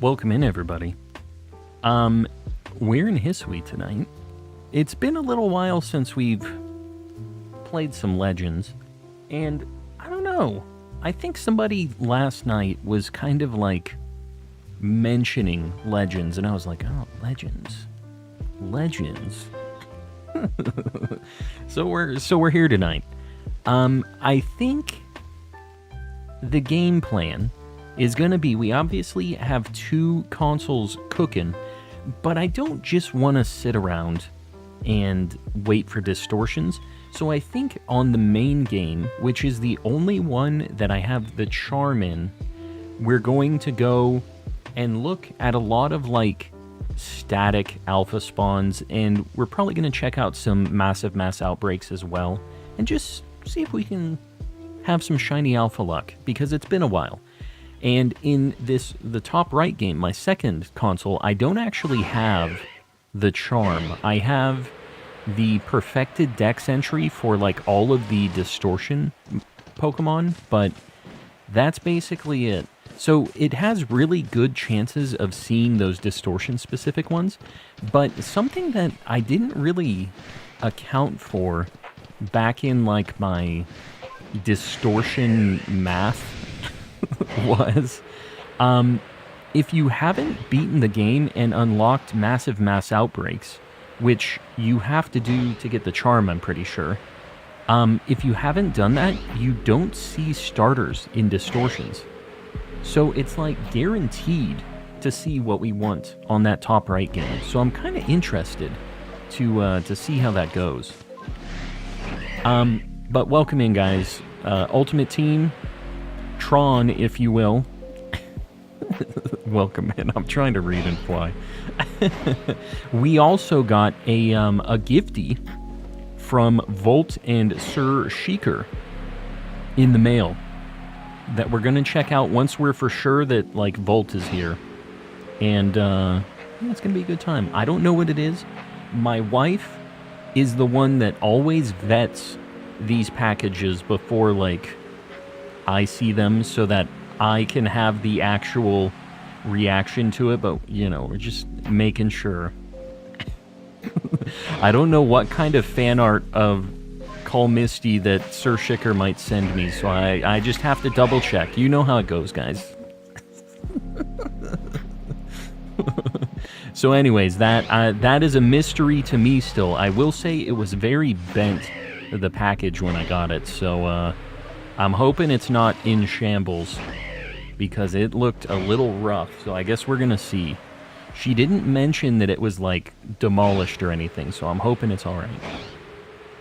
Welcome in, everybody. We're in Hisui tonight. It's been a little while since we've played some Legends, and I don't know. I think somebody last night was kind of like mentioning Legends, and I was like, oh, Legends. So we're here tonight. I think the game plan is going to be, we obviously have two consoles cooking, but I don't just want to sit around and wait for distortions. So I think on the main game, which is the only one that I have the charm in, we're going to go and look at a lot of like static alpha spawns, and we're probably going to check out some mass outbreaks as well, and just see if we can have some shiny alpha luck, because it's been a while. And in the top right game, my second console, I don't actually have the charm. I have the perfected dex entry for like all of the distortion Pokemon, but that's basically it. So it has really good chances of seeing those distortion specific ones, but something that I didn't really account for back in like my distortion math was, if you haven't beaten the game and unlocked mass outbreaks, which you have to do to get the charm, I'm pretty sure. If you haven't done that, you don't see starters in distortions. So it's like guaranteed to see what we want on that top right game. So I'm kind of interested to see how that goes. But welcome in, guys. Ultimate Team, Tron, if you will. Welcome in. I'm trying to read and fly. We also got a gifty from Volt and Sir Sheikar in the mail that we're going to check out once we're for sure that like Volt is here. And yeah, it's going to be a good time. I don't know what it is. My wife is the one that always vets these packages before like I see them, so that I can have the actual reaction to it, but you know, we're just making sure. I don't know what kind of fan art of Call Misty that Sir Sheikar might send me, so I just have to double check. You know how it goes, guys. So anyways, that is a mystery to me still. I will say it was very bent, the package, when I got it, so I'm hoping it's not in shambles, because it looked a little rough, so I guess we're gonna see. She didn't mention that it was like demolished or anything, so I'm hoping it's alright.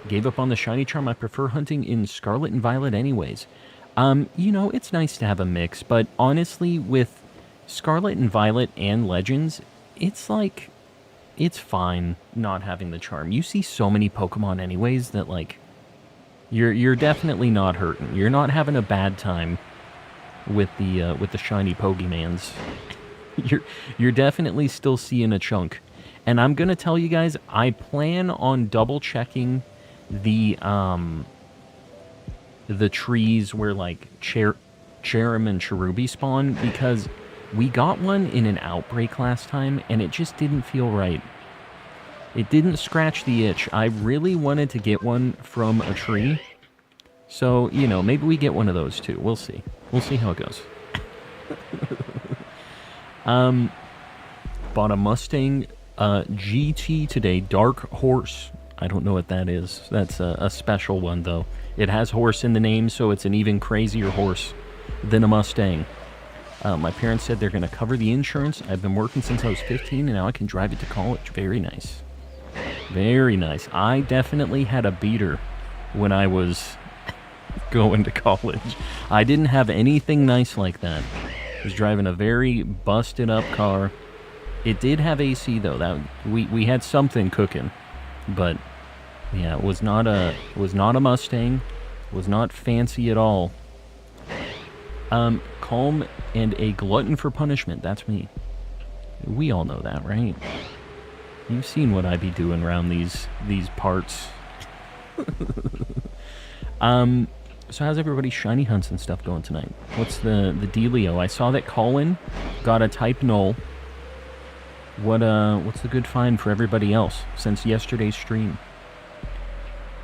Gave up on the shiny charm. I prefer hunting in Scarlet and Violet anyways. You know, it's nice to have a mix, but honestly, with Scarlet and Violet and Legends, it's like, it's fine not having the charm. You see so many Pokemon anyways that like, you're definitely not hurting. You're not having a bad time with the shiny Pokemans. You're definitely still seeing a chunk. And I'm gonna tell you guys, I plan on double checking the trees where like Cherim and Cherubi spawn, because we got one in an outbreak last time and it just didn't feel right. It didn't scratch the itch. I really wanted to get one from a tree. So, you know, maybe we get one of those too. We'll see. We'll see how it goes. Bought a Mustang GT today. Dark Horse. I don't know what that is. That's a special one, though. It has horse in the name, so it's an even crazier horse than a Mustang. My parents said they're going to cover the insurance. I've been working since I was 15, and now I can drive it to college. Very nice. Very nice. I definitely had a beater when I was going to college. I didn't have anything nice like that. I was driving a very busted up car. It did have AC though. That we had something cooking, but yeah, it was not a Mustang. It was not fancy at all. Calm and a glutton for punishment. That's me. We all know that, right? You've seen what I be doing around these parts. So how's everybody's shiny hunts and stuff going tonight? What's the dealio? I saw that Colin got a type null. What's the good find for everybody else since yesterday's stream?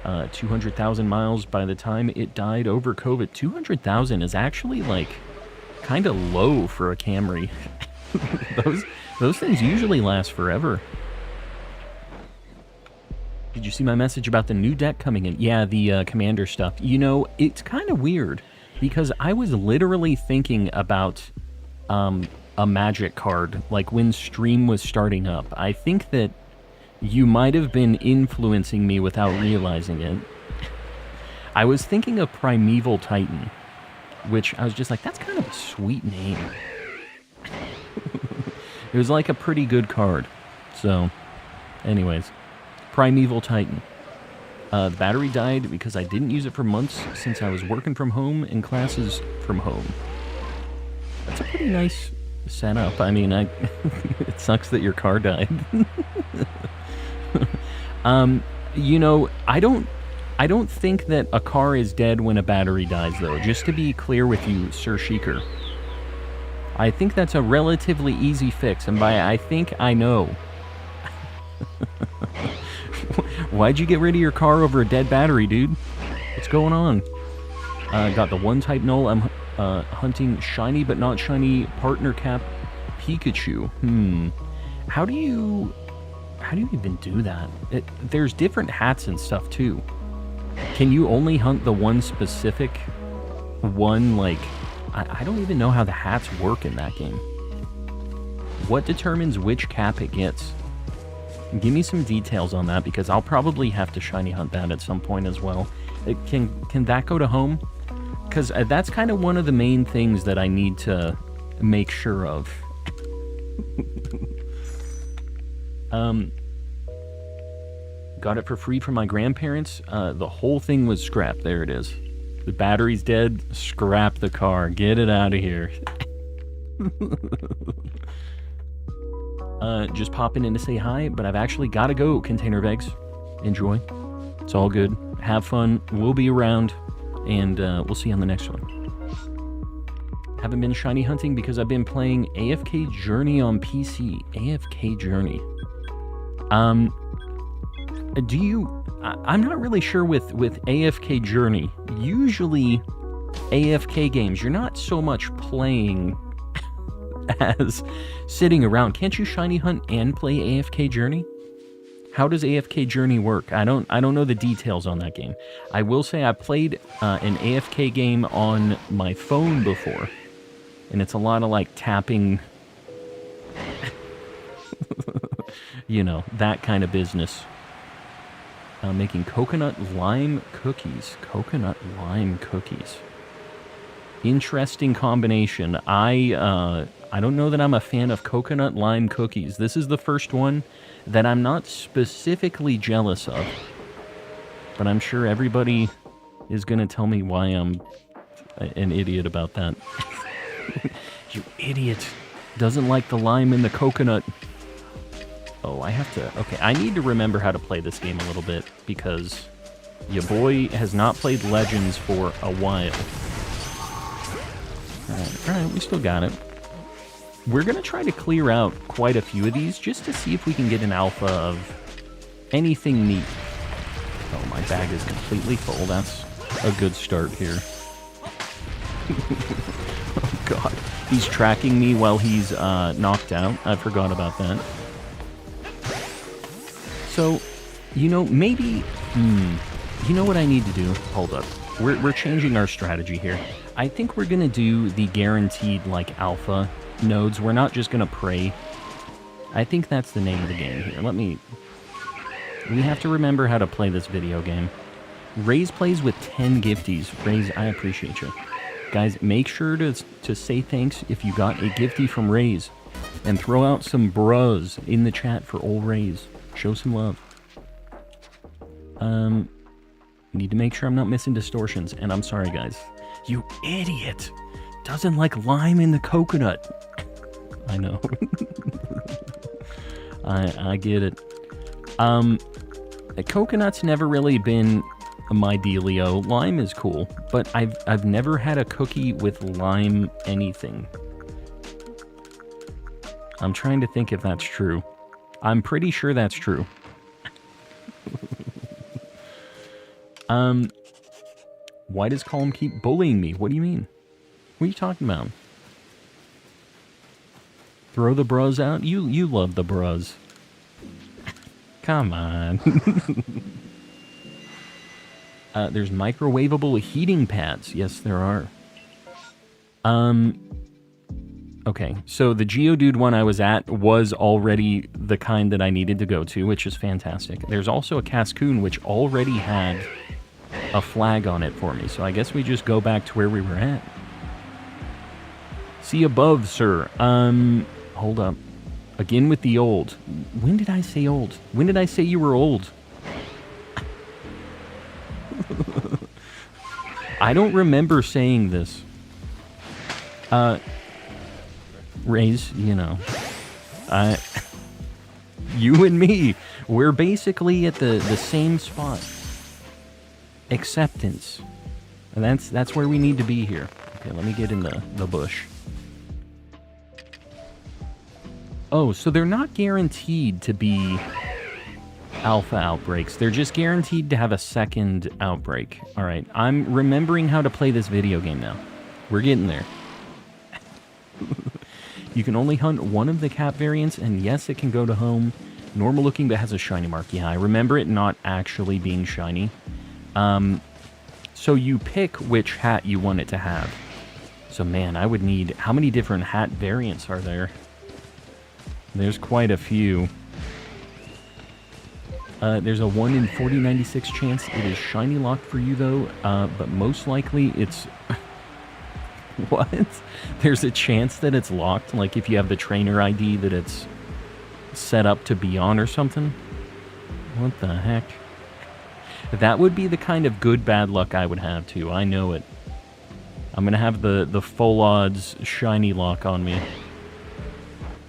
200,000 miles by the time it died over COVID. 200,000 is actually like kind of low for a Camry. those things usually last forever. Did you see my message about the new deck coming in? Yeah, the commander stuff. You know, it's kind of weird because I was literally thinking about a magic card, like when stream was starting up. I think that you might have been influencing me without realizing it. I was thinking of Primeval Titan, which I was just like, that's kind of a sweet name. It was like a pretty good card. So, anyways. Primeval Titan. The battery died because I didn't use it for months since I was working from home and classes from home. That's a pretty nice setup. I mean, it sucks that your car died. You know, I don't think that a car is dead when a battery dies, though. Just to be clear with you, Sir Sheikr. I think that's a relatively easy fix, and by I think, I know. Why'd you get rid of your car over a dead battery, dude? What's going on? Got the one type null. I'm hunting shiny but not shiny partner cap Pikachu. How do you even do that? There's different hats and stuff too. Can you only hunt the one specific one? Like, I don't even know how the hats work in that game. What determines which cap it gets? Give me some details on that, because I'll probably have to shiny hunt that at some point as well. Can that go to home? Because that's kind of one of the main things that I need to make sure of. Got it for free from my grandparents. The whole thing was scrapped. There it is. The battery's dead. Scrap the car. Get it out of here. Just popping in to say hi, but I've actually got to go, Container Vegs. Enjoy. It's all good. Have fun. We'll be around, and we'll see you on the next one. Haven't been shiny hunting because I've been playing AFK Journey on PC. AFK Journey. I'm not really sure with AFK Journey. Usually, AFK games, you're not so much playing as sitting around. Can't you shiny hunt and play AFK Journey? How does AFK Journey work? I don't know the details on that game. I will say I played an AFK game on my phone before, and it's a lot of like tapping, you know, that kind of business. Making coconut lime cookies. Coconut lime cookies. Interesting combination. I don't know that I'm a fan of coconut lime cookies. This is the first one that I'm not specifically jealous of. But I'm sure everybody is going to tell me why I'm an idiot about that. You idiot. Doesn't like the lime in the coconut. Oh, I have to... Okay, I need to remember how to play this game a little bit, because your boy has not played Legends for a while. Alright, we still got it. We're going to try to clear out quite a few of these, just to see if we can get an alpha of anything neat. Oh, my bag is completely full. That's a good start here. Oh, God. He's tracking me while he's knocked out. I forgot about that. So, you know, maybe... you know what I need to do? Hold up. We're changing our strategy here. I think we're going to do the guaranteed, like, alpha nodes. We're not just going to pray. I think that's the name of the game here. We have to remember how to play this video game. Raze plays with 10 gifties. Raze, I appreciate you. Guys, make sure to say thanks if you got a gifty from Raze. And throw out some bros in the chat for old Raze. Show some love. Need to make sure I'm not missing distortions. And I'm sorry, guys. You idiot! Doesn't like lime in the coconut. I know. I get it. Coconut's never really been my dealio. Lime is cool, but I've never had a cookie with lime anything. I'm trying to think if that's true. I'm pretty sure that's true. Why does Column keep bullying me? What do you mean? What are you talking about? Throw the bros out? You love the bros. Come on. There's microwavable heating pads. Yes, there are. Okay, so the Geodude one I was at was already the kind that I needed to go to, which is fantastic. There's also a Cascoon, which already had a flag on it for me, so I guess we just go back to where we were at. See above, sir. Hold up. Again with the old. When did I say old? When did I say you were old? I don't remember saying this. Raise, you know. You and me, we're basically at the same spot. Acceptance. And that's where we need to be here. Okay, let me get in the bush. Oh, so they're not guaranteed to be alpha outbreaks. They're just guaranteed to have a second outbreak. All right, I'm remembering how to play this video game now. We're getting there. You can only hunt one of the cap variants, and yes, it can go to home. Normal looking, but has a shiny mark. Yeah, I remember it not actually being shiny. So you pick which hat you want it to have. So man, I would need... How many different hat variants are there? There's quite a few. There's a 1 in 4096 chance it is shiny locked for you, though. But most likely it's... What? There's a chance that it's locked? Like if you have the trainer ID that it's set up to be on or something? What the heck? That would be the kind of good bad luck I would have, too. I know it. I'm gonna have the full odds shiny lock on me.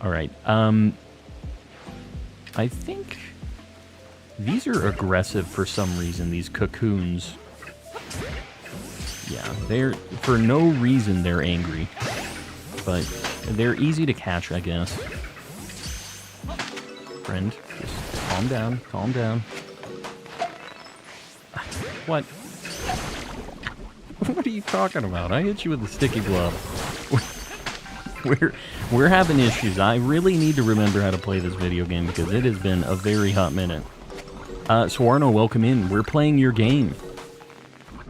Alright, I think these are aggressive for some reason, these cocoons. Yeah, they're, for no reason they're angry. But they're easy to catch, I guess. Friend, just calm down, calm down. What? What are you talking about? I hit you with a sticky glove. We're having issues. I really need to remember how to play this video game because it has been a very hot minute. Swarno, welcome in. We're playing your game.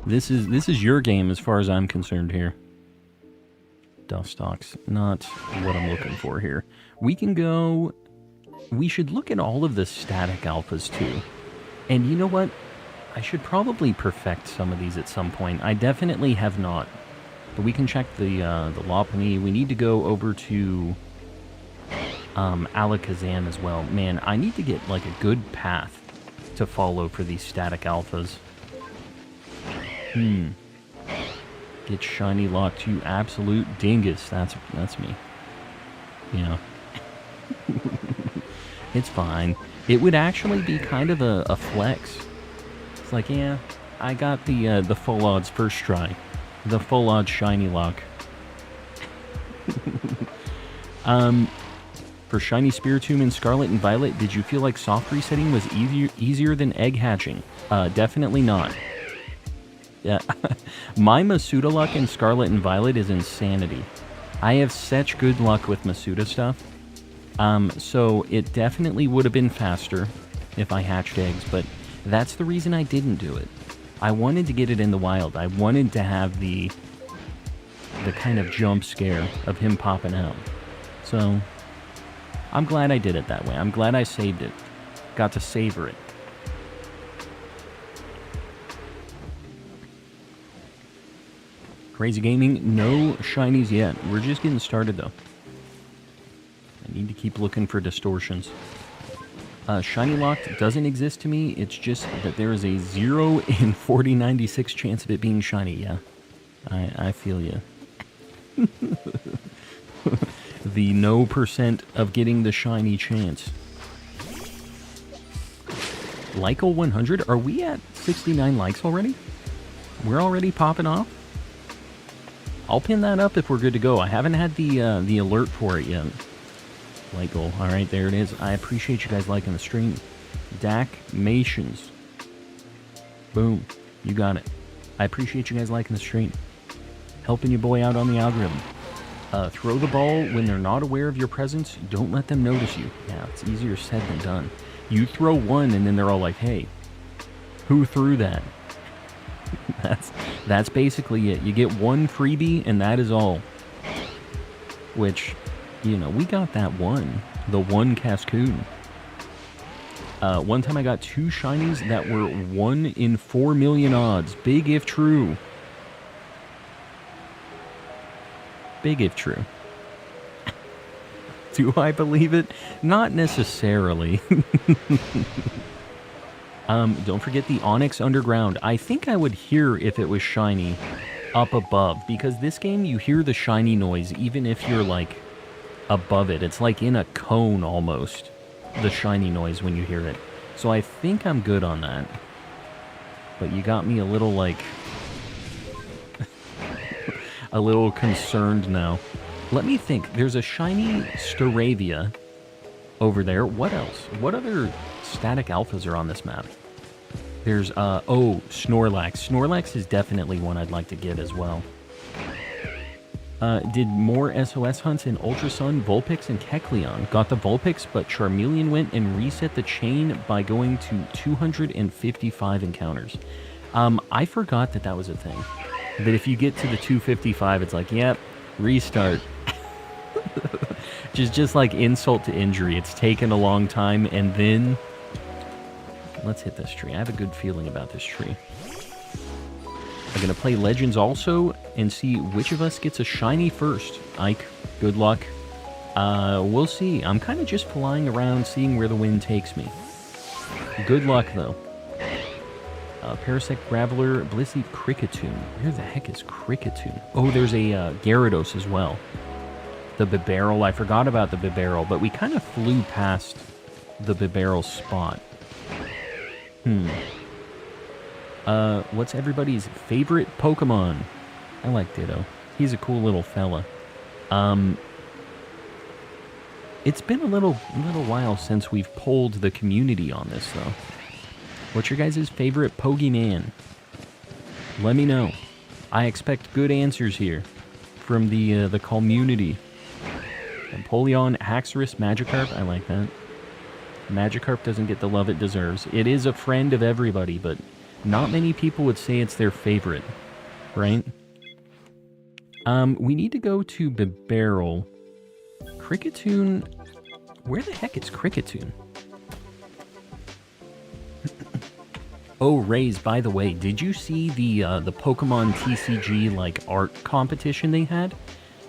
This is your game as far as I'm concerned here. Dustox, not what I'm looking for here. We can go... We should look at all of the static alphas too. And you know what? I should probably perfect some of these at some point. I definitely have not. But we can check the Lopunny. We need to go over to Alakazam as well. Man, I need to get like a good path to follow for these static alphas. Get shiny locked, you absolute dingus. That's me. Yeah. It's fine. It would actually be kind of a flex. It's like, yeah, I got the full odds first try. The full odds shiny lock. For shiny Spiritomb in Scarlet and Violet, did you feel like soft resetting was easier than egg hatching? Definitely not. Yeah, my Masuda luck in Scarlet and Violet is insanity. I have such good luck with Masuda stuff. So it definitely would have been faster if I hatched eggs, but that's the reason I didn't do it. I wanted to get it in the wild. I wanted to have the kind of jump scare of him popping out. So I'm glad I did it that way. I'm glad I saved it. Got to savor it. Crazy Gaming, no shinies yet. We're just getting started though. I need to keep looking for distortions. Shiny Locked doesn't exist to me. It's just that there is a 0 in 4096 chance of it being shiny. Yeah, I feel you. The no % of getting the shiny chance. Lykel 100. Are we at 69 likes already? We're already popping off? I'll pin that up if we're good to go. I haven't had the alert for it yet. Lykel. All right, there it is. I appreciate you guys liking the stream. Dakmations. Boom. You got it. I appreciate you guys liking the stream. Helping your boy out on the algorithm. Throw the ball when they're not aware of your presence. Don't let them notice you. Yeah, it's easier said than done. You throw one and then they're all like, hey, who threw that? That's basically it. You get one freebie and that is all. Which, you know, we got that one. The one Cascoon. One time I got 2 shinies that were 1 in 4 million odds. Big if true. Big if true. Do I believe it? Not necessarily. Don't forget the Onyx Underground. I think I would hear if it was shiny up above, because this game you hear the shiny noise even if you're like above it. It's like in a cone almost, the shiny noise when you hear it. So I think I'm good on that. But you got me a little like a little concerned now. Let me think. There's a shiny Staravia over there. What else? What other static alphas are on this map? There's, oh, Snorlax. Snorlax is definitely one I'd like to get as well. Did more SOS hunts in Ultra Sun, Vulpix, and Kecleon. Got the Vulpix, but Charmeleon went and reset the chain by going to 255 encounters. I forgot that that was a thing. That if you get to the 255, it's like, yep, restart. just like insult to injury. It's taken a long time, and then let's hit this tree. I have a good feeling about this tree. I'm gonna play Legends also and see which of us gets a shiny first. Ike, good luck. We'll see. I'm kind of just flying around, seeing where the wind takes me. Good luck, though. Parasect Graveler, Blissey, Kricketune. Where the heck is Kricketune? Oh, there's a Gyarados as well. The Bibarel. I forgot about the Bibarel, but we kind of flew past the Bibarel spot. What's everybody's favorite Pokemon? I like Ditto. He's a cool little fella. It's been a little while since we've polled the community on this, though. What's your guys' favorite Pokemon? Let me know. I expect good answers here from the community. Empoleon, Haxorus, Magikarp. I like that. Magikarp doesn't get the love it deserves. It is a friend of everybody, but not many people would say it's their favorite, right? We need to go to Bibarel. Kricketune. Where the heck is Kricketune? Oh, Raze, by the way, did you see the Pokemon TCG like art competition they had?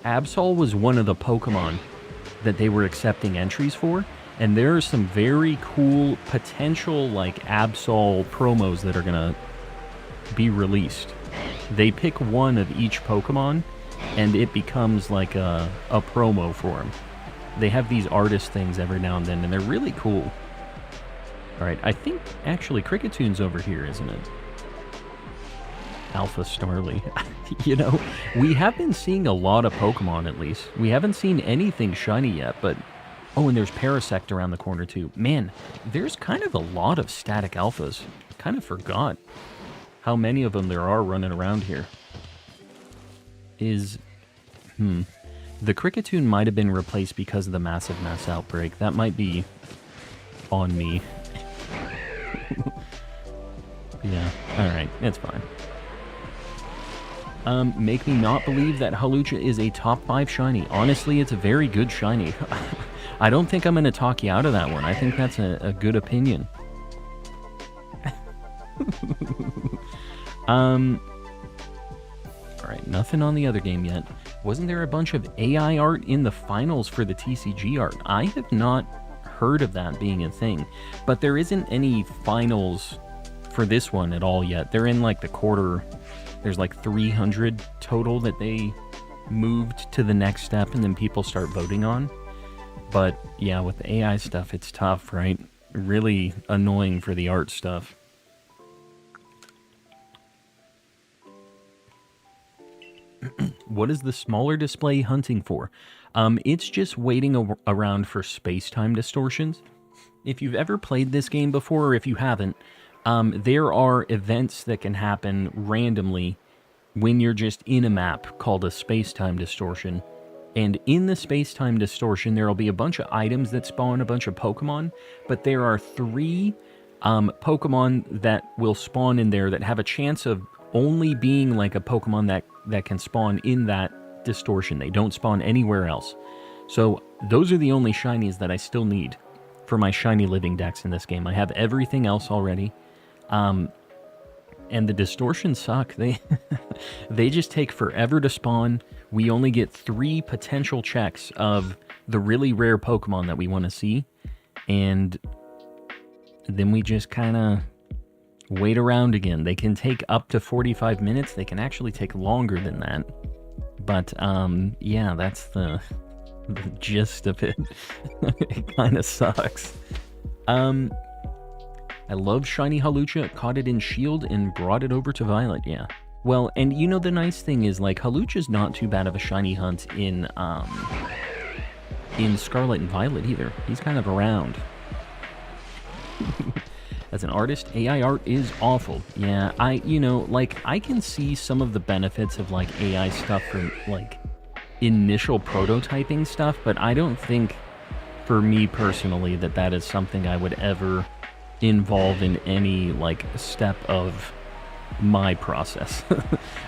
Absol was one of the Pokemon that they were accepting entries for, and there are some very cool potential like Absol promos that are gonna be released. They pick one of each Pokemon, and it becomes like a promo for them. They have these artist things every now and then, and they're really cool. Alright, I think, actually, Kricketune's over here, isn't it? Alpha Starly. You know, we have been seeing a lot of Pokemon, at least. We haven't seen anything shiny yet, but... Oh, and there's Parasect around the corner, too. Man, there's kind of a lot of static alphas. Kind of forgot how many of them there are running around here. The Kricketune might have been replaced because of the massive Mass Outbreak. That might be on me. Yeah, alright, it's fine. Make me not believe that Hawlucha is a top 5 shiny. Honestly, it's a very good shiny. I don't think I'm going to talk you out of that one. I think that's a good opinion. Alright, nothing on the other game yet. Wasn't there a bunch of AI art in the finals for the TCG art? I have not heard of that being a thing, but there isn't any finals for this one at all yet. They're in like the quarter. There's like 300 total that they moved to the next step and then people start voting on. But yeah, with the AI stuff, it's tough, right? really annoying for the art stuff. What is the smaller display hunting for? It's just waiting around for space-time distortions. If you've ever played this game before, or if you haven't, there are events that can happen randomly when you're just in a map called a space-time distortion. And in the space-time distortion, there will be a bunch of items that spawn a bunch of Pokemon, but there are 3 Pokemon that will spawn in there that have a chance of only being like a Pokemon that can spawn in that distortion. They don't spawn anywhere else. So those are the only shinies that I still need for my Shiny Living Dex in this game. I have everything else already. And the distortions suck. They just take forever to spawn. We only get 3 potential checks of the really rare Pokemon that we want to see. And then we just kind of wait around again. They can take up to 45 minutes. They can actually take longer than that. But, yeah, that's the gist of it. It kind of sucks. I love Shiny Hawlucha, caught it in Shield and brought it over to Violet, yeah. Well, and you know the nice thing is, like, Hawlucha's not too bad of a shiny hunt in Scarlet and Violet either. He's kind of around. As an artist, AI art is awful. Yeah, I can see some of the benefits of, like, AI stuff for, like, initial prototyping stuff, but I don't think, for me personally, that is something I would ever involve in any, like, step of my process.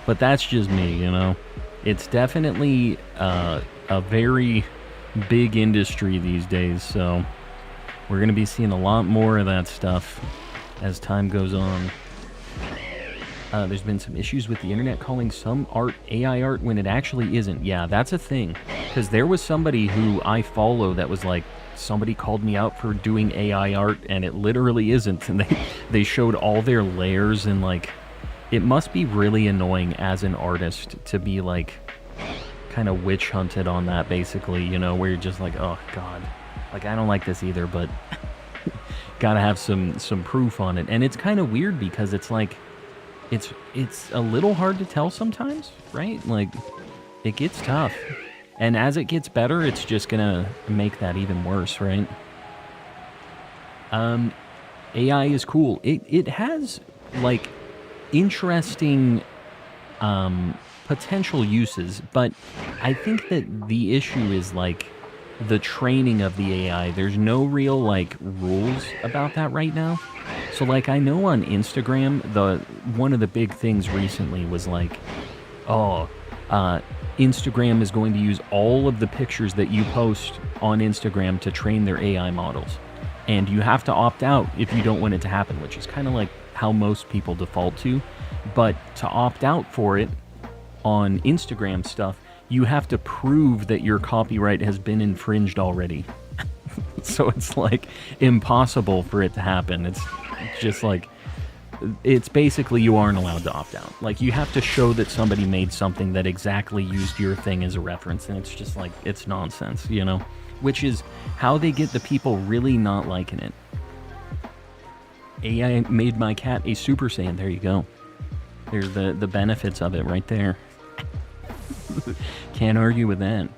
But that's just me, you know? It's definitely a very big industry these days, so we're going to be seeing a lot more of that stuff as time goes on. There's been some issues with the internet calling some art AI art when it actually isn't. Yeah, that's a thing. Because there was somebody who I follow that was like, somebody called me out for doing AI art, and it literally isn't. And they showed all their layers, and like, it must be really annoying as an artist to be like, kind of witch hunted on that, basically, you know, where you're just like, oh god, like, I don't like this either, but gotta have some proof on it. And it's kind of weird because it's like, it's a little hard to tell sometimes, right? Like, it gets tough. And as it gets better, it's just gonna make that even worse, right? AI is cool. It has, like, interesting potential uses, but I think that the issue is, like, the training of the AI. There's no real, like, rules about that right now. So, like, I know on Instagram, one of the big things recently was like, Instagram is going to use all of the pictures that you post on Instagram to train their AI models. And you have to opt out if you don't want it to happen, which is kind of like how most people default to. But to opt out for it on Instagram stuff, you have to prove that your copyright has been infringed already. So it's like impossible for it to happen. It's just like, it's basically you aren't allowed to opt out. Like, you have to show that somebody made something that exactly used your thing as a reference, and it's just like, it's nonsense, you know? Which is how they get the people really not liking it. AI made my cat a Super Saiyan. There you go. There's the benefits of it right there. Can't argue with that.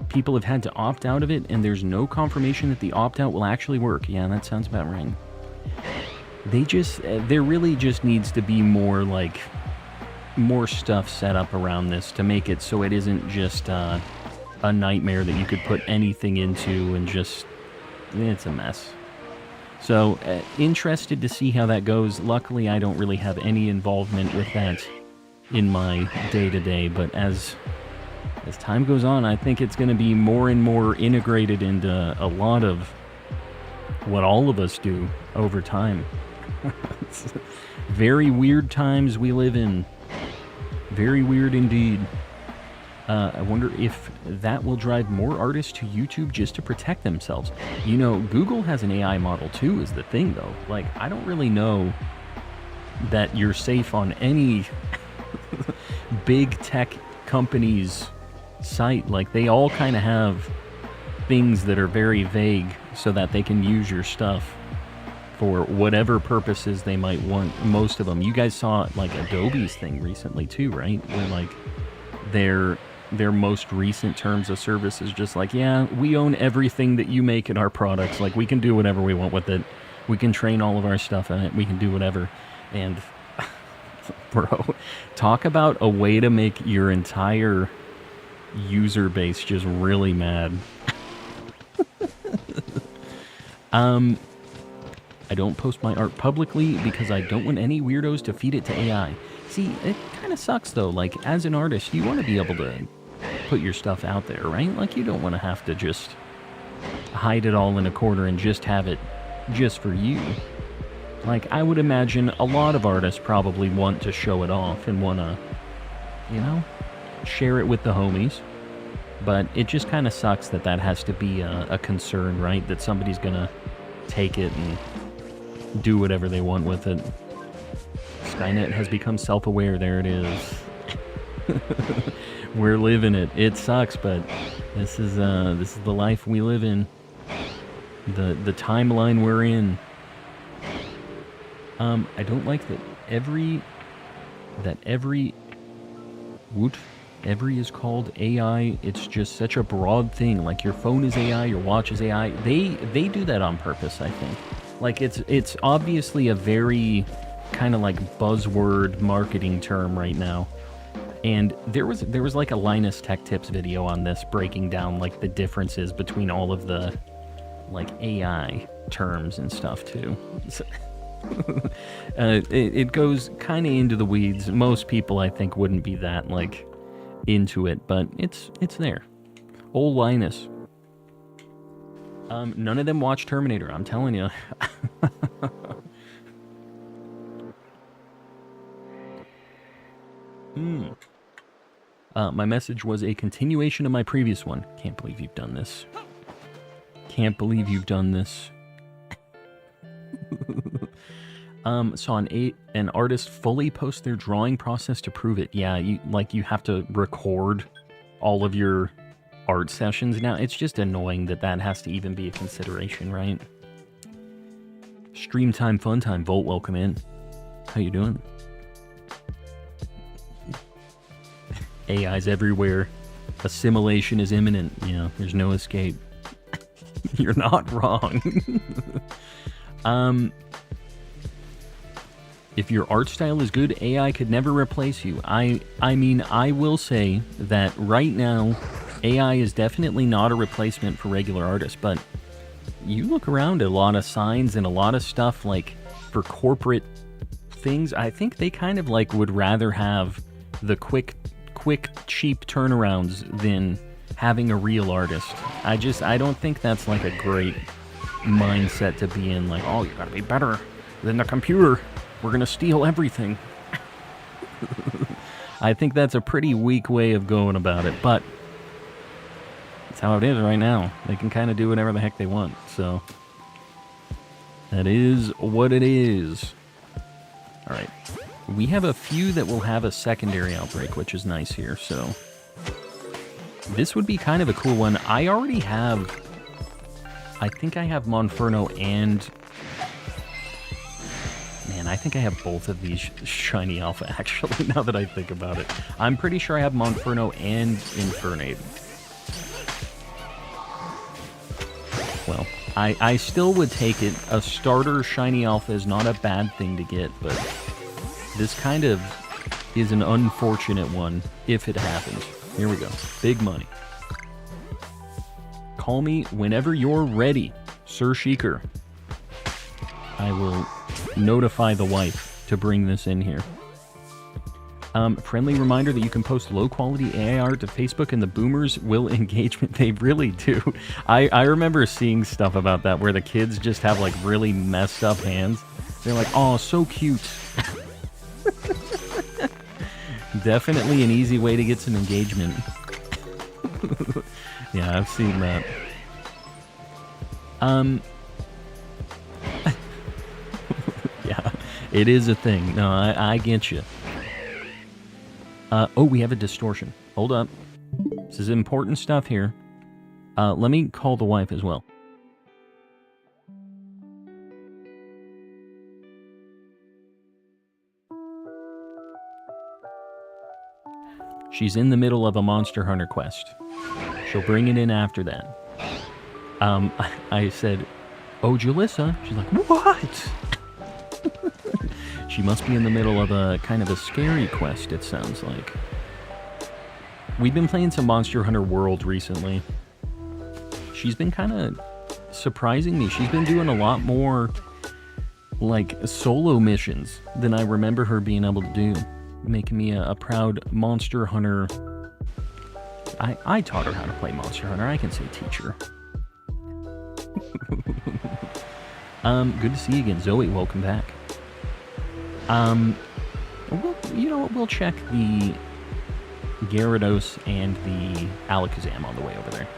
People have had to opt out of it, and there's no confirmation that the opt-out will actually work. Yeah, that sounds about right. There really just needs to be more, like, more stuff set up around this to make it so it isn't just a nightmare that you could put anything into and just, it's a mess. So, interested to see how that goes. Luckily, I don't really have any involvement with that in my day-to-day, but as time goes on, I think it's going to be more and more integrated into a lot of what all of us do over time. Very weird times we live in. Very weird indeed. I wonder if that will drive more artists to YouTube just to protect themselves. You know, Google has an AI model too, is the thing, though. Like, I don't really know that you're safe on any big tech company's site. Like, they all kind of have things that are very vague so that they can use your stuff for whatever purposes they might want. Most of them. You guys saw like Adobe's thing recently too, right? Where like their most recent terms of service is just like, yeah, we own everything that you make in our products. Like, we can do whatever we want with it. We can train all of our stuff in it. We can do whatever. And bro, talk about a way to make your entire user base just really mad. I don't post my art publicly because I don't want any weirdos to feed it to AI. See, it kind of sucks though. Like, as an artist, you want to be able to put your stuff out there, right? Like, you don't want to have to just hide it all in a corner and just have it just for you. Like, I would imagine a lot of artists probably want to show it off and want to, you know, share it with the homies. But it just kind of sucks that that has to be a concern, right? That somebody's going to take it and do whatever they want with it. Skynet has become self-aware. There it is. We're living it. It sucks, but this is the life we live in. The timeline we're in. I don't like that every is called AI. It's just such a broad thing. Like, your phone is AI, your watch is AI. They do that on purpose, I think. Like, it's obviously a very kind of like buzzword marketing term right now. And there was like a Linus Tech Tips video on this, breaking down like the differences between all of the like AI terms and stuff too. So, it goes kind of into the weeds. Most people, I think, wouldn't be that like into it, but it's there. Old Linus. None of them watch Terminator, I'm telling you. My message was a continuation of my previous one. Can't believe you've done this. Can't believe you've done this. Saw an artist fully post their drawing process to prove it. Yeah, you have to record all of your art sessions now. It's just annoying that has to even be a consideration, right? Stream time, fun time. Volt, welcome in. How you doing? AI's everywhere. Assimilation is imminent. Yeah, there's no escape. You're not wrong. If your art style is good, AI could never replace you. I mean, I will say that right now, AI is definitely not a replacement for regular artists, but you look around at a lot of signs and a lot of stuff, like, for corporate things, I think they kind of, like, would rather have the quick, cheap turnarounds than having a real artist. I don't think that's, like, a great mindset to be in, like, oh, you gotta be better than the computer. We're gonna steal everything. I think that's a pretty weak way of going about it, but that's how it is right now. They can kind of do whatever the heck they want, so that is what it is. Alright, we have a few that will have a secondary outbreak, which is nice here, so this would be kind of a cool one. I think I have Monferno and... Man, I think I have both of these Shiny Alpha, actually, now that I think about it. I'm pretty sure I have Monferno and Infernape. Well, I still would take it. A starter Shiny Alpha is not a bad thing to get, but this kind of is an unfortunate one if it happens. Here we go. Big money. Call me whenever you're ready, Sir Sheikr. I will notify the wife to bring this in here. Friendly reminder that you can post low-quality AI art to Facebook and the boomers will engagement. They really do. I remember seeing stuff about that where the kids just have, like, really messed up hands. They're like, oh, so cute. Definitely an easy way to get some engagement. Yeah, I've seen that. Yeah, it is a thing. No, I get you. Oh, we have a distortion. Hold up. This is important stuff here. Let me call the wife as well. She's in the middle of a Monster Hunter quest. She'll bring it in after that. I said, "Oh, Julissa." She's like, "What?" She must be in the middle of a kind of a scary quest, it sounds like. We've been playing some Monster Hunter World recently. She's been kind of surprising me. She's been doing a lot more, like, solo missions than I remember her being able to do. Making me a proud Monster Hunter. I taught her how to play Monster Hunter. I can say teacher. Good to see you again, Zoe. Welcome back. You know what? We'll check the Gyarados and the Alakazam on the way over there.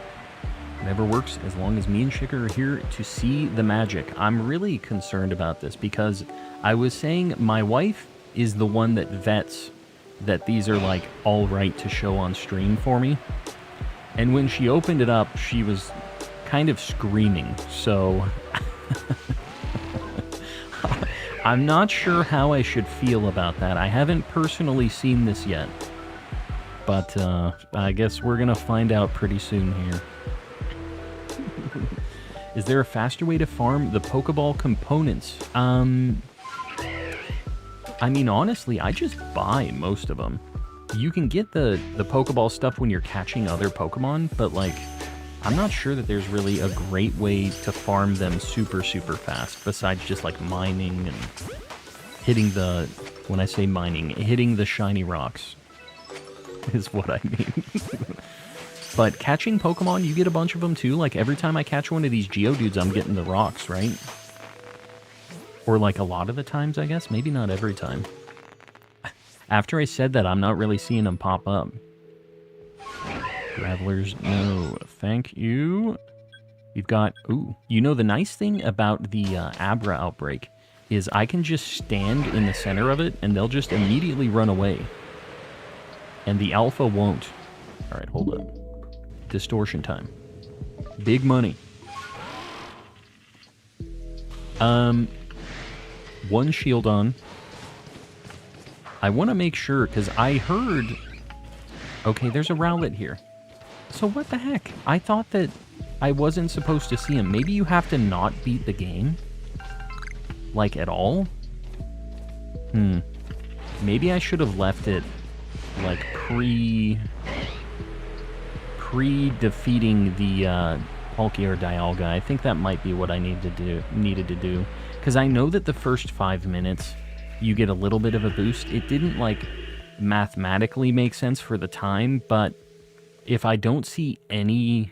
Whatever works, as long as me and Shikker are here to see the magic. I'm really concerned about this because I was saying my wife is the one that vets that these are, like, all right to show on stream for me. And when she opened it up, she was kind of screaming, so I'm not sure how I should feel about that. I haven't personally seen this yet, but I guess we're gonna find out pretty soon here. Is there a faster way to farm the Pokeball components? I mean, honestly, I just buy most of them. You can get the Pokeball stuff when you're catching other Pokemon, but, like, I'm not sure that there's really a great way to farm them super, super fast, besides just, like, mining and hitting the... When I say mining, hitting the shiny rocks is what I mean. But catching Pokemon, you get a bunch of them, too. Like, every time I catch one of these Geodudes, I'm getting the rocks, right? Or, like, a lot of the times, I guess. Maybe not every time. After I said that, I'm not really seeing them pop up. Travelers, no. Thank you. You've got... Ooh. You know, the nice thing about the Abra outbreak is I can just stand in the center of it, and they'll just immediately run away. And the alpha won't. Alright, hold up. Distortion time. Big money. One shield on. I want to make sure, because I heard... Okay, there's a Rowlet here. So what the heck? I thought that I wasn't supposed to see him. Maybe you have to not beat the game? Like, at all? Maybe I should have left it, like, pre-defeating the Palkia or Dialga. I think that might be what I needed to do. Because I know that the first 5 minutes, you get a little bit of a boost. It didn't, like, mathematically make sense for the time, but if I don't see any,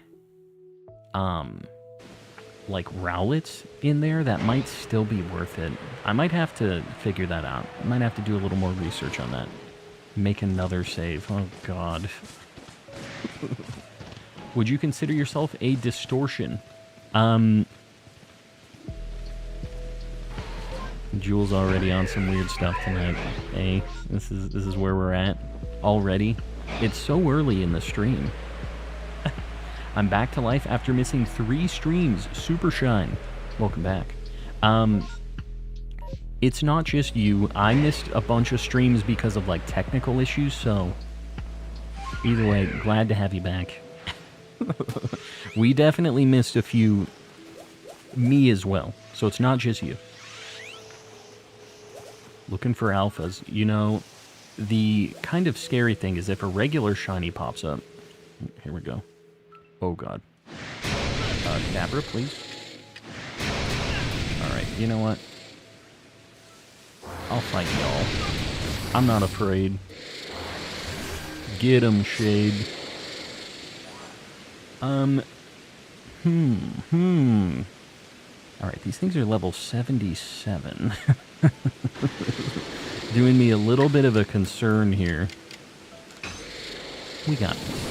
like, Rowlets in there, that might still be worth it. I might have to figure that out. I might have to do a little more research on that. Make another save. Oh, God. Would you consider yourself a distortion? Jules already on some weird stuff tonight. Hey, this is where we're at already. It's so early in the stream. I'm back to life after missing 3 streams. Super Shine. Welcome back. It's not just you. I missed a bunch of streams because of, like, technical issues, so either way, glad to have you back. We definitely missed a few. Me as well. So it's not just you. Looking for alphas. You know, the kind of scary thing is if a regular shiny pops up. Here we go. Oh, God. Dabra, please. Alright, you know what? I'll fight y'all. I'm not afraid. Get 'em, Shade. Alright, these things are level 77. Doing me a little bit of a concern here. We got this.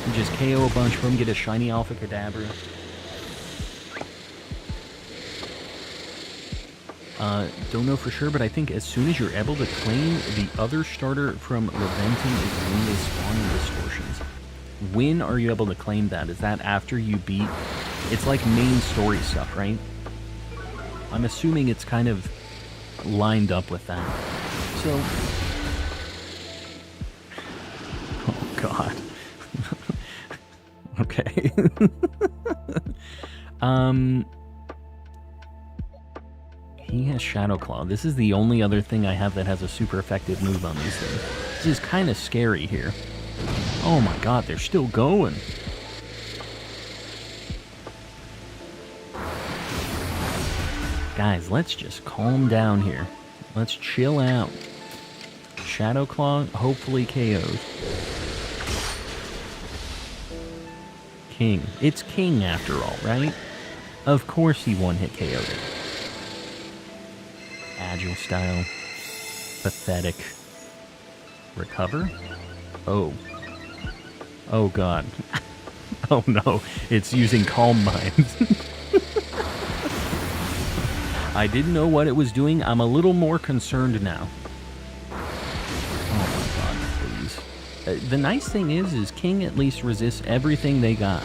We just KO a bunch of them, get a shiny Alpha Kadabra. Don't know for sure, but I think as soon as you're able to claim the other starter from Reventing is when they spawn in distortions. when are you able to claim that? Is that after you beat... It's like main story stuff, right? I'm assuming it's kind of lined up with that. So... Oh, God. Okay. He has Shadow Claw. This is the only other thing I have that has a super effective move on these things. This is kind of scary here. Oh my God, they're still going. Guys, let's just calm down here. Let's chill out. Shadow Claw hopefully KOs. King. It's King after all, right? Of course he one-hit KO'd it. Agile style. Pathetic. Recover? Oh. Oh God. Oh no, it's using Calm Mind. I didn't know what it was doing. I'm a little more concerned now. Oh my God, please. The nice thing is King at least resists everything they got.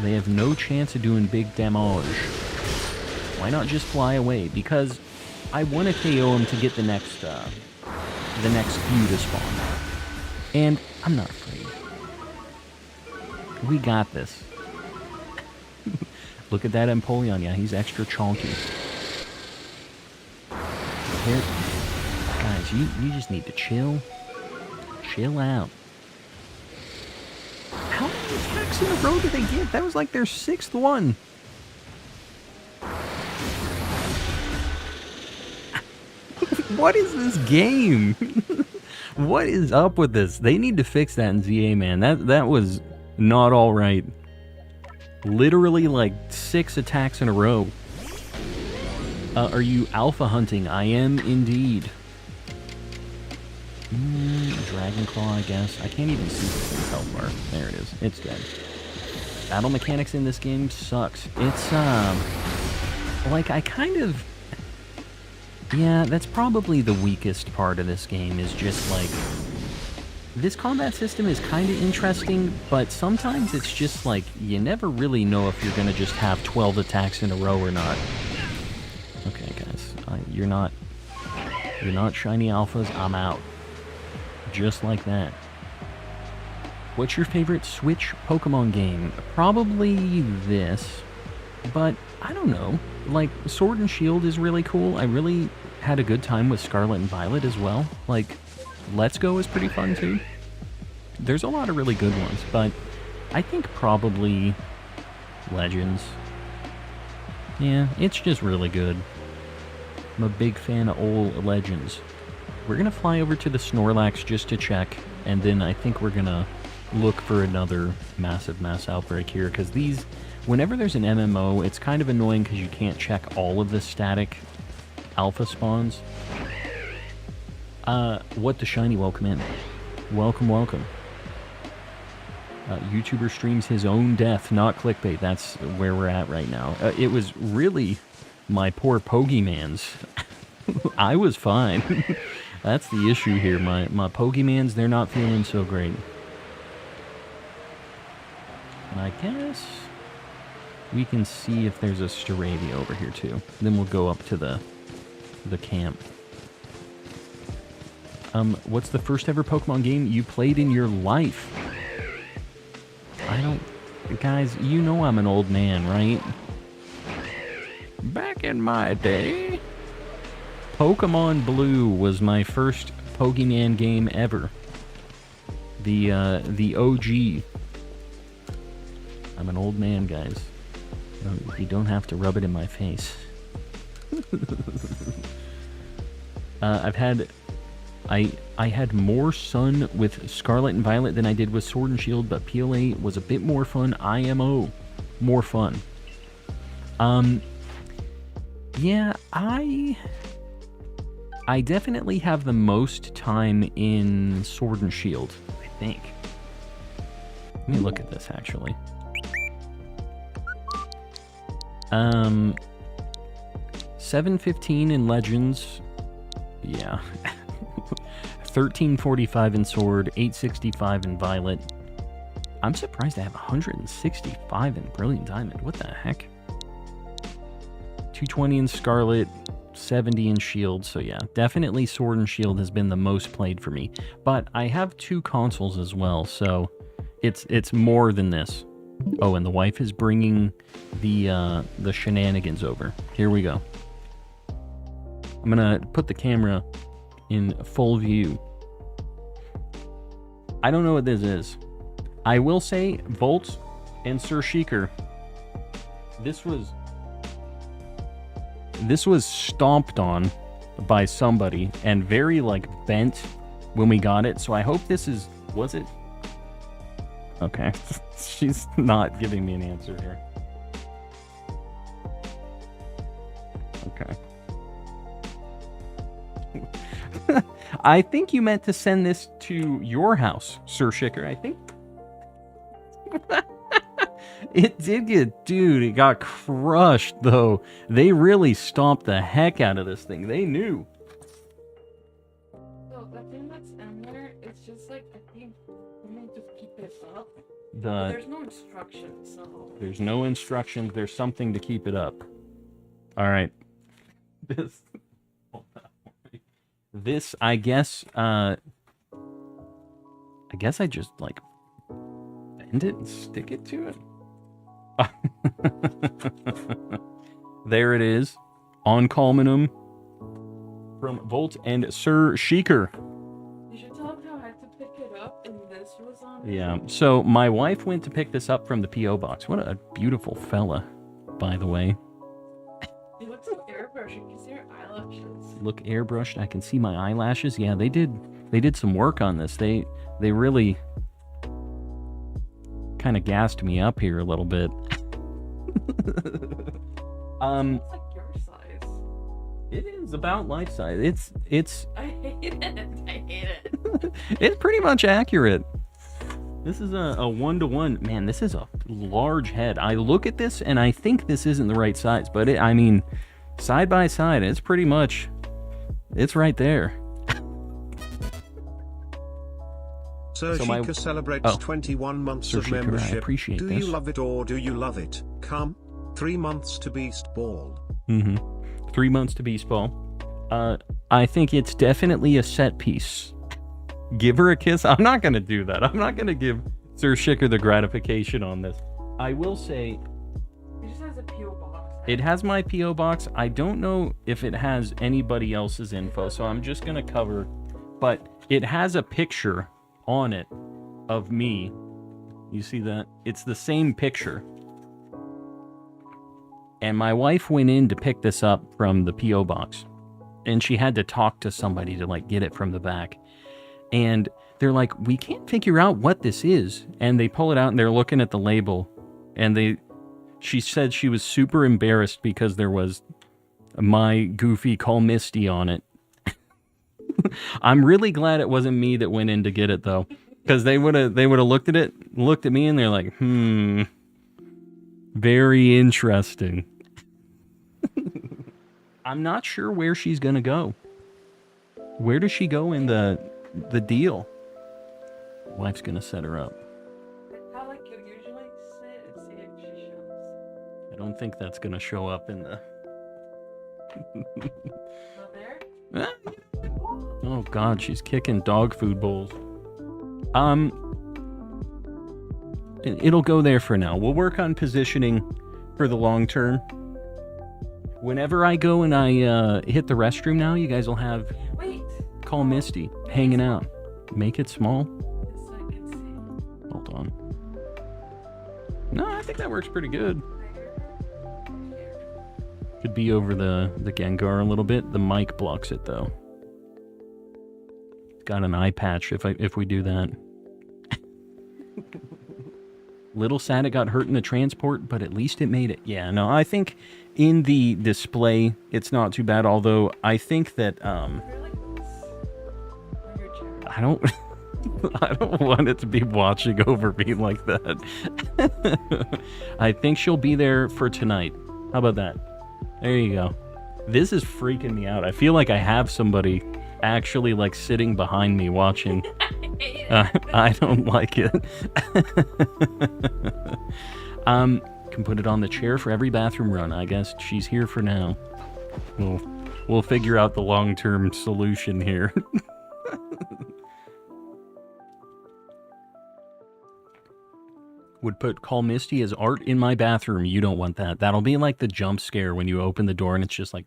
They have no chance of doing big damage. Why not just fly away? Because I want to KO him to get the next few to spawn. And I'm not afraid. We got this. Look at that Empoleon. Yeah, he's extra chonky. Here, guys, you just need to chill. Chill out. How many attacks in a row did they get? That was like their 6th one. What is this game? What is up with this? They need to fix that in ZA, man. That was not all right. Literally like 6 attacks in a row. Are you alpha hunting? I am indeed. Dragon Claw, I guess. I can't even see this thing's health bar. There it is. It's dead. Battle mechanics in this game sucks. It's, like, I kind of... Yeah, that's probably the weakest part of this game, is just, like... This combat system is kind of interesting, but sometimes it's just, like, you never really know if you're gonna just have 12 attacks in a row or not. Okay, guys. You're not Shiny Alphas, I'm out. Just like that. What's your favorite Switch Pokemon game? Probably this, but I don't know. Like, Sword and Shield is really cool. I really had a good time with Scarlet and Violet as well. Like, Let's Go is pretty fun too. There's a lot of really good ones, but I think probably Legends. Yeah, it's just really good. I'm a big fan of old Legends. We're going to fly over to the Snorlax just to check, and then I think we're going to look for another massive Mass Outbreak here, because these, whenever there's an MMO, it's kind of annoying because you can't check all of the static alpha spawns. What the Shiny, welcome in. Welcome, welcome. YouTuber streams his own death, not clickbait. That's where we're at right now. It was really my poor Pokemon's. I was fine. That's the issue here. My Pokemons, they're not feeling so great. And I guess we can see if there's a Staravia over here too. Then we'll go up to the camp. What's the first ever Pokemon game you played in your life? I don't... Guys, you know I'm an old man, right? Back in my day, Pokemon Blue was my first Pokemon game ever. The OG. I'm an old man, guys. You don't have to rub it in my face. I had more Sun with Scarlet and Violet than I did with Sword and Shield, but PLA was a bit more fun. IMO, more fun. Yeah, I definitely have the most time in Sword and Shield, I think. Let me look at this, actually. 7:15 in Legends. Yeah. 13:45 in Sword, 8:65 in Violet, I'm surprised I have 165 in Brilliant Diamond. What the heck? 220 in Scarlet, 70 in Shield. So yeah, definitely Sword and Shield has been the most played for me. But I have 2 consoles as well, so it's more than this. Oh, and the wife is bringing the shenanigans over. Here we go. I'm gonna put the camera in full view. I don't know what this is. I will say, Volt and Sir Sheikah, this was stomped on by somebody and very like bent when we got it. So I hope this is, was it? Okay, she's not giving me an answer here. Okay. I think you meant to send this to your house, Sir Sheikah, I think. It did get, dude, it got crushed, though. They really stomped the heck out of this thing. They knew. So the thing that's in there, it's just like, I think, let me just keep this up. There's no instructions, so... There's no instructions. There's something to keep it up. All right. This, I guess I just, like, bend it and stick it to it. There it is. On Calminum from Volt and Sir Sheikah. You should tell them how I had to pick it up and this was on it. Yeah, so my wife went to pick this up from the P.O. box. What a beautiful fella, by the way. You look so airbrushed. You can see your eyelashes. Look airbrushed. I can see my eyelashes. Yeah, they did some work on this. They really kind of gassed me up here a little bit. It's like your size. It is about life size. It's I hate it. it's pretty much accurate. This is a 1-to-1. Man, this is a large head. I look at this and I think this isn't the right size, but I mean, side by side, it's pretty much, it's right there. Sir Sheikah celebrates 21 months Sir of Sheikah, membership. I appreciate Do this. you love it or do you love it? Come. 3 months to Beast Ball. 3 months to Beast Ball. I think it's definitely a set piece. Give her a kiss? I'm not going to do that. I'm not going to give Sir Sheikah the gratification on this. I will say... It just has a P.O. box. It has my P.O. box. I don't know if it has anybody else's info, so I'm just going to cover... But it has a picture on it of me. You see that? It's the same picture. And my wife went in to pick this up from the P.O. box. And she had to talk to somebody to, like, get it from the back. And they're like, we can't figure out what this is. And they pull it out and they're looking at the label. And she said she was super embarrassed because there was my goofy Call Misty on it. I'm really glad it wasn't me that went in to get it, though. Because they would have looked at it, looked at me, and they're like, very interesting. I'm not sure where she's going to go. Where does she go in the deal? Wife's going to set her up. How like you usually sit and see if she shows. I don't think that's going to show up in the... Not there? Oh God, she's kicking dog food bowls. It'll go there for now. We'll work on positioning for the long term. Whenever I go and I hit the restroom now, you guys will have Wait. Call Misty hanging out. Make it small. Just so I can see. Hold on. No, I think that works pretty good. Could be over the Gengar a little bit. The mic blocks it though. It's got an eye patch if we do that. Little sad it got hurt in the transport, but at least it made it. Yeah, no, I think in the display it's not too bad, although I think that You're like this on your chair. I don't want it to be watching over me like that. I think she'll be there for tonight. How about that? There you go. This is freaking me out. I feel like I have somebody actually like sitting behind me watching. I don't like it. Can put it on the chair for every bathroom run. I guess she's here for now. We'll figure out the long-term solution here. Would put Call Misty as art in my bathroom. You don't want that. That'll be like the jump scare when you open the door and it's just like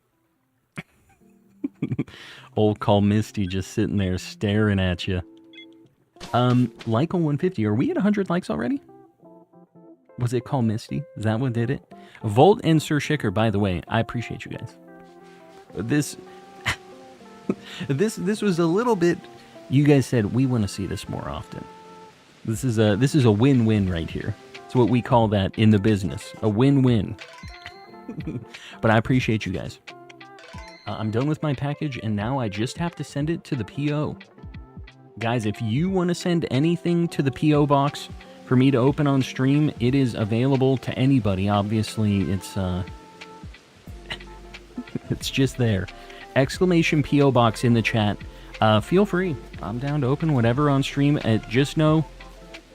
old Call Misty just sitting there staring at you. Like on 150. Are we at 100 likes already? Was it Call Misty? Is that what did it? Volt and Sir Shicker, by the way, I appreciate you guys. This this was a little bit. You guys said we want to see this more often. This is a win-win right here. It's what we call that in the business, a win-win. But I appreciate you guys. I'm done with my package, and now I just have to send it to the PO. Guys, if you want to send anything to the PO box for me to open on stream, it is available to anybody. Obviously, it's it's just there. Exclamation PO box in the chat. Feel free. I'm down to open whatever on stream. Just know,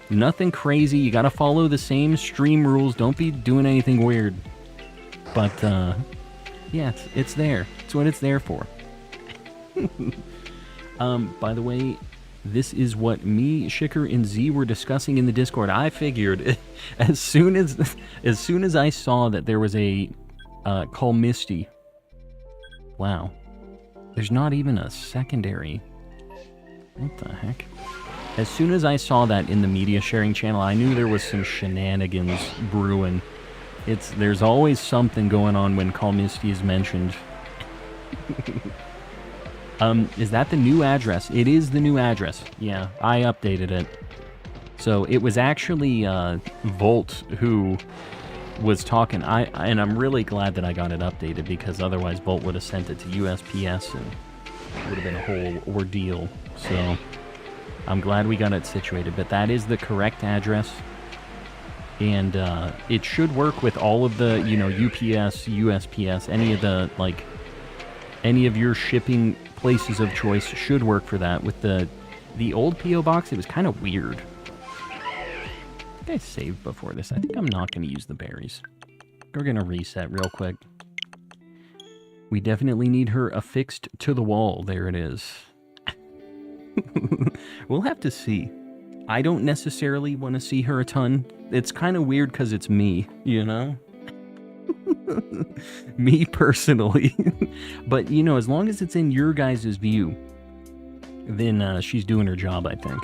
nothing crazy. You got to follow the same stream rules. Don't be doing anything weird. But yeah, it's there. It's what it's there for. By the way, this is what me, Shicker, and Z were discussing in the Discord. I figured as soon as I saw that there was a Call Misty. Wow. There's not even a secondary. What the heck? As soon as I saw that in the media sharing channel, I knew there was some shenanigans brewing. There's always something going on when Call Misty is mentioned. Is that the new address? It is the new address. Yeah, I updated it. So it was actually Volt who was talking. And I'm really glad that I got it updated, because otherwise Volt would have sent it to USPS and it would have been a whole ordeal. So I'm glad we got it situated. But that is the correct address. And it should work with all of the, UPS, USPS, any of your shipping places of choice should work for that. With the old PO box, it was kind of weird. I think I saved before this. I think I'm not going to use the berries. We're going to reset real quick. We definitely need her affixed to the wall. There it is. We'll have to see. I don't necessarily want to see her a ton. It's kind of weird because it's me, Me personally. But, as long as it's in your guys' view, then she's doing her job, I think.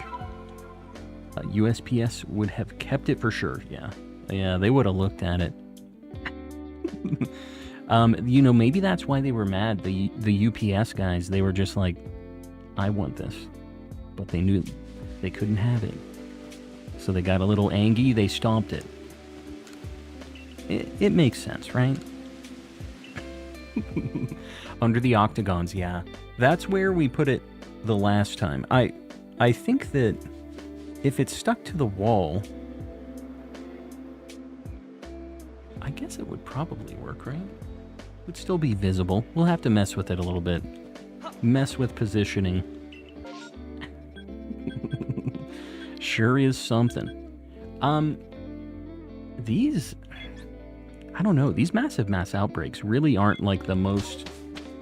USPS would have kept it for sure, yeah. Yeah, they would have looked at it. Maybe that's why they were mad. The UPS guys, they were just like, I want this. But they knew they couldn't have it. So they got a little angry, they stomped it. It makes sense, right? Under the octagons, yeah. That's where we put it the last time. I think that if it's stuck to the wall, I guess it would probably work, right? It would still be visible. We'll have to mess with it a little bit. Mess with positioning. Sure is something. These, I don't know, these mass outbreaks really aren't like the most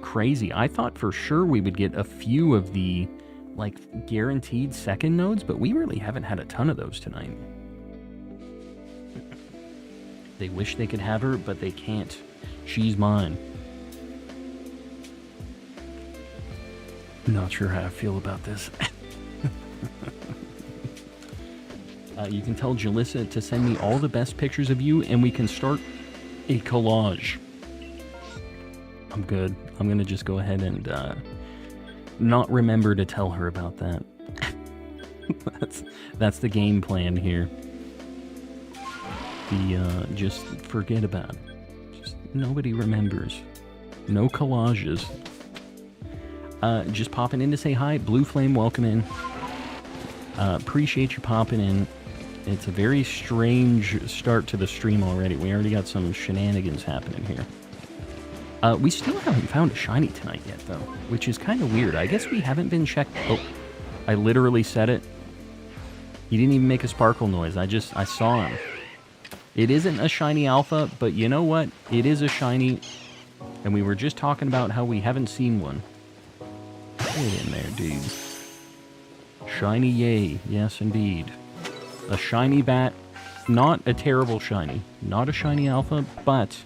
crazy. I thought for sure we would get a few of the guaranteed second nodes, but we really haven't had a ton of those tonight. They wish they could have her, but they can't. She's mine. Not sure how I feel about this. You can tell Jalissa to send me all the best pictures of you, and we can start a collage. I'm good. I'm going to just go ahead and not remember to tell her about that. That's the game plan here. Just forget about it. Just nobody remembers. No collages. Just popping in to say hi. Blue Flame, welcome in. Appreciate you popping in. It's a very strange start to the stream already. We already got some shenanigans happening here. We still haven't found a shiny tonight yet, though, which is kind of weird. I guess we haven't been checked. Oh, I literally said it. He didn't even make a sparkle noise. I saw him. It isn't a shiny alpha, but you know what? It is a shiny, and we were just talking about how we haven't seen one. Get in there, dude. Shiny yay. Yes, indeed. A shiny bat. Not a terrible shiny. Not a shiny alpha, but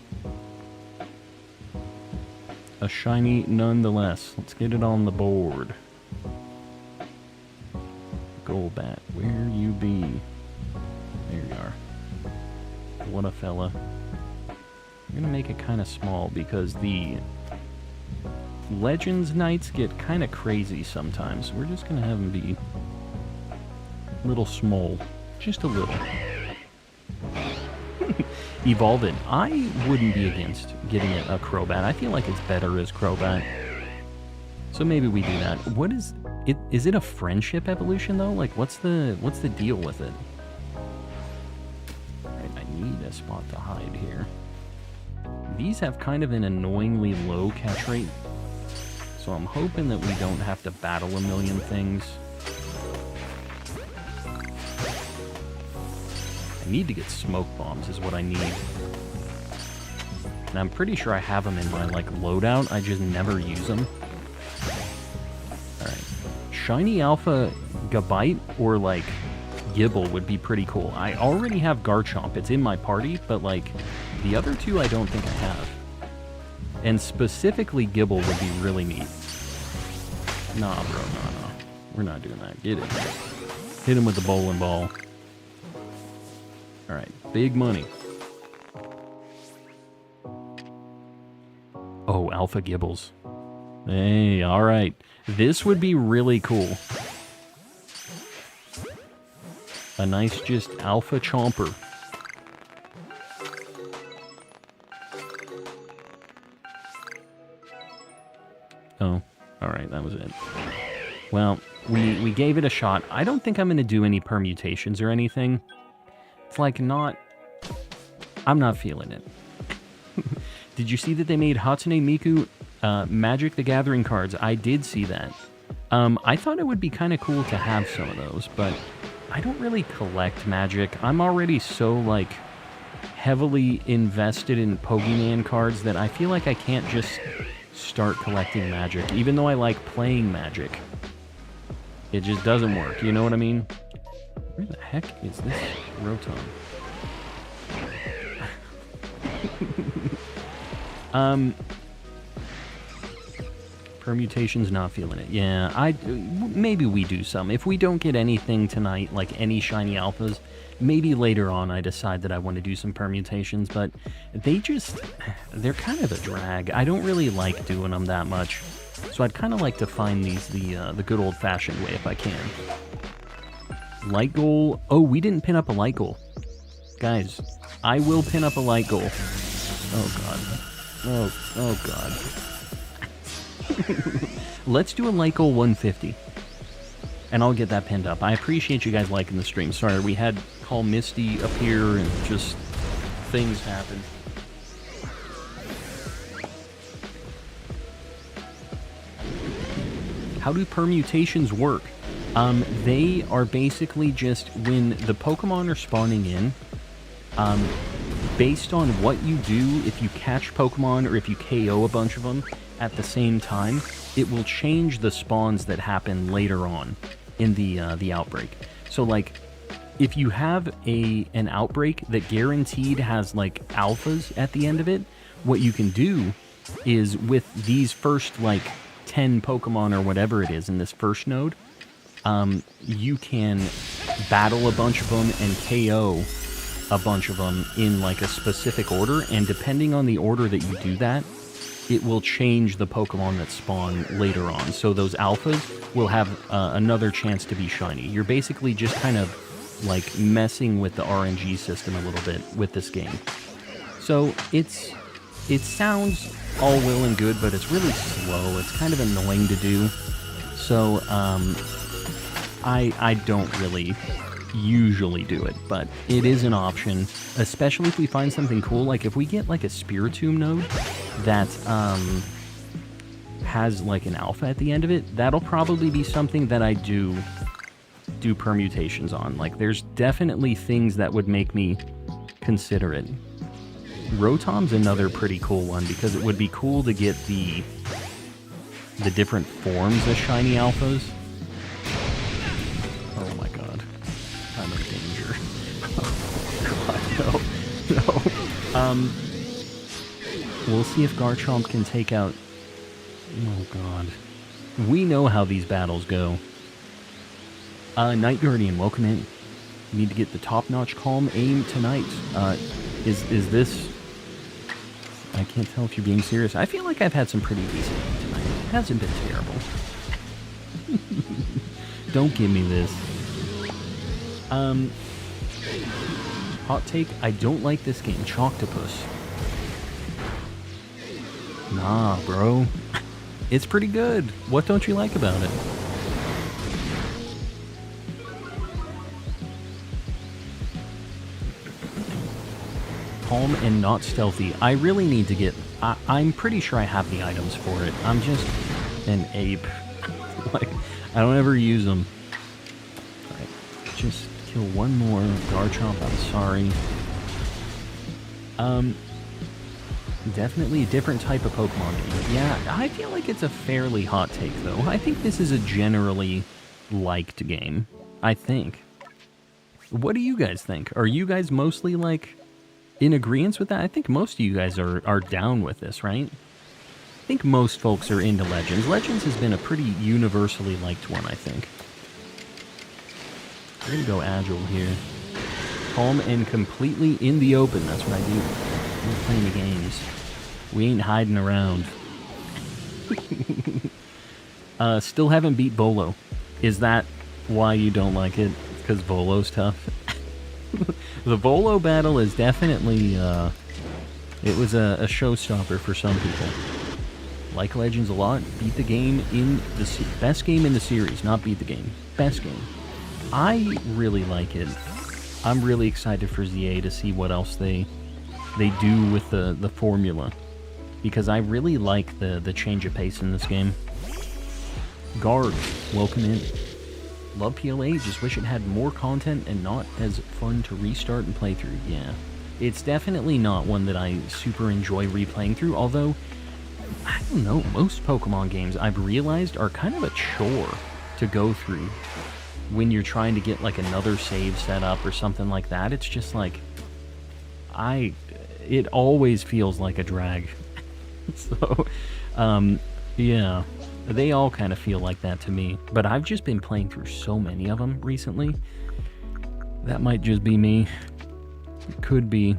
a shiny nonetheless. Let's get it on the board. Golbat, where you be? There you are. What a fella. I'm gonna make it kind of small because the Legends Nights get kind of crazy sometimes. We're just gonna have them be a little small. Just a little. Evolve it. I wouldn't be against getting it a Crobat. I feel like it's better as Crobat. So maybe we do that. What is it? Is it a friendship evolution though? Like what's the deal with it? Alright, I need a spot to hide here. These have kind of an annoyingly low catch rate. So I'm hoping that we don't have to battle a million things. I need to get smoke bombs is what I need. And I'm pretty sure I have them in my, like, loadout. I just never use them. Alright. Shiny Alpha Gabite or, like, Gibble would be pretty cool. I already have Garchomp. It's in my party, but, like, the other two I don't think I have. And specifically Gibble would be really neat. Nah, bro, nah. We're not doing that. Get it. Hit him with the bowling ball. Alright, big money. Oh, Alpha Gibbles. Hey, alright. This would be really cool. A nice just Alpha Chomper. Oh, alright, that was it. Well, we gave it a shot. I don't think I'm going to do any permutations or anything. It's like not... I'm not feeling it. Did you see that they made Hatsune Miku Magic the Gathering cards? I did see that. I thought it would be kind of cool to have some of those, but I don't really collect Magic. I'm already so, like, heavily invested in Pokemon cards that I feel like I can't just start collecting Magic, even though I like playing Magic. It just doesn't work, you know what I mean? Where the heck is this Rotom? Permutation's not feeling it. Yeah, maybe we do some. If we don't get anything tonight, like any shiny alphas, maybe later on I decide that I want to do some permutations, but they're kind of a drag. I don't really like doing them that much. So I'd kind of like to find these the good old-fashioned way if I can. Light goal. Oh, we didn't pin up a light goal. Guys, I will pin up a light goal. Oh, God. Oh, God. Let's do a light goal 150. And I'll get that pinned up. I appreciate you guys liking the stream. Sorry, we had Call Misty appear and just things happened. How do permutations work? They are basically just when the Pokemon are spawning in, based on what you do, if you catch Pokemon or if you KO a bunch of them at the same time, it will change the spawns that happen later on in the outbreak. So, like, if you have an outbreak that guaranteed has, like, alphas at the end of it, what you can do is with these first, like, 10 Pokemon or whatever it is in this first node, you can battle a bunch of them and KO a bunch of them in like a specific order, and depending on the order that you do that, it will change the Pokemon that spawn later on. So those alphas will have another chance to be shiny. You're basically just kind of like messing with the RNG system a little bit with this game. So it sounds all well and good, but it's really slow. It's kind of annoying to do. So I don't really usually do it, but it is an option, especially if we find something cool. Like if we get like a Spiritomb node that has like an alpha at the end of it, that'll probably be something that I do do permutations on. Like, there's definitely things that would make me consider it. Rotom's another pretty cool one, because it would be cool to get the different forms of Shiny Alphas. Oh my god. I'm in danger. Oh god, no. We'll see if Garchomp can take out... Oh god. We know how these battles go. Night Guardian, welcome in. You need to get the top-notch calm aim tonight. Is this... I can't tell if you're being serious. I feel like I've had some pretty decent aim tonight. It hasn't been terrible. Don't give me this. Hot take, I don't like this game. Choctopus. Nah, bro. It's pretty good. What don't you like about it? Calm and not stealthy. I really need to get... I'm pretty sure I have the items for it. I'm just an ape. Like, I don't ever use them. Alright, just kill one more. Garchomp, I'm sorry. Definitely a different type of Pokemon game. Yeah, I feel like it's a fairly hot take, though. I think this is a generally liked game. I think. What do you guys think? Are you guys mostly, like, in agreement with that? I think most of you guys are down with this, right? I think most folks are into Legends. Legends has been a pretty universally liked one, I think. We're gonna go Agile here. Calm and completely in the open. That's what I do. We're playing the games. We ain't hiding around. Still haven't beat Bolo. Is that why you don't like it? Because Bolo's tough? The Bolo battle is definitely, it was a showstopper for some people. Like Legends a lot. Beat the game in the... Best game in the series, not beat the game. Best game. I really like it. I'm really excited for ZA to see what else they do with the formula, because I really like the change of pace in this game. Guard, welcome in. Love PLA, just wish it had more content and not as fun to restart and play through. Yeah, it's definitely not one that I super enjoy replaying through, although, I don't know, most Pokemon games I've realized are kind of a chore to go through. When you're trying to get like another save set up or something like that, it's just like, it always feels like a drag. So, yeah, they all kind of feel like that to me. But I've just been playing through so many of them recently. That might just be me. It could be.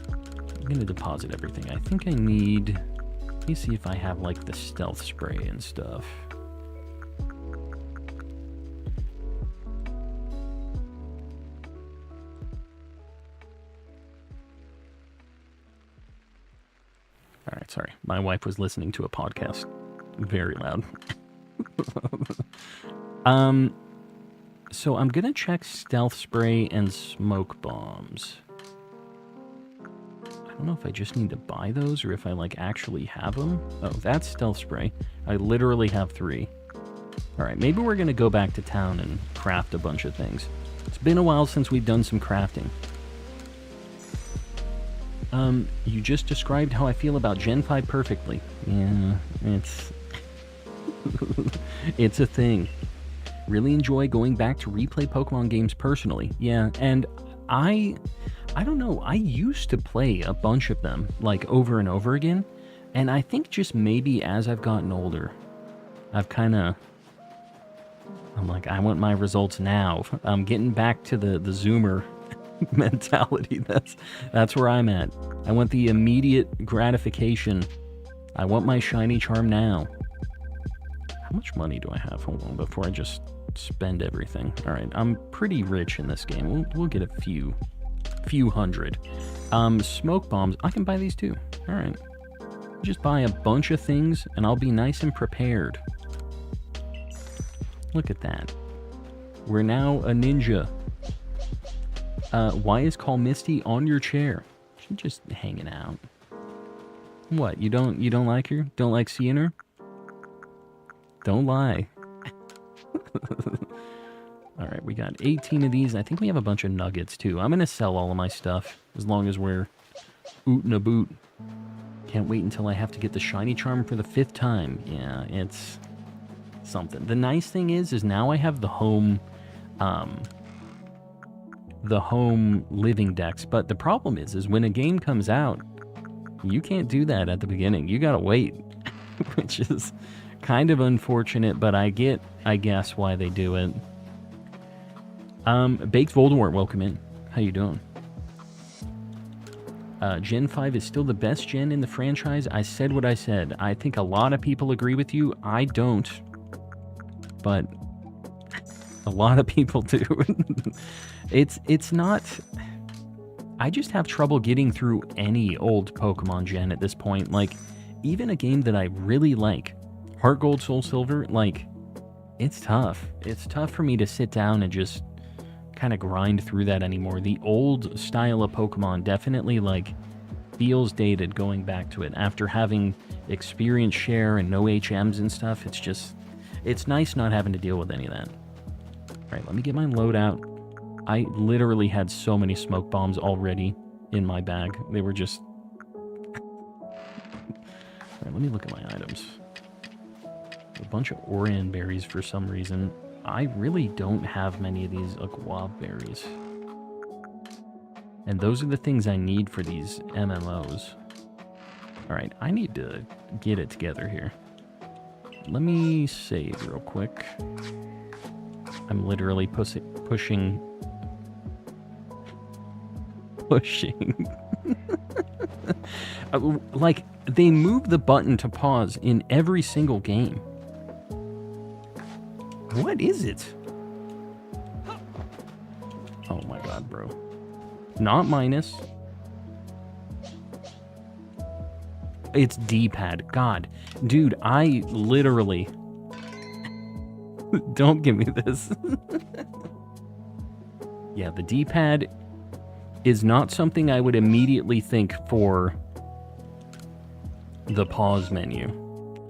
I'm gonna deposit everything. I think I need... Let me see if I have like the stealth spray and stuff. Alright, sorry. My wife was listening to a podcast. Very loud. So I'm gonna check stealth spray and smoke bombs. I don't know if I just need to buy those or if I, like, actually have them. Oh, that's stealth spray. I literally have 3. Alright, maybe we're gonna go back to town and craft a bunch of things. It's been a while since we've done some crafting. You just described how I feel about Gen 5 perfectly. Yeah, it's... it's a thing. Really enjoy going back to replay Pokemon games personally. Yeah, and I don't know, I used to play a bunch of them, like, over and over again, and I think just maybe as I've gotten older, I've kinda... I'm like, I want my results now. I'm getting back to the Zoomer mentality. That's where I'm at. I want the immediate gratification. I want my shiny charm now. How much money do I have? Hold on, before I just spend everything. Alright, I'm pretty rich in this game. We'll get a few hundred. Smoke bombs. I can buy these too. Alright. Just buy a bunch of things and I'll be nice and prepared. Look at that. We're now a ninja. Why is Call Misty on your chair? She's just hanging out. What, you don't like her? Don't like seeing her? Don't lie. Alright, we got 18 of these. I think we have a bunch of nuggets, too. I'm going to sell all of my stuff, as long as we're ootin' a boot. Can't wait until I have to get the shiny charm for the 5th time. Yeah, it's something. The nice thing is now I have the home living dex. But the problem is when a game comes out, you can't do that at the beginning. You gotta wait, which is kind of unfortunate, but I guess, why they do it. Baked Voldemort, welcome in. How you doing? Gen 5 is still the best gen in the franchise. I said what I said. I think a lot of people agree with you. I don't. But a lot of people do. It's not... I just have trouble getting through any old Pokemon gen at this point. Like, even a game that I really like, Heart Gold, Soul Silver, like, it's tough. It's tough for me to sit down and just kind of grind through that anymore. The old style of Pokemon definitely, like, feels dated going back to it. After having experience share and no HMs and stuff, it's just... It's nice not having to deal with any of that. Alright, let me get my loadout. I literally had so many smoke bombs already in my bag. They were just... Alright, let me look at my items. A bunch of Orion berries for some reason. I really don't have many of these Guava berries. And those are the things I need for these MMOs. Alright, I need to get it together here. Let me save real quick. I'm literally pushing. Like, they move the button to pause in every single game. What is it? Oh my god, bro. Not minus. It's D-pad. God. Dude, I literally... Don't give me this. Yeah, the D-pad is not something I would immediately think for the pause menu.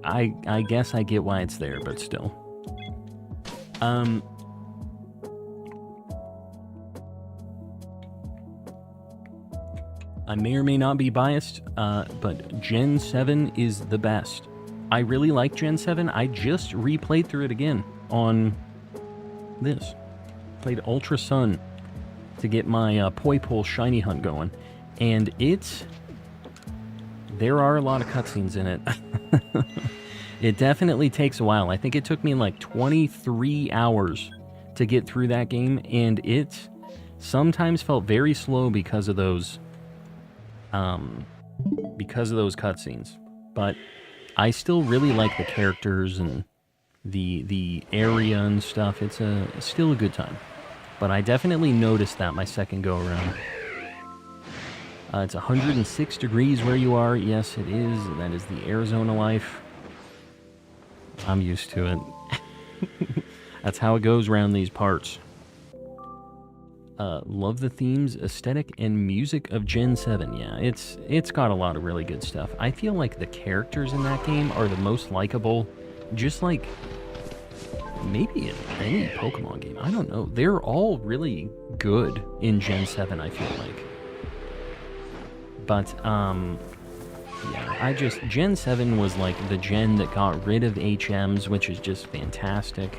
I guess I get why it's there, but still. I may or may not be biased, but Gen 7 is the best. I really like Gen 7. I just replayed through it again on this. Played Ultra Sun to get my Poipole shiny hunt going. And there are a lot of cutscenes in it. It definitely takes a while. I think it took me like 23 hours to get through that game, and it sometimes felt very slow because of those cutscenes. But I still really like the characters and the area and stuff. It's still a good time. But I definitely noticed that my second go around. It's 106 degrees where you are. Yes, it is. That is the Arizona life. I'm used to it. That's how it goes around these parts. Love the themes, aesthetic, and music of Gen 7. Yeah, it's got a lot of really good stuff. I feel like the characters in that game are the most likable. Just like maybe in any Pokemon game. I don't know. They're all really good in Gen 7, I feel like. But, yeah, Gen 7 was like the gen that got rid of HMs, which is just fantastic.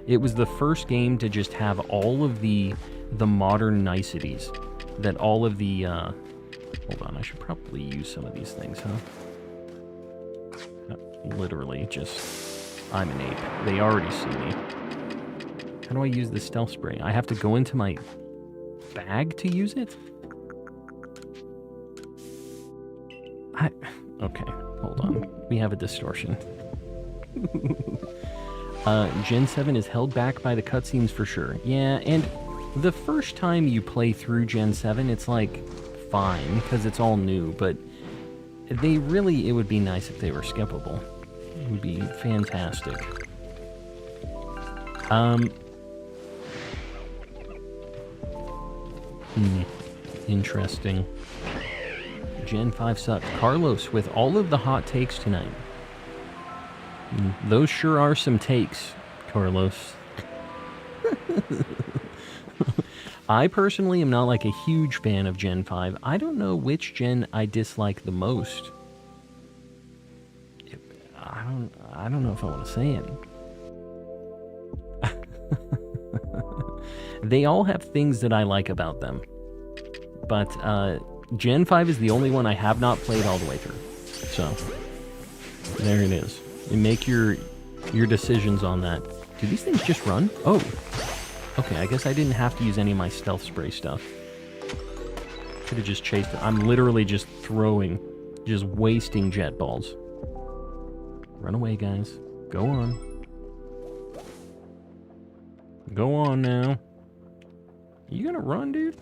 It was the first game to just have all of the modern niceties that all of the, hold on, I should probably use some of these things, huh? Literally, just, I'm an ape. They already see me. How do I use the stealth spray? I have to go into my bag to use it? Okay, hold on. We have a distortion. Gen 7 is held back by the cutscenes for sure. Yeah, and the first time you play through Gen 7, it's like, fine, because it's all new, but it would be nice if they were skippable. It would be fantastic. Interesting. Gen 5 sucked. Carlos with all of the hot takes tonight. Those sure are some takes, Carlos. I personally am not like a huge fan of Gen 5. I don't know which gen I dislike the most. I don't know if I want to say it. They all have things that I like about them. But Gen 5 is the only one I have not played all the way through. So, there it is. You make your decisions on that. Do these things just run? Oh. Okay, I guess I didn't have to use any of my stealth spray stuff. Could have just chased it. I'm literally just throwing, just wasting jet balls. Run away, guys. Go on. Go on now. You gonna run, dude?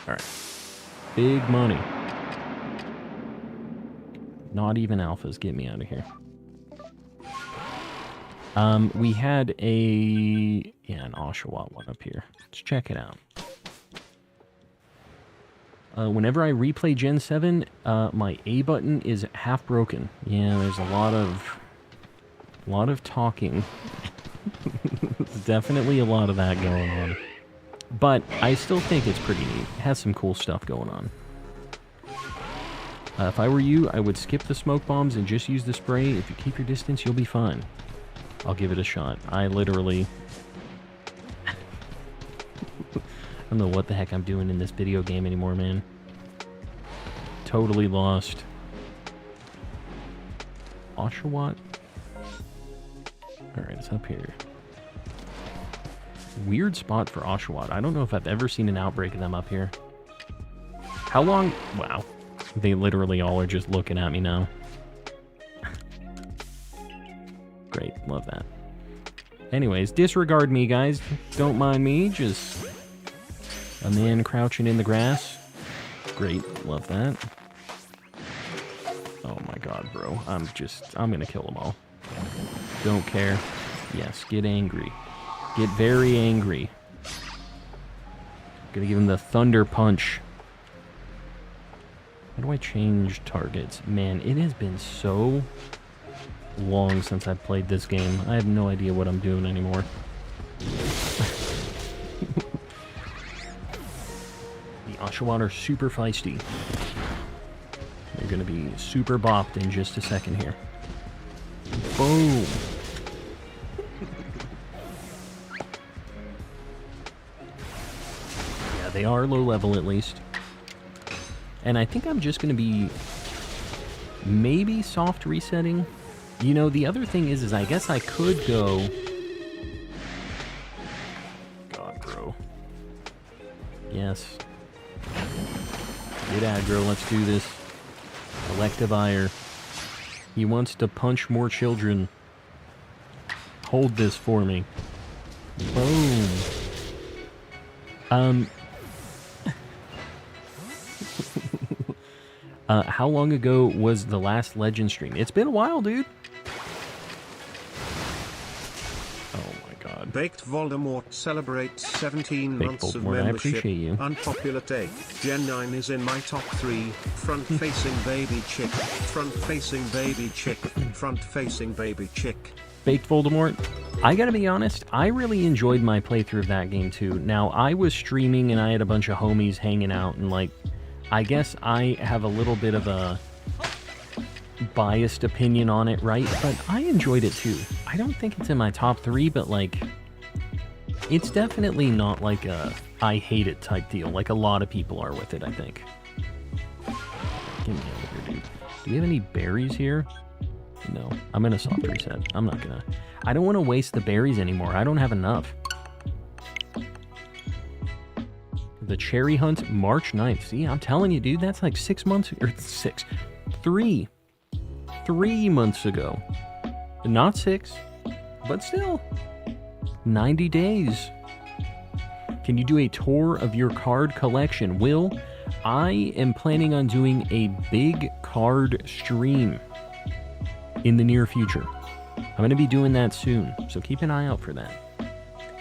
Alright. Big money. Not even alphas. Get me out of here. We had an Oshawott one up here. Let's check it out. Whenever I replay Gen 7, my A button is half broken. Yeah, there's a lot of talking. There's definitely a lot of that going on. But I still think it's pretty neat. It has some cool stuff going on. If I were you, I would skip the smoke bombs and just use the spray. If you keep your distance, you'll be fine. I'll give it a shot. I literally... I don't know what the heck I'm doing in this video game anymore, man. Totally lost. Oshawott? Alright, it's up here. Weird spot for Oshawott. I don't know if I've ever seen an outbreak of them up here. How long... Wow. They literally all are just looking at me now. Great, love that. Anyways, disregard me, guys. Don't mind me, just a man crouching in the grass. Great, love that. Oh my god, bro. I'm gonna kill them all. Don't care. Yes, get angry. Get very angry. Gonna give him the thunder punch. How do I change targets? Man, it has been so long since I've played this game. I have no idea what I'm doing anymore. The Oshawott are super feisty. They're gonna be super bopped in just a second here. Boom! Yeah, they are low level at least. And I think I'm just gonna be maybe soft resetting. You know, the other thing is I guess I could go... God, bro. Yes. Get aggro, let's do this. Elective ire. He wants to punch more children. Hold this for me. Boom. How long ago was the last Legend stream? It's been a while, dude. Oh my god. Baked Voldemort celebrates 17 Baked months of Voldemort, I membership. appreciate you. Unpopular take. Gen 9 is in my top 3. Front-facing baby chick. Front-facing baby chick. Front-facing baby chick. Baked Voldemort, I gotta be honest, I really enjoyed my playthrough of that game too. Now, I was streaming and I had a bunch of homies hanging out and like, I guess I have a little bit of a biased opinion on it, right? But I enjoyed it too. I don't think it's in my top 3, but like, it's definitely not like a I hate it type deal, like a lot of people are with it, I think. Get me out of here, dude. Do we have any berries here? No. I'm gonna soft reset. I'm not gonna... I don't want to waste the berries anymore. I don't have enough. The cherry hunt, March 9th. See, I'm telling you, dude, that's like 6 months... Or 6. 3. 3 months ago. Not 6. But still. 90 days. Can you do a tour of your card collection? Will, I am planning on doing a big card stream in the near future. I'm going to be doing that soon, so keep an eye out for that.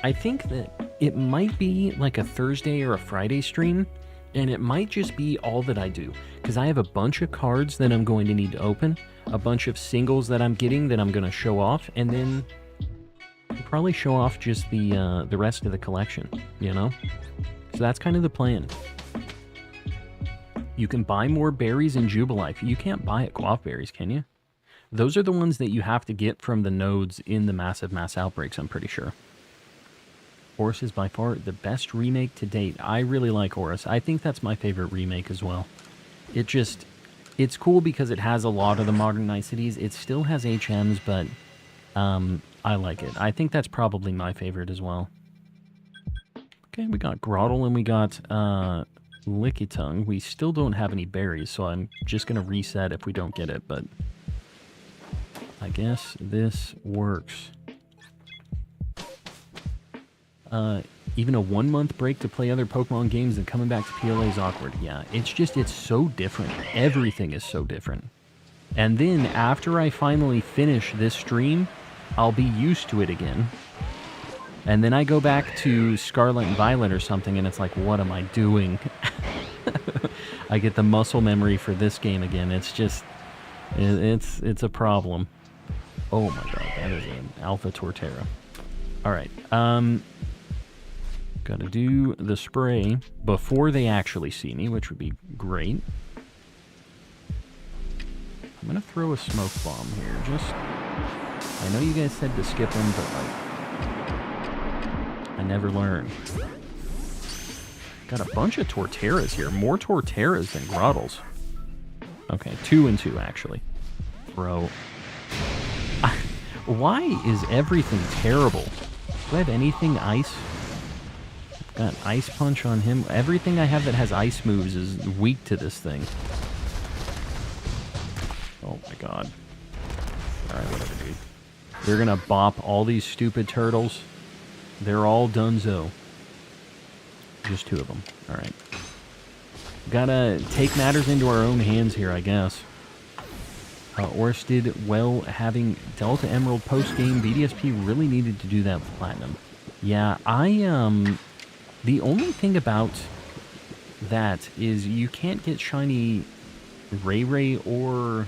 I think that it might be like a Thursday or a Friday stream, and it might just be all that I do, because I have a bunch of cards that I'm going to need to open, a bunch of singles that I'm getting that I'm going to show off, and then probably show off just the rest of the collection, you know? So that's kind of the plan. You can buy more berries in Jubilife. You can't buy at Guava Berries, can you? Those are the ones that you have to get from the nodes in the massive mass outbreaks, I'm pretty sure. Horus is by far the best remake to date. I really like Horus. I think that's my favorite remake as well. It's cool because it has a lot of the modern niceties. It still has HMs, but I like it. I think that's probably my favorite as well. Okay, we got Groddle and we got Lickitung. We still don't have any berries, so I'm just going to reset if we don't get it, but I guess this works. Even a 1 month break to play other Pokemon games and coming back to PLA is awkward. Yeah, it's so different. Everything is so different. And then after I finally finish this stream, I'll be used to it again. And then I go back to Scarlet and Violet or something, and it's like, what am I doing? I get the muscle memory for this game again. It's just, it's a problem. Oh my god, that is an Alpha Torterra. Alright, gotta do the spray before they actually see me, which would be great. I'm gonna throw a smoke bomb here, just... I know you guys said to skip them, but like... I never learn. Got a bunch of Torterras here. More Torterras than Groddles. Okay, 2 and 2, actually. Bro. Why is everything terrible? Do I have anything ice? Got Ice Punch on him. Everything I have that has ice moves is weak to this thing. Oh my god. Alright, whatever, dude. They're gonna bop all these stupid turtles. They're all donezo. Just 2 of them. Alright. Gotta take matters into our own hands here, I guess. Oris did well having Delta Emerald post-game. BDSP really needed to do that with Platinum. Yeah, the only thing about that is you can't get Shiny Ray or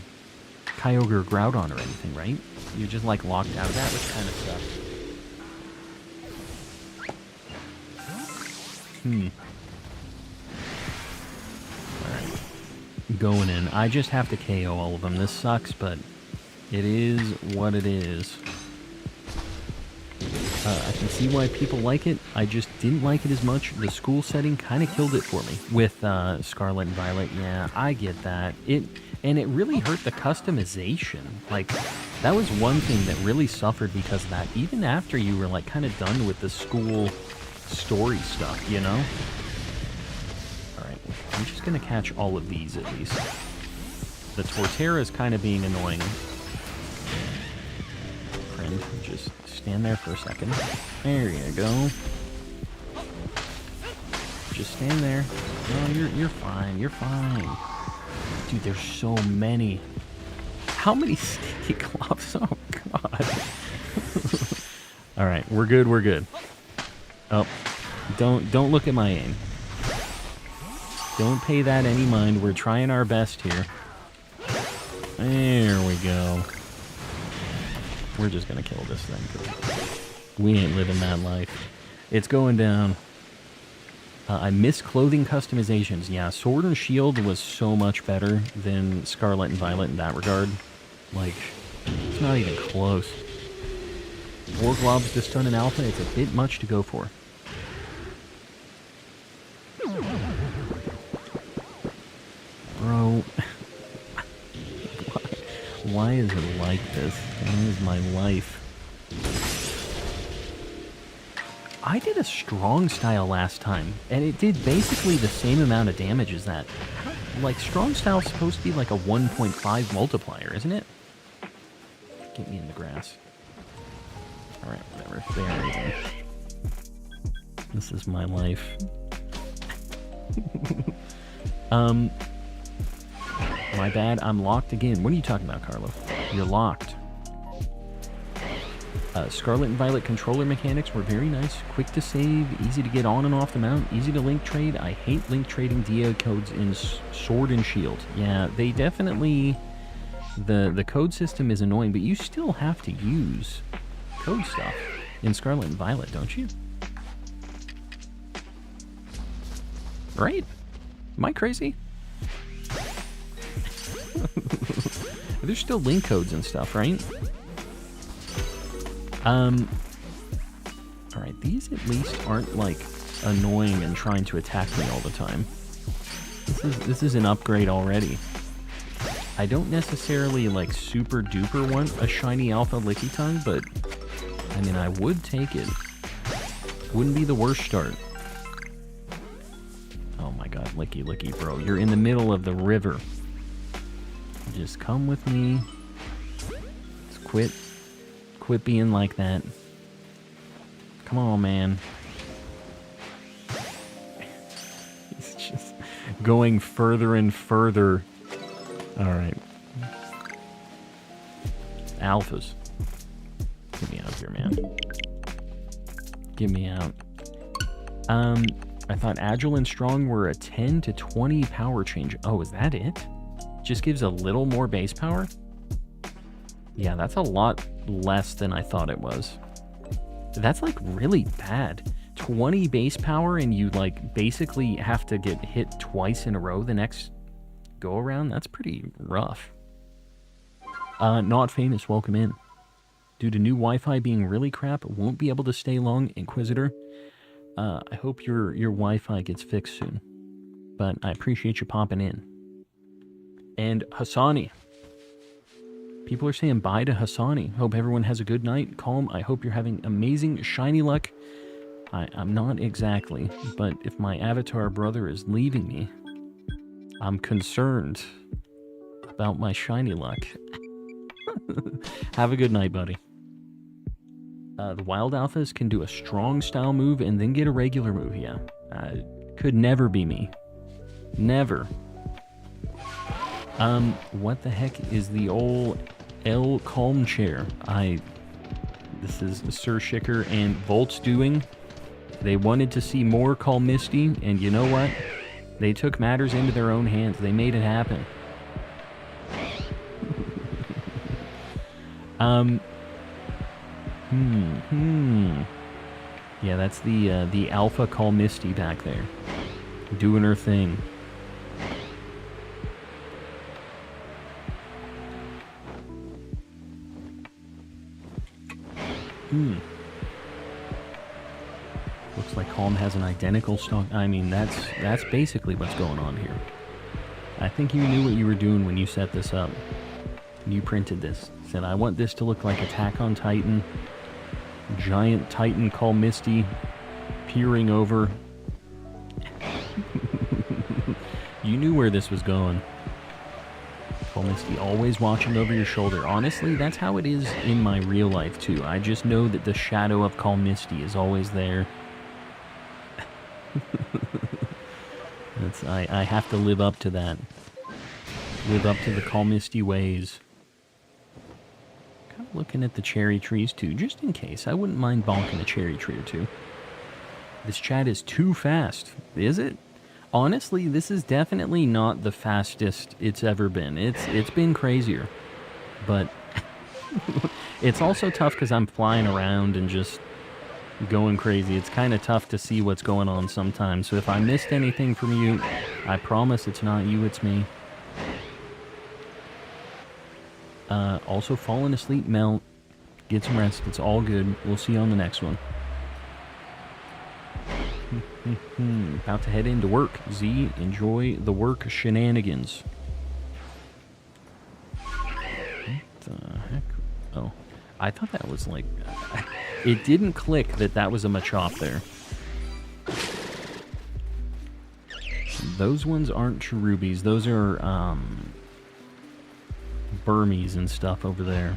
Kyogre or Groudon or anything, right? You're just, like, locked out of that, which kind of sucks. Alright. Going in. I just have to KO all of them. This sucks, but it is what it is. I can see why people like it. I just didn't like it as much. The school setting kind of killed it for me with Scarlet and Violet. Yeah, I get that. And it really hurt the customization. Like, that was one thing that really suffered because of that. Even after you were, like, kind of done with the school story stuff, you know? Alright, I'm just going to catch all of these at least. The Torterra is kind of being annoying. Friend, just stand there for a second. There you go. Just stand there. No, you're fine. You're fine. Dude, there's so many. How many sticky gloves? Oh, God. Alright, we're good, we're good. Oh, don't look at my aim. Don't pay that any mind. We're trying our best here. There we go. We're just gonna kill this thing, because we ain't living that life. It's going down. I miss clothing customizations. Yeah, Sword and Shield was so much better than Scarlet and Violet in that regard. Like, it's not even close. 4 globs to stun an alpha, it's a bit much to go for. Bro. Why is it like this? Why is my life? I did a strong style last time, and it did basically the same amount of damage as that. Like, strong style is supposed to be like a 1.5 multiplier, isn't it? Get me in the grass. Alright, whatever. There we go. This is my life. My bad, I'm locked again. What are you talking about, Carlo? You're locked. Scarlet and Violet controller mechanics were very nice. Quick to save, easy to get on and off the mount, easy to link trade. I hate link trading DA codes in Sword and Shield. Yeah, they definitely... The code system is annoying, but you still have to use code stuff. in Scarlet and Violet, don't you? Right? Am I crazy? There's still link codes and stuff, right? Alright, these at least aren't, like, annoying and trying to attack me all the time. This is an upgrade already. I don't necessarily, like, super duper want a shiny alpha Licky Tongue, but, I mean, I would take it. Wouldn't be the worst start. Oh my god, Licky Licky, bro. You're in the middle of the river. Just come with me. Just quit being like that. Come on, man. It's just going further and further. Alright. Alphas. Get me out of here, man. Get me out. I thought Agile and Strong were a 10 to 20 power change. Oh, is that it? Just gives a little more base power? Yeah, that's a lot less than I thought it was. That's, like, really bad. 20 base power and you, like, basically have to get hit twice in a row the next go around? That's pretty rough. Not famous, welcome in. Due to new Wi-Fi being really crap, won't be able to stay long, Inquisitor. I hope your Wi-Fi gets fixed soon. But I appreciate you popping in. And Hassani. People are saying bye to Hassani. Hope everyone has a good night. Calm. I hope you're having amazing shiny luck. I'm not exactly, but if my avatar brother is leaving me, I'm concerned about my shiny luck. Have a good night, buddy. The Wild Alphas can do a strong style move and then get a regular move, yeah. Could never be me. Never. What the heck is the old L Calm Chair? This is Sir Shicker and Volt's doing. They wanted to see more Calm Misty, and you know what? They took matters into their own hands. They made it happen. Yeah, that's the Alpha Calm Misty back there. Doing her thing. Looks like Calm has an identical stock. I mean, that's basically what's going on here. I think you knew what you were doing when you set this up. You printed this. Said, I want this to look like Attack on Titan. Giant Titan Calm Misty peering over. You knew where this was going. Calm Misty always watching over your shoulder. Honestly, that's how it is in my real life too. I just know that the shadow of Calm Misty is always there. I have to live up to that. Live up to the Calm Misty ways. Kind of looking at the cherry trees too, just in case. I wouldn't mind bonking a cherry tree or two. This chat is too fast. Is it? Honestly, this is definitely not the fastest it's ever been. It's been crazier. But it's also tough because I'm flying around and just going crazy. It's kind of tough to see what's going on sometimes. So if I missed anything from you, I promise it's not you, it's me. Also, falling asleep, Mel. Get some rest. It's all good. We'll see you on the next one. About to head into work. Z, enjoy the work shenanigans. What the heck? Oh, I thought that was like... It didn't click that was a Machop there. Those ones aren't Cherubies. Those are, Burmese and stuff over there.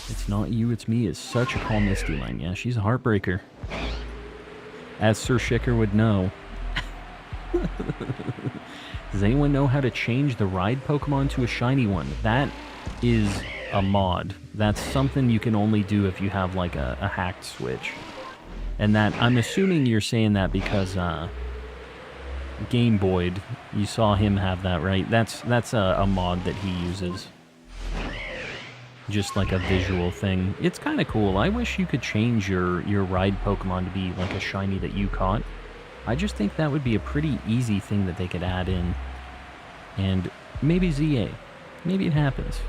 It's not you, it's me. It's such a Calm Misty line. Yeah, she's a heartbreaker. As Sir Shicker would know. Does anyone know how to change the ride Pokemon to a shiny one? That is a mod. That's something you can only do if you have like a hacked switch. And that, I'm assuming you're saying that because Game Boy, you saw him have that, right? That's a mod that he uses. just like a visual thing. It's kind of cool. I wish you could change your ride Pokemon to be like a shiny that you caught. I just think that would be a pretty easy thing that they could add in. And maybe ZA. Maybe it happens.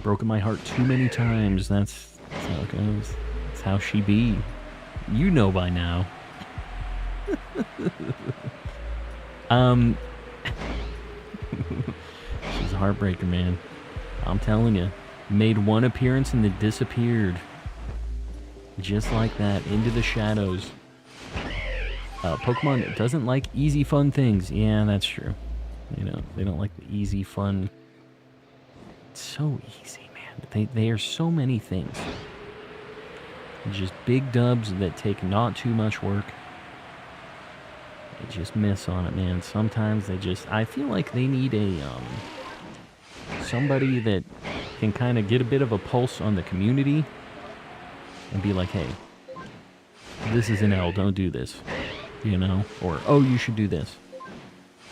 Broken my heart too many times. That's how it goes. That's how she be. You know by now. She's a heartbreaker, man. I'm telling you. Made one appearance and then disappeared. Just like that, into the shadows. Pokemon doesn't like easy, fun things. Yeah, that's true. You know, they don't like the easy, fun. It's so easy, man. They are so many things. Just big dubs that take not too much work. They just miss on it, man. Sometimes they just... I feel like they need a, somebody that can kind of get a bit of a pulse on the community and be like, hey, this is an L, don't do this. You know? Or, oh, you should do this.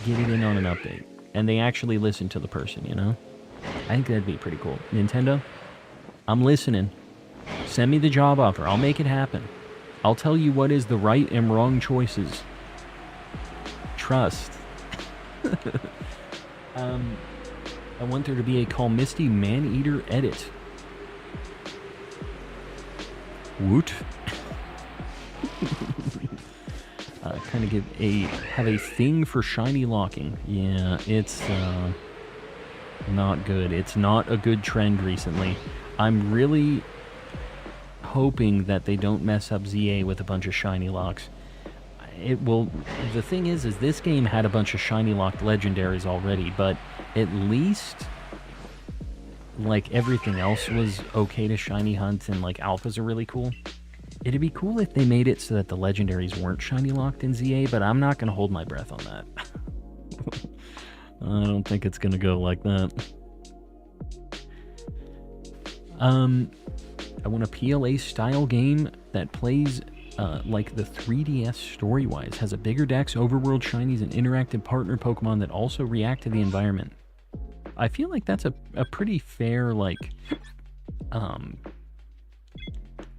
Get it in on an update. And they actually listen to the person, you know? I think that'd be pretty cool. Nintendo, I'm listening. Send me the job offer. I'll make it happen. I'll tell you what is the right and wrong choices. Trust. I want there to be a Call Misty Man-Eater edit. Woot. Kind of have a thing for shiny locking. Yeah, it's not good. It's not a good trend recently. I'm really hoping that they don't mess up ZA with a bunch of shiny locks. It will. The thing is this game had a bunch of shiny locked legendaries already, but at least like everything else was okay to shiny hunt, and like alphas are really cool. It'd be cool if they made it so that the legendaries weren't shiny locked in ZA, but I'm not going to hold my breath on that. I don't think it's going to go like that. I want a PLA style game that plays like the 3DS story-wise, has a bigger dex, overworld shinies, and interactive partner Pokemon that also react to the environment. I feel like that's a pretty fair, like,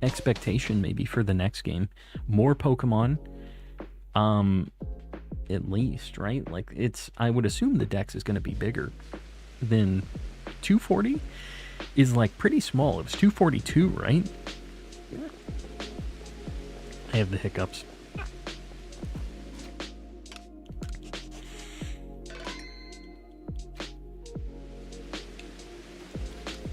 expectation maybe for the next game. More Pokemon, at least, right? Like, I would assume the dex is going to be bigger than 240 is like pretty small. It was 242, right? I have the hiccups.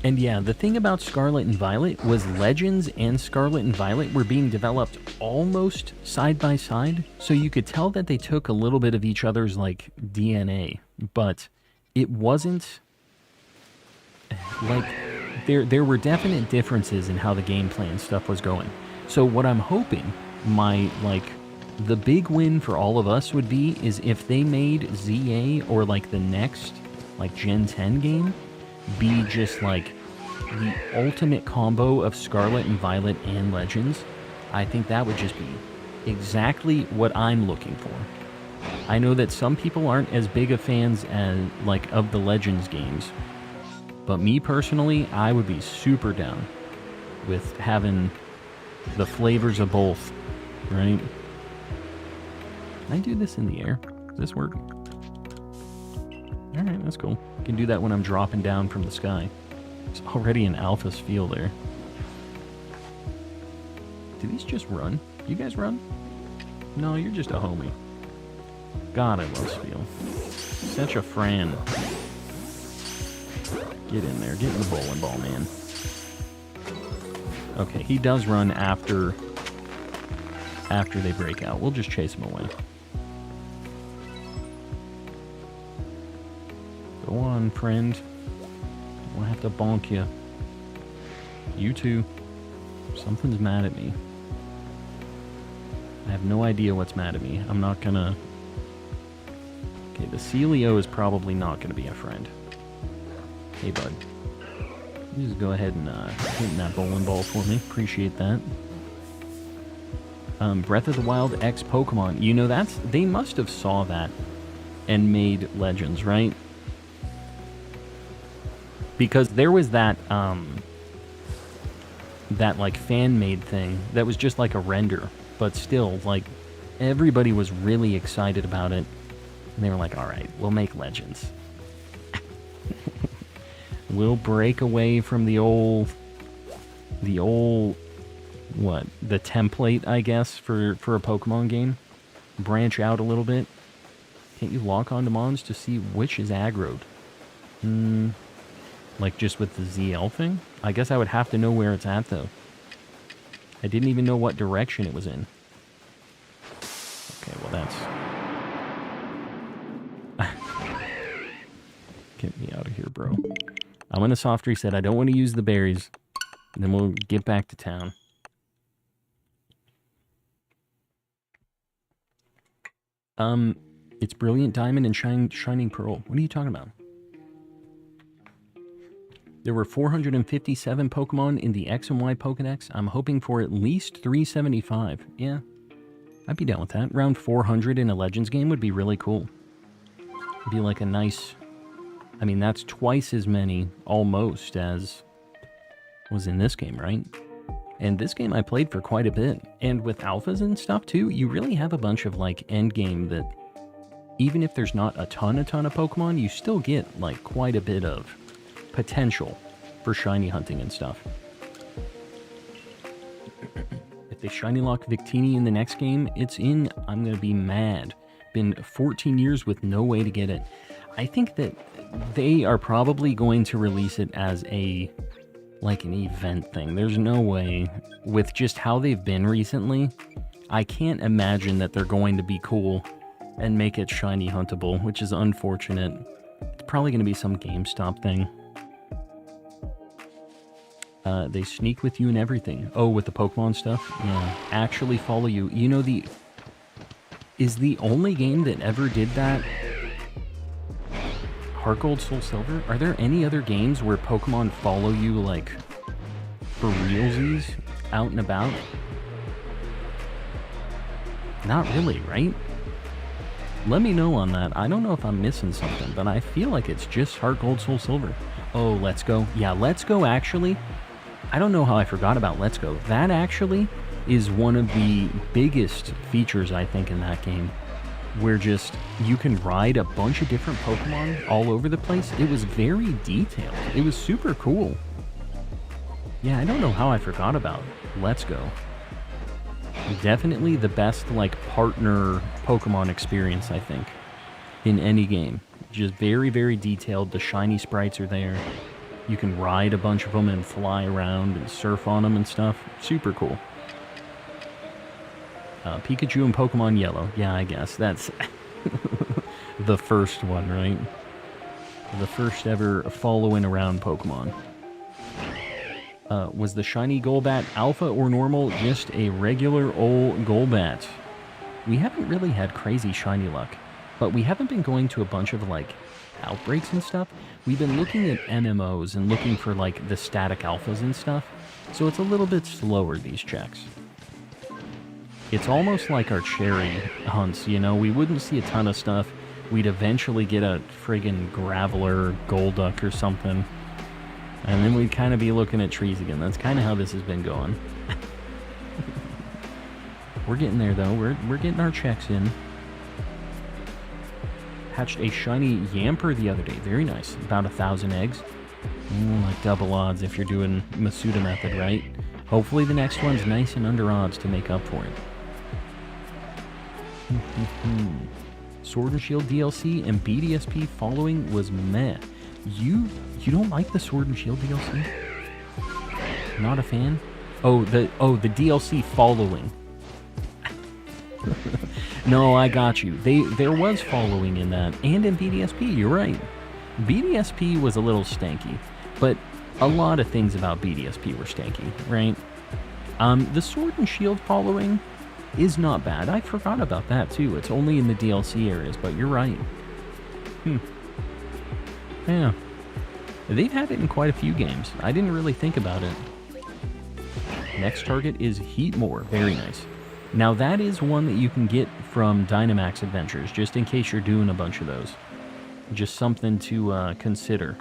And yeah, the thing about Scarlet and Violet was Legends and Scarlet and Violet were being developed almost side by side, so you could tell that they took a little bit of each other's like DNA, but it wasn't like there were definite differences in how the gameplay and stuff was going. So what I'm hoping the big win for all of us would be is if they made ZA or like the next like Gen 10 game be just like the ultimate combo of Scarlet and Violet and Legends. I think that would just be exactly what I'm looking for. I know that some people aren't as big of fans as like of the Legends games, but me personally, I would be super down with having the flavors of both, right? Can I do this in the air? Does this work? Alright, that's cool. I can do that when I'm dropping down from the sky. There's already an alpha Spheal there. Do these just run? You guys run? No, you're just a homie. God, I love Spheal. Such a Fran. Get in there. Get in the bowling ball, man. Okay, he does run after they break out. We'll just chase him away. Go on, friend. We'll have to bonk you. You too. Something's mad at me. I have no idea what's mad at me. I'm not gonna... Okay, the Celio is probably not gonna be a friend. Hey, bud. You just go ahead and hit that bowling ball for me. Appreciate that. Breath of the Wild X Pokemon. You know, they must have saw that and made Legends, right? Because there was that, that, like, fan-made thing that was just like a render. But still, like, everybody was really excited about it. And they were like, alright, we'll make Legends. We'll break away from the old, what, the template, I guess, for a Pokemon game. Branch out a little bit. Can't you lock onto mons to see which is aggroed? Like just with the ZL thing? I guess I would have to know where it's at, though. I didn't even know what direction it was in. Okay, well that's... Get me out of here, bro. I'm gonna soft reset. I don't want to use the berries. And then we'll get back to town. It's Brilliant Diamond and Shining Pearl. What are you talking about? There were 457 Pokemon in the X and Y Pokedex. I'm hoping for at least 375. Yeah, I'd be down with that. Around 400 in a Legends game would be really cool. It'd be like a nice... I mean, that's twice as many, almost, as was in this game, right? And this game I played for quite a bit. And with alphas and stuff, too, you really have a bunch of, like, endgame that... Even if there's not a ton of Pokemon, you still get, like, quite a bit of potential for shiny hunting and stuff. If they shiny lock Victini in the next game, it's in. I'm going to be mad. Been 14 years with no way to get it. I think that they are probably going to release it as a, like an event thing. There's no way, with just how they've been recently, I can't imagine that they're going to be cool and make it shiny huntable, which is unfortunate. It's probably going to be some GameStop thing. They sneak with you and everything. Oh, with the Pokemon stuff? Yeah, actually follow you. You know, is the only game that ever did that Heart Gold, Soul Silver? Are there any other games where Pokemon follow you, like, for realsies, out and about? Not really, right? Let me know on that. I don't know if I'm missing something, but I feel like it's just Heart Gold, Soul Silver. Oh, Let's Go. Yeah, Let's Go, actually. I don't know how I forgot about Let's Go. That actually is one of the biggest features, I think, in that game. Where just, you can ride a bunch of different Pokemon all over the place. It was very detailed. It was super cool. Yeah, I don't know how I forgot about Let's Go. Definitely the best, like, partner Pokemon experience, I think, in any game. Just very, very detailed. The shiny sprites are there. You can ride a bunch of them and fly around and surf on them and stuff. Super cool. Pikachu and Pokemon Yellow. Yeah, I guess. That's the first one, right? The first ever following around Pokemon. Was the shiny Golbat alpha or normal? Just a regular old Golbat. We haven't really had crazy shiny luck, but we haven't been going to a bunch of, like, outbreaks and stuff. We've been looking at MMOs and looking for, like, the static alphas and stuff, so it's a little bit slower, these checks. It's almost like our cherry hunts, you know? We wouldn't see a ton of stuff. We'd eventually get a friggin' Graveler, Golduck or something. And then we'd kind of be looking at trees again. That's kind of how this has been going. We're getting there, though. We're getting our checks in. Hatched a shiny Yamper the other day. Very nice. About 1,000 eggs. Like double odds if you're doing Masuda method, right? Hopefully the next one's nice and under odds to make up for it. Sword and Shield DLC and BDSP following was meh. You don't like the Sword and Shield DLC? Not a fan? Oh, the DLC following. No, I got you. There was following in that, and in BDSP, you're right. BDSP was a little stanky, but a lot of things about BDSP were stanky, right? The Sword and Shield following is not bad. I forgot about that, too. It's only in the DLC areas, but you're right. Yeah. They've had it in quite a few games. I didn't really think about it. Next target is Heatmore. Very nice. Now, that is one that you can get from Dynamax Adventures, just in case you're doing a bunch of those. Just something to consider.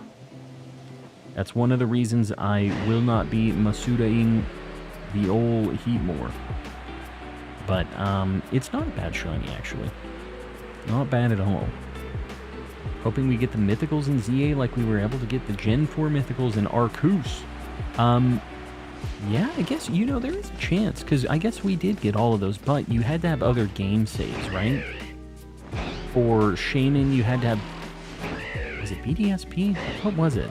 That's one of the reasons I will not be Masudaing the old Heatmore. But it's not a bad shiny, actually. Not bad at all. Hoping we get the mythicals in ZA like we were able to get the Gen 4 mythicals in Arceus. Yeah, I guess, you know, there is a chance, because I guess we did get all of those, but you had to have other game saves, right? For Shaman, you had to have... Was it BDSP? What was it?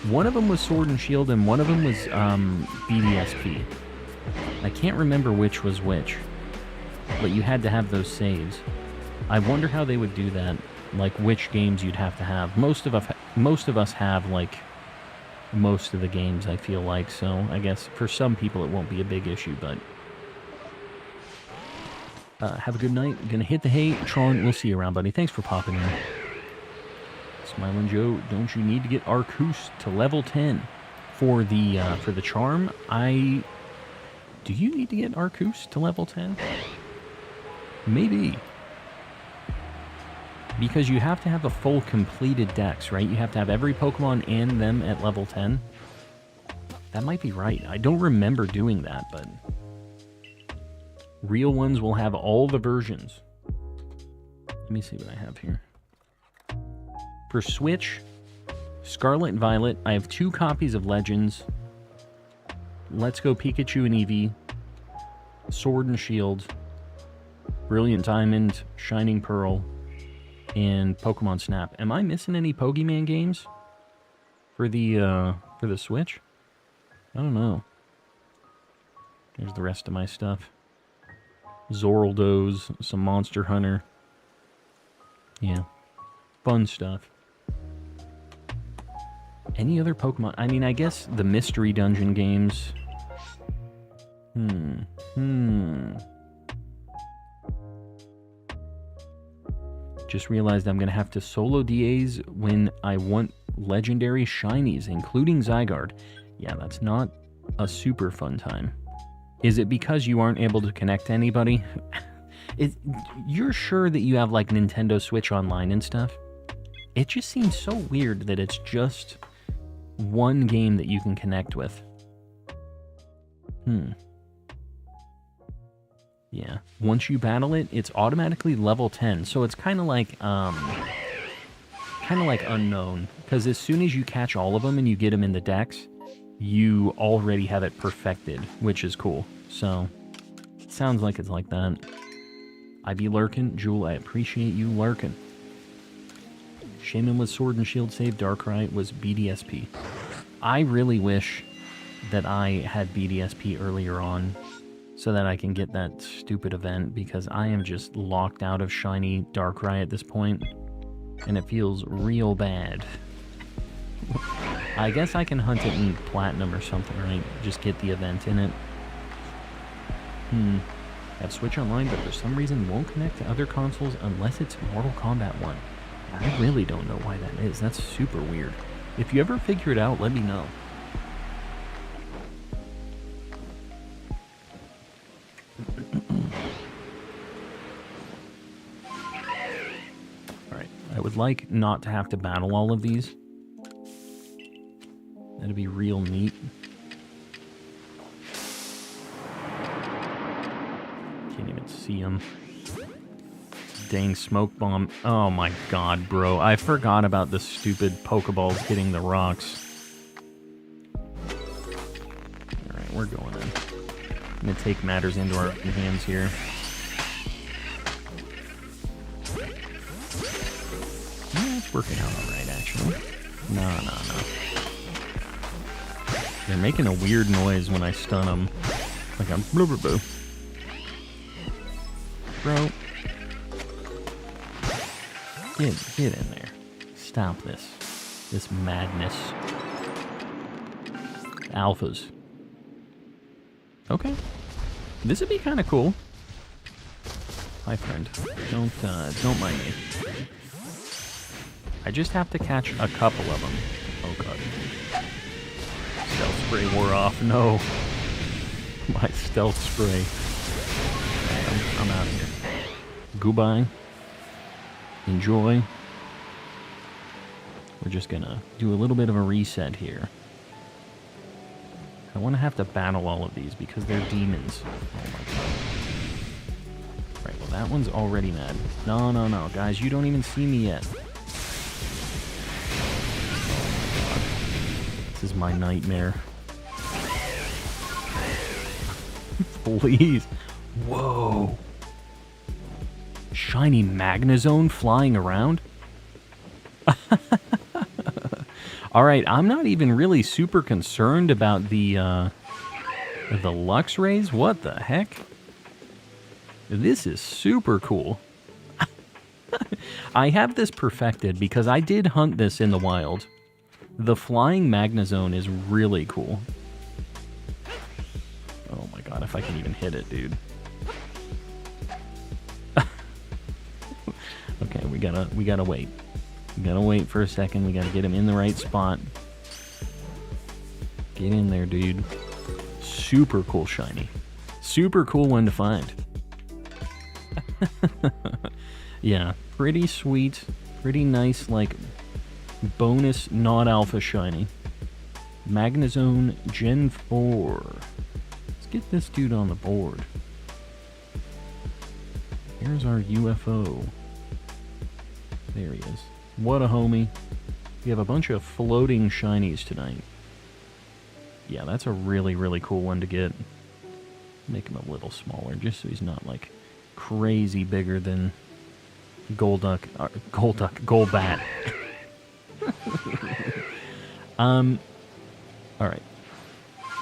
One of them was Sword and Shield, and one of them was BDSP. I can't remember which was which, but you had to have those saves. I wonder how they would do that, like which games you'd have to have. Most of us have, like, most of the games, I feel like, so I guess for some people it won't be a big issue, but... have a good night. Gonna hit the hay. Tron, we'll see you around, buddy. Thanks for popping in. Smiling Joe, don't you need to get Arceus to level 10 for the charm? Do you need to get Arceus to level 10? Maybe. Because you have to have a full completed dex, right? You have to have every Pokemon and them at level 10. That might be right. I don't remember doing that, but... Real ones will have all the versions. Let me see what I have here. For Switch, Scarlet and Violet, I have 2 copies of Legends. Let's Go Pikachu and Eevee. Sword and Shield. Brilliant Diamond, Shining Pearl, and Pokemon Snap. Am I missing any Pokemon games for the Switch? I don't know. There's the rest of my stuff. Zoraldos, some Monster Hunter. Yeah. Fun stuff. Any other Pokemon? I mean, I guess the Mystery Dungeon games. Just realized I'm going to have to solo DAs when I want legendary shinies, including Zygarde. Yeah, that's not a super fun time. Is it because you aren't able to connect to anybody? You're sure that you have, like, Nintendo Switch Online and stuff? It just seems so weird that it's just one game that you can connect with. Yeah. Once you battle it, it's automatically level 10. So it's kind of like Unknown. Because as soon as you catch all of them and you get them in the dex, you already have it perfected, which is cool. So, it sounds like it's like that. I be lurking. Jewel, I appreciate you lurking. Shaman was Sword and Shield save. Darkrai was BDSP. I really wish that I had BDSP earlier on so that I can get that stupid event, because I am just locked out of Shiny Darkrai at this point, and it feels real bad. I guess I can hunt it in Platinum or something, right? Just get the event in it. Have Switch Online, but for some reason won't connect to other consoles unless it's Mortal Kombat 1. I really don't know why that is. That's super weird. If you ever figure it out, let me know. Alright, I would like not to have to battle all of these. That'd be real neat. Can't even see him. Dang smoke bomb. Oh my god, bro. I forgot about the stupid Pokeballs hitting the rocks. Alright, we're going in. I'm gonna take matters into our own hands here. Yeah, it's working out alright, actually. No. They're making a weird noise when I stun them. Like I'm blue blue blue. Bro. Get in there. Stop this. This madness. Alphas. Okay. This would be kind of cool. Hi, friend. Don't mind me. I just have to catch a couple of them. Oh god. Stealth spray wore off. No. My stealth spray. I'm out of here. Goodbye. Enjoy. We're just gonna do a little bit of a reset here. I want to have to battle all of these because they're demons. Oh my god. Right, well that one's already mad. No, no, no, guys, you don't even see me yet. Oh my god. This is my nightmare. Please. Whoa. Shiny Magnezone flying around? Alright, I'm not even really super concerned about the Lux Rays. What the heck? This is super cool. I have this perfected because I did hunt this in the wild. The flying Magnezone is really cool. Oh my god, if I can even hit it, dude. Okay, we gotta wait. We gotta wait for a second. We gotta get him in the right spot. Get in there, dude. Super cool shiny. Super cool one to find. Yeah, pretty sweet. Pretty nice, like, bonus not alpha shiny. Magnezone Gen 4. Let's get this dude on the board. Here's our UFO. There he is. What a homie. We have a bunch of floating shinies tonight. Yeah, that's a really, really cool one to get. Make him a little smaller, just so he's not, like, crazy bigger than Golbat. Alright.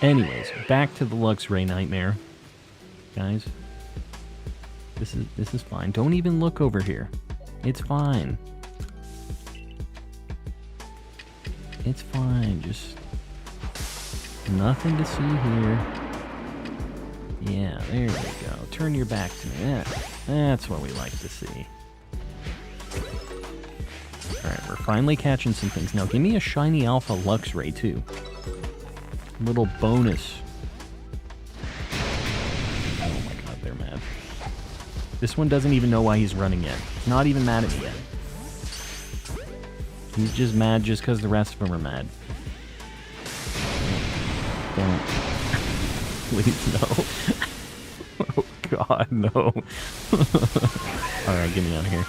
Anyways, back to the Luxray Nightmare. Guys. This is fine. Don't even look over here. It's fine. It's fine. Just nothing to see here. Yeah, there you go. Turn your back to me. That's what we like to see. Alright, we're finally catching some things. Now, give me a Shiny Alpha Luxray, too. Little bonus. Oh my god, they're mad. This one doesn't even know why he's running yet. He's not even mad at me yet. He's just mad just because the rest of them are mad. Don't. Please, no. Oh god, no. Alright, get me out of here.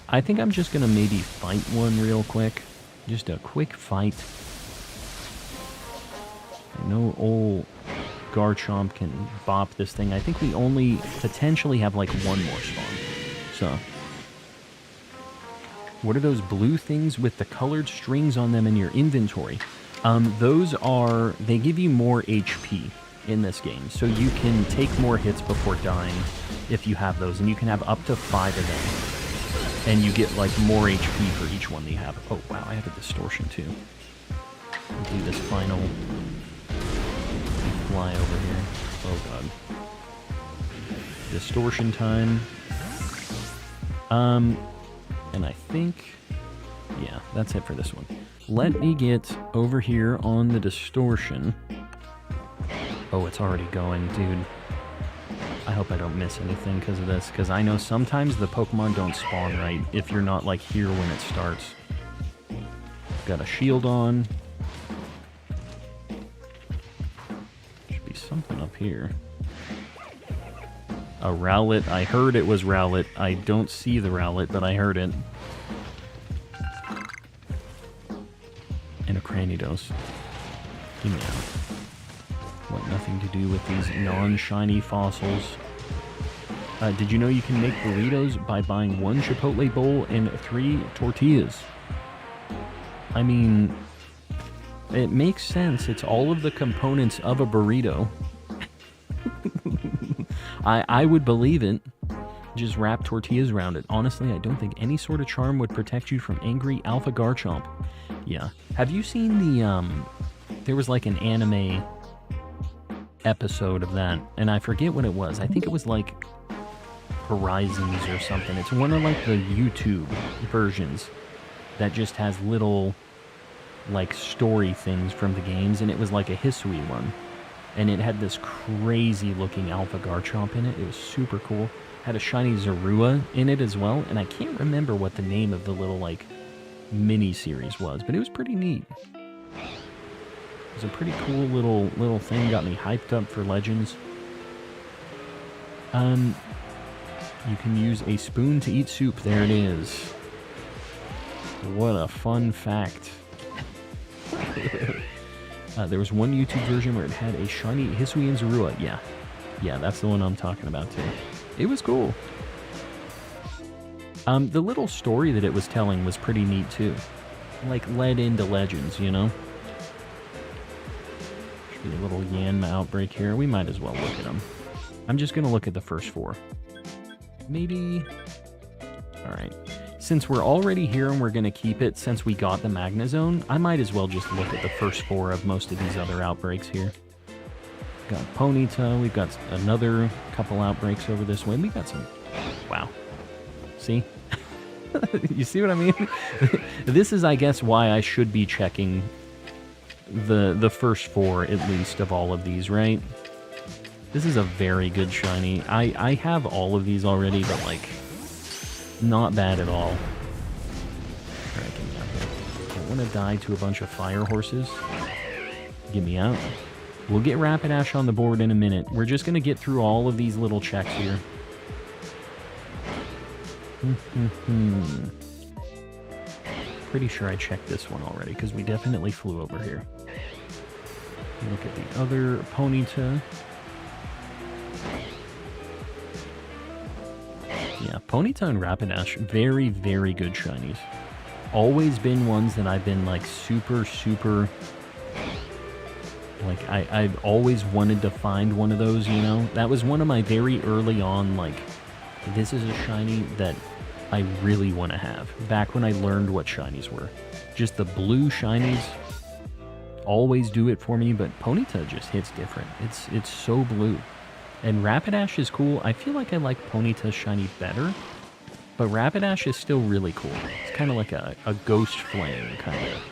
I think I'm just gonna maybe fight one real quick. Just a quick fight. I know old Garchomp can bop this thing. I think we only potentially have like one more spawn. So. What are those blue things with the colored strings on them in your inventory? Those are, they give you more HP in this game. So you can take more hits before dying if you have those. And you can have up to 5 of them. And you get like more HP for each one that you have. Oh wow, I have a distortion too. We'll do this final fly over here. Oh god. Distortion time. And I think, yeah, that's it for this one. Let me get over here on the distortion. Oh, it's already going, dude. I hope I don't miss anything because of this, because I know sometimes the Pokemon don't spawn right if you're not, like, here when it starts. Got a shield on. Should be something up here. A Rowlet. I heard it was Rowlet. I don't see the Rowlet, but I heard it. And a Cranidos. Give me out. Want nothing to do with these non-shiny fossils. Did you know you can make burritos by buying 1 Chipotle bowl and 3 tortillas? I mean, it makes sense. It's all of the components of a burrito. I would believe it. Just wrap tortillas around it. Honestly, I don't think any sort of charm would protect you from angry Alpha Garchomp. Yeah. Have you seen the, there was like an anime episode of that, and I forget what it was. I think it was like Horizons or something. It's one of like the YouTube versions that just has little like story things from the games, and it was like a Hisui one. And it had this crazy looking Alpha Garchomp in it. It was super cool. Had a shiny Zorua in it as well. And I can't remember what the name of the little like mini-series was, but it was pretty neat. It was a pretty cool little thing, got me hyped up for Legends. You can use a spoon to eat soup. There it is. What a fun fact. There was one YouTube version where it had a shiny Hisuian Zorua. Yeah, that's the one I'm talking about too. It was cool. The little story that it was telling was pretty neat too. Like, led into Legends, you know? Should be a little Yanma outbreak here. We might as well look at them. I'm just going to look at the first 4. Maybe... Alright. Since we're already here and we're going to keep it since we got the Magnezone, I might as well just look at the first 4 of most of these other outbreaks here. We've got Ponyta, we've got another couple outbreaks over this way. We got some... Wow. See? You see what I mean? This is, I guess, why I should be checking the first 4, at least, of all of these, right? This is a very good shiny. I have all of these already, but, like, not bad at all. Alright, get me out here. I don't want to die to a bunch of fire horses. Get me out. We'll get Rapidash on the board in a minute. We're just going to get through all of these little checks here. Pretty sure I checked this one already, because we definitely flew over here. Look at the other Ponyta. Yeah, Ponyta and Rapidash, very, very good shinies. Always been ones that I've been, like, super... Like, I've always wanted to find one of those, you know? That was one of my very early on, like, this is a shiny that I really want to have. Back when I learned what shinies were. Just the blue shinies always do it for me, but Ponyta just hits different. It's so blue. And Rapidash is cool. I feel like I like Ponyta's shiny better, but Rapidash is still really cool. It's kind of like a ghost flame, kind of.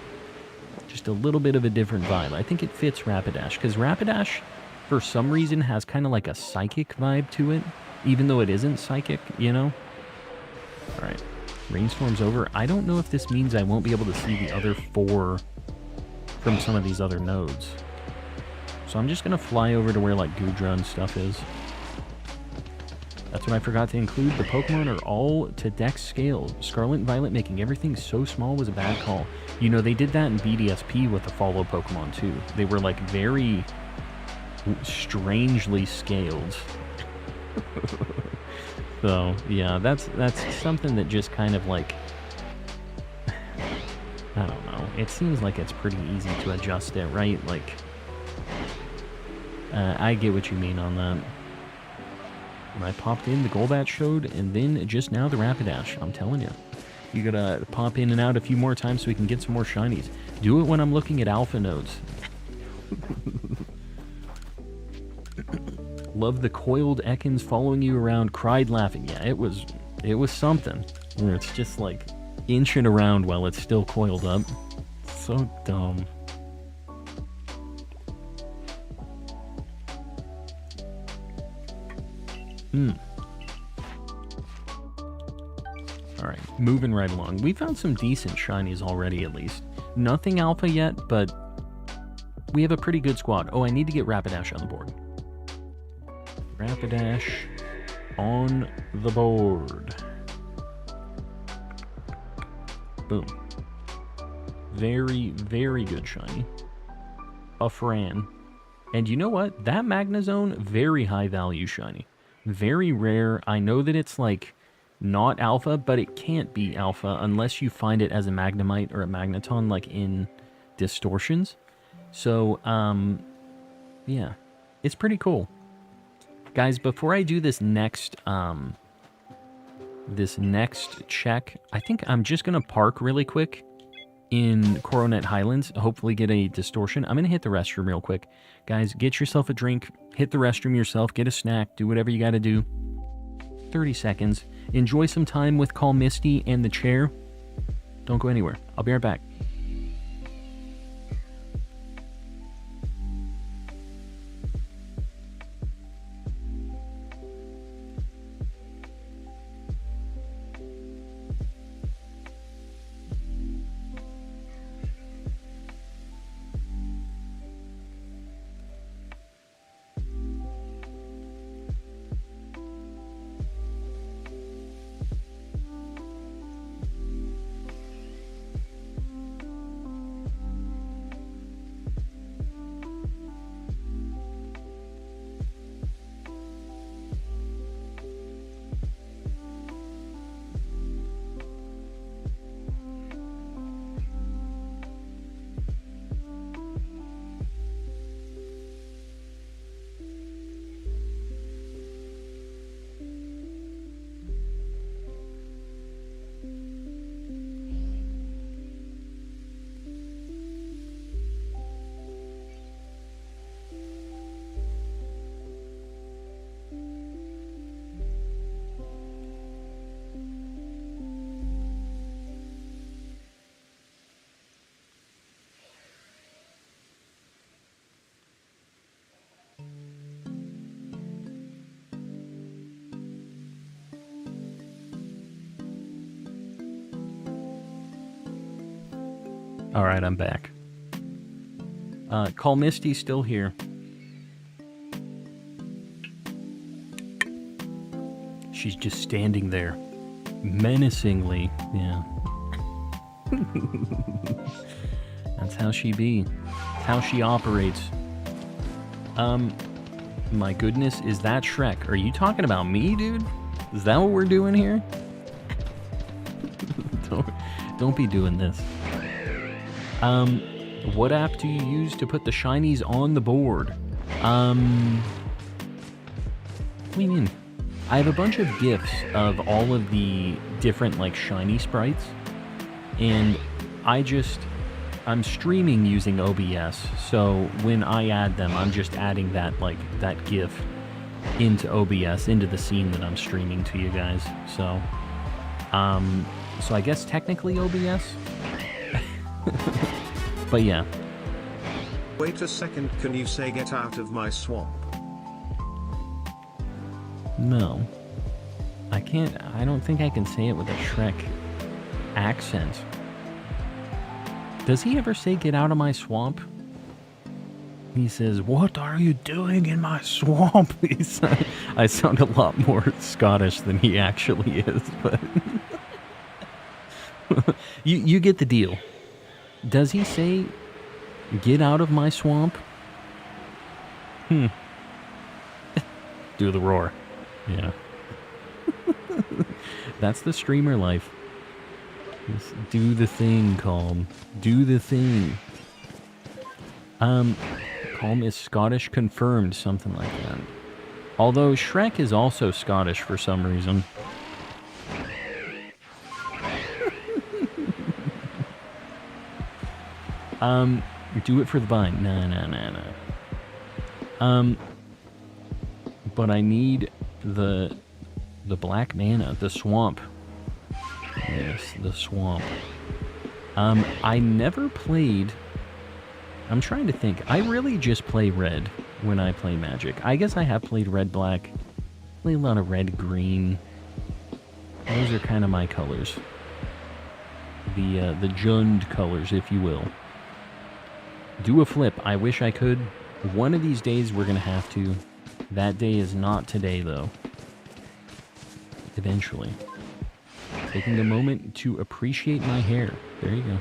Just a little bit of a different vibe. I think it fits Rapidash, because Rapidash, for some reason, has kind of like a psychic vibe to it, even though it isn't psychic, you know? Alright, Rainstorm's over. I don't know if this means I won't be able to see the other 4 from some of these other nodes. So I'm just going to fly over to where, like, Goodra and stuff is. That's what I forgot to include. The Pokemon are all to Dex scale. Scarlet and Violet making everything so small was a bad call. You know, they did that in BDSP with the follow Pokemon, too. They were, like, very strangely scaled. So, yeah, that's something that just kind of, like... I don't know. It seems like it's pretty easy to adjust it, right? Like... I get what you mean on that. When I popped in, the Golbat showed, and then just now the Rapidash. I'm telling you. You gotta pop in and out a few more times so we can get some more shinies. Do it when I'm looking at alpha nodes. Love the coiled Ekans following you around, cried laughing. Yeah, it was something. Where it's just like inching around while it's still coiled up. So dumb. Alright, moving right along. We found some decent shinies already, at least. Nothing alpha yet, but we have a pretty good squad. Oh, I need to get Rapidash on the board. Rapidash on the board. Boom. Very, very good shiny. A Fran. And you know what? That Magnezone, very high value shiny. Very rare. I know that it's like not alpha, but it can't be alpha unless you find it as a Magnemite or a Magneton, like in distortions. So, yeah, it's pretty cool. Guys, before I do this next check, I think I'm just gonna park really quick in Coronet Highlands, hopefully get a distortion. I'm gonna hit the restroom real quick. Guys, get yourself a drink, hit the restroom yourself, get a snack, do whatever you gotta do. 30 seconds. Enjoy some time with Call Misty and the chair. Don't go anywhere. I'll be right back. Alright, I'm back. Call Misty's still here. She's just standing there. Menacingly. Yeah. That's how she be. That's how she operates. My goodness, is that Shrek? Are you talking about me, dude? Is that what we're doing here? Don't be doing this. What app do you use to put the shinies on the board? What do you mean? I have a bunch of GIFs of all of the different, like, shiny sprites. And I'm streaming using OBS, so when I add them, I'm just adding that GIF into OBS, into the scene that I'm streaming to you guys. So I guess technically OBS? But yeah. Wait a second, can you say get out of my swamp? No. I can't, I don't think I can say it with a Shrek accent. Does he ever say get out of my swamp? He says, what are you doing in my swamp? I sound a lot more Scottish than he actually is, but... you get the deal. Does he say, get out of my swamp? Do the roar. Yeah. That's the streamer life. Just do the thing, Calm. Do the thing. Calm is Scottish confirmed, something like that. Although Shrek is also Scottish for some reason. Do it for the vine. No. But I need the black mana, the swamp. Yes, the swamp. I never played... I'm trying to think. I really just play red when I play Magic. I guess I have played red, black. Play a lot of red, green. Those are kind of my colors. The Jund colors, if you will. Do a flip. I wish I could. One of these days we're going to have to. That day is not today, though. Eventually. Taking a moment to appreciate my hair. There you go.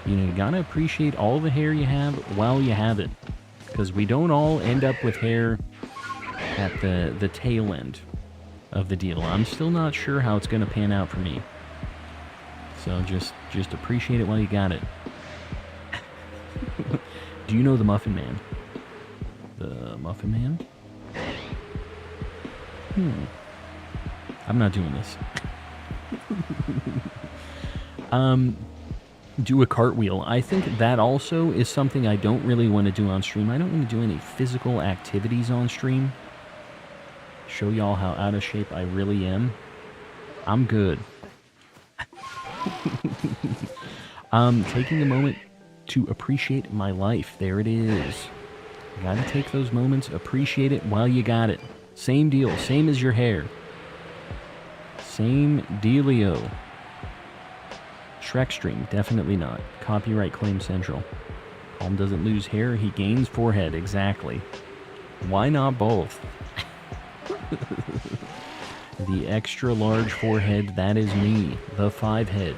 You know, you gotta appreciate all the hair you have while you have it. Because we don't all end up with hair at the tail end of the deal. I'm still not sure how it's gonna pan out for me. So just appreciate it while you got it. Do you know the Muffin Man? The Muffin Man? I'm not doing this. Do a cartwheel. I think that also is something I don't really want to do on stream. I don't want to do any physical activities on stream. Show y'all how out of shape I really am. I'm good. Taking a moment to appreciate my life. There it is. You gotta take those moments, appreciate it while you got it. Same deal, same as your hair. Same dealio. Shrek stream, definitely not. Copyright claim central. Calm doesn't lose hair, he gains forehead, exactly. Why not both? The extra large forehead, that is me. The 5 head.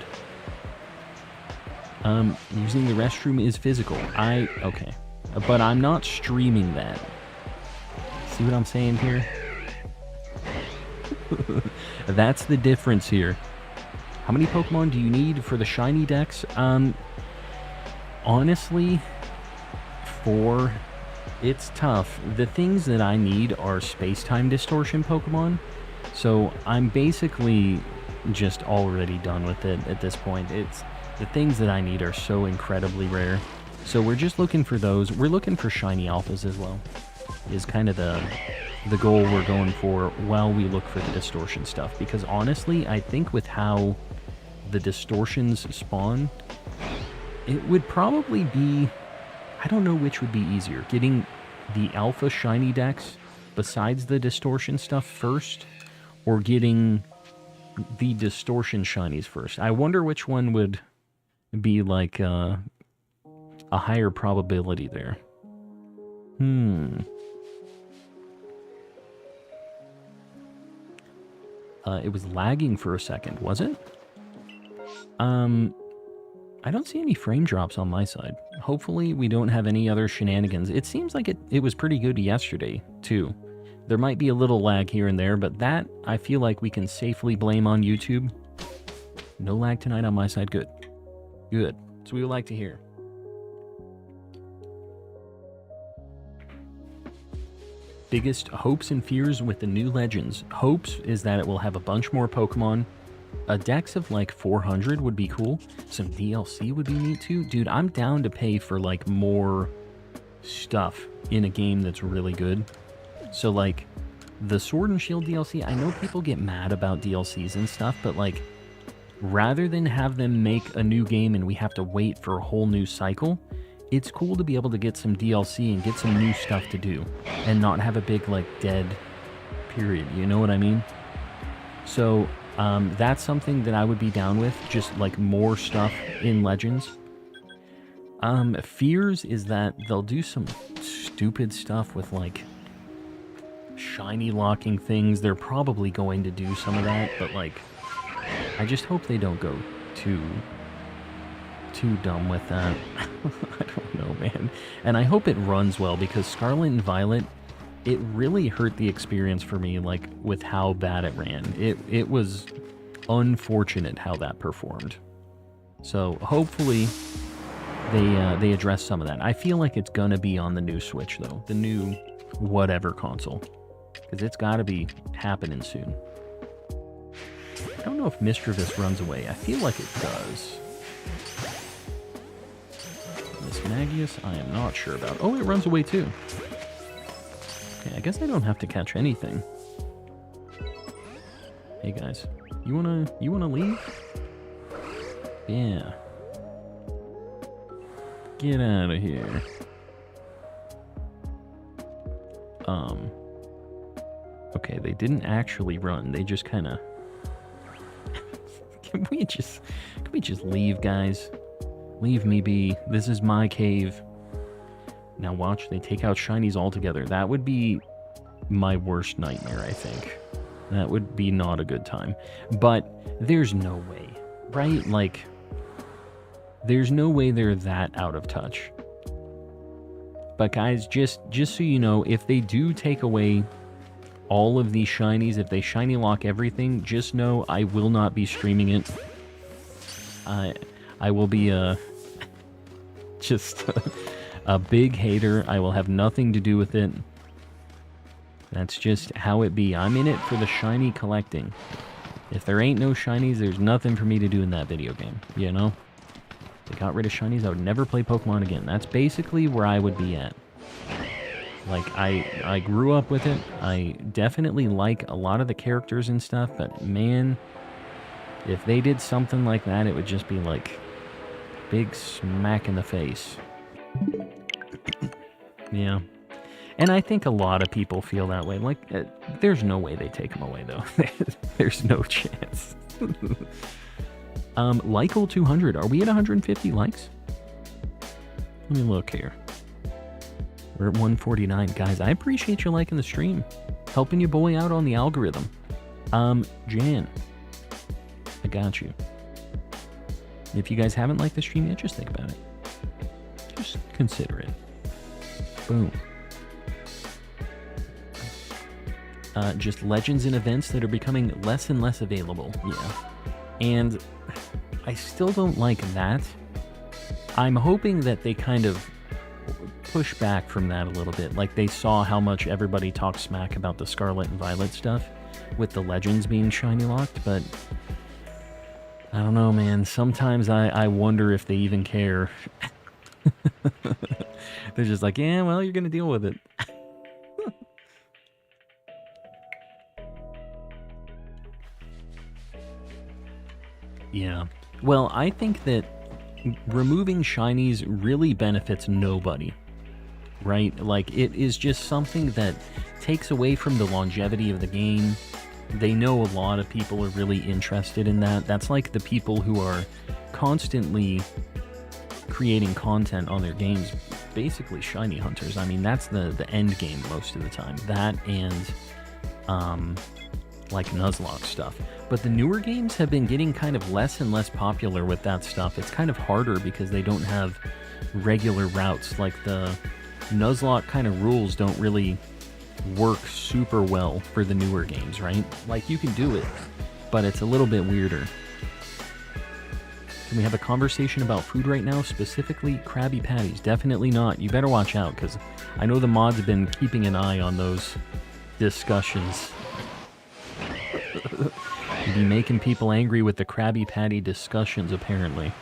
Using the restroom is physical. Okay. But I'm not streaming that. See what I'm saying here? That's the difference here. How many Pokemon do you need for the Shiny Dex? Honestly, 4. It's tough. The things that I need are space-time distortion Pokemon. So I'm basically just already done with it at this point. The things that I need are so incredibly rare. So we're just looking for those. We're looking for Shiny Alphas as well. Is kind of the goal we're going for while we look for the distortion stuff. Because honestly, I think with how the distortions spawn, it would probably be... I don't know which would be easier. Getting the Alpha Shiny Dex besides the distortion stuff first, or getting the distortion shinies first. I wonder which one would be like a higher probability there. It was lagging for a second, was it? I don't see any frame drops on my side. Hopefully we don't have any other shenanigans. It seems like it was pretty good yesterday, too. There might be a little lag here and there, but that, I feel like we can safely blame on YouTube. No lag tonight on my side. Good. Good. That's what we would like to hear. Biggest hopes and fears with the new Legends. Hopes is that it will have a bunch more Pokemon. A dex of like 400 would be cool. Some DLC would be neat too. Dude, I'm down to pay for like more stuff in a game that's really good. So like the Sword and Shield DLC, I know people get mad about DLCs and stuff, but like rather than have them make a new game and we have to wait for a whole new cycle, it's cool to be able to get some DLC and get some new stuff to do and not have a big like dead period, you know what I mean? So that's something that I would be down with, just like more stuff in Legends. Fears is that they'll do some stupid stuff with like shiny locking things. They're probably going to do some of that, but like I just hope they don't go too dumb with that. I don't know, man. And I hope it runs well, because Scarlet and Violet, it really hurt the experience for me, like with how bad it ran. It was unfortunate how that performed. So hopefully they address some of that. I feel like it's gonna be on the new Switch though, the new whatever console, because it's got to be happening soon. I don't know if Mischievous runs away. I feel like it does. Miss Magius, I am not sure about. Oh, it runs away too. Okay, I guess I don't have to catch anything. Hey guys, you wanna leave? Yeah. Get out of here. Okay, they didn't actually run. They just kind of. Can we just leave, guys? Leave me be. This is my cave. Now watch, they take out shinies altogether. That would be my worst nightmare, I think. That would be not a good time. But there's no way, right? Like, there's no way they're that out of touch. But guys, just so you know, if they do take away all of these shinies, if they shiny lock everything, just know I will not be streaming it. I will be just a big hater. I will have nothing to do with it. That's just how it be. I'm in it for the shiny collecting. If there ain't no shinies, there's nothing for me to do in that video game, you know? If they got rid of shinies, I would never play Pokemon again. That's basically where I would be at. Like, I grew up with it. I definitely like a lot of the characters and stuff, but man, if they did something like that, it would just be like big smack in the face. Yeah. And I think a lot of people feel that way. Like, there's no way they take them away, though. There's no chance. Lykel 200. Are we at 150 likes? Let me look here. We're at 149. Guys, I appreciate you liking the stream. Helping your boy out on the algorithm. Jan. I got you. If you guys haven't liked the stream yet, just think about it. Just consider it. Boom. Just legends and events that are becoming less and less available. Yeah. And I still don't like that. I'm hoping that they kind of push back from that a little bit. Like, they saw how much everybody talked smack about the Scarlet and Violet stuff with the legends being shiny locked, but I don't know, man. Sometimes I wonder if they even care. They're just like, yeah, well, you're gonna deal with it. Yeah. Well, I think that removing shinies really benefits nobody, right? Like, it is just something that takes away from the longevity of the game. They know a lot of people are really interested in that. That's like the people who are constantly creating content on their games, basically shiny hunters. I mean, that's the end game most of the time. That and like Nuzlocke stuff. But the newer games have been getting kind of less and less popular with that stuff. It's kind of harder because they don't have regular routes. Like the Nuzlocke kind of rules don't really work super well for the newer games, right? Like, you can do it, but it's a little bit weirder. Can we have a conversation about food right now? Specifically, Krabby Patties. Definitely not. You better watch out, because I know the mods have been keeping an eye on those discussions. You'd be making people angry with the Krabby Patty discussions, apparently.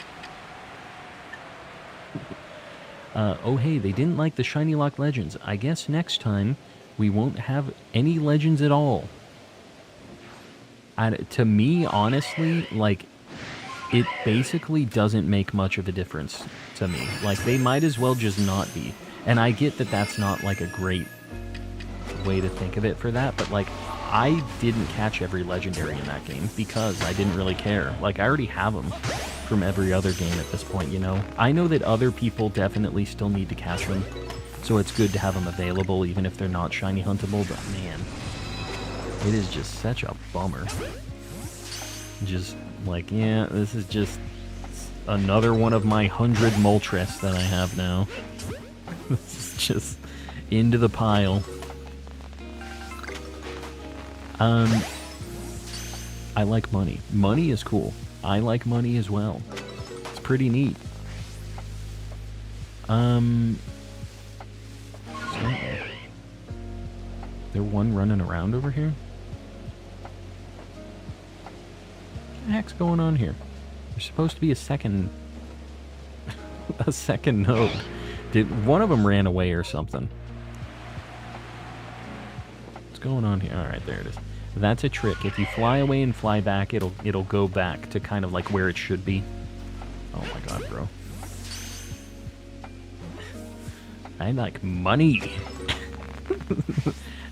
Oh hey, they didn't like the Shiny Lock Legends. I guess next time we won't have any Legends at all. To me, honestly, like, it basically doesn't make much of a difference to me. Like, they might as well just not be. And I get that that's not, like, a great way to think of it for that, but, like, I didn't catch every legendary in that game because I didn't really care. Like, I already have them from every other game at this point, you know? I know that other people definitely still need to catch them, so it's good to have them available even if they're not shiny huntable, but man, it is just such a bummer. Just like, yeah, this is just another one of my 100 Moltres that I have now. This is just into the pile. I like money. Money is cool. I like money as well. It's pretty neat. There one running around over here? What the heck's going on here? There's supposed to be a second... a second node. One of them ran away or something. What's going on here? Alright, there it is. That's a trick. If you fly away and fly back, it'll go back to kind of like where it should be. Oh my god, bro. I like money.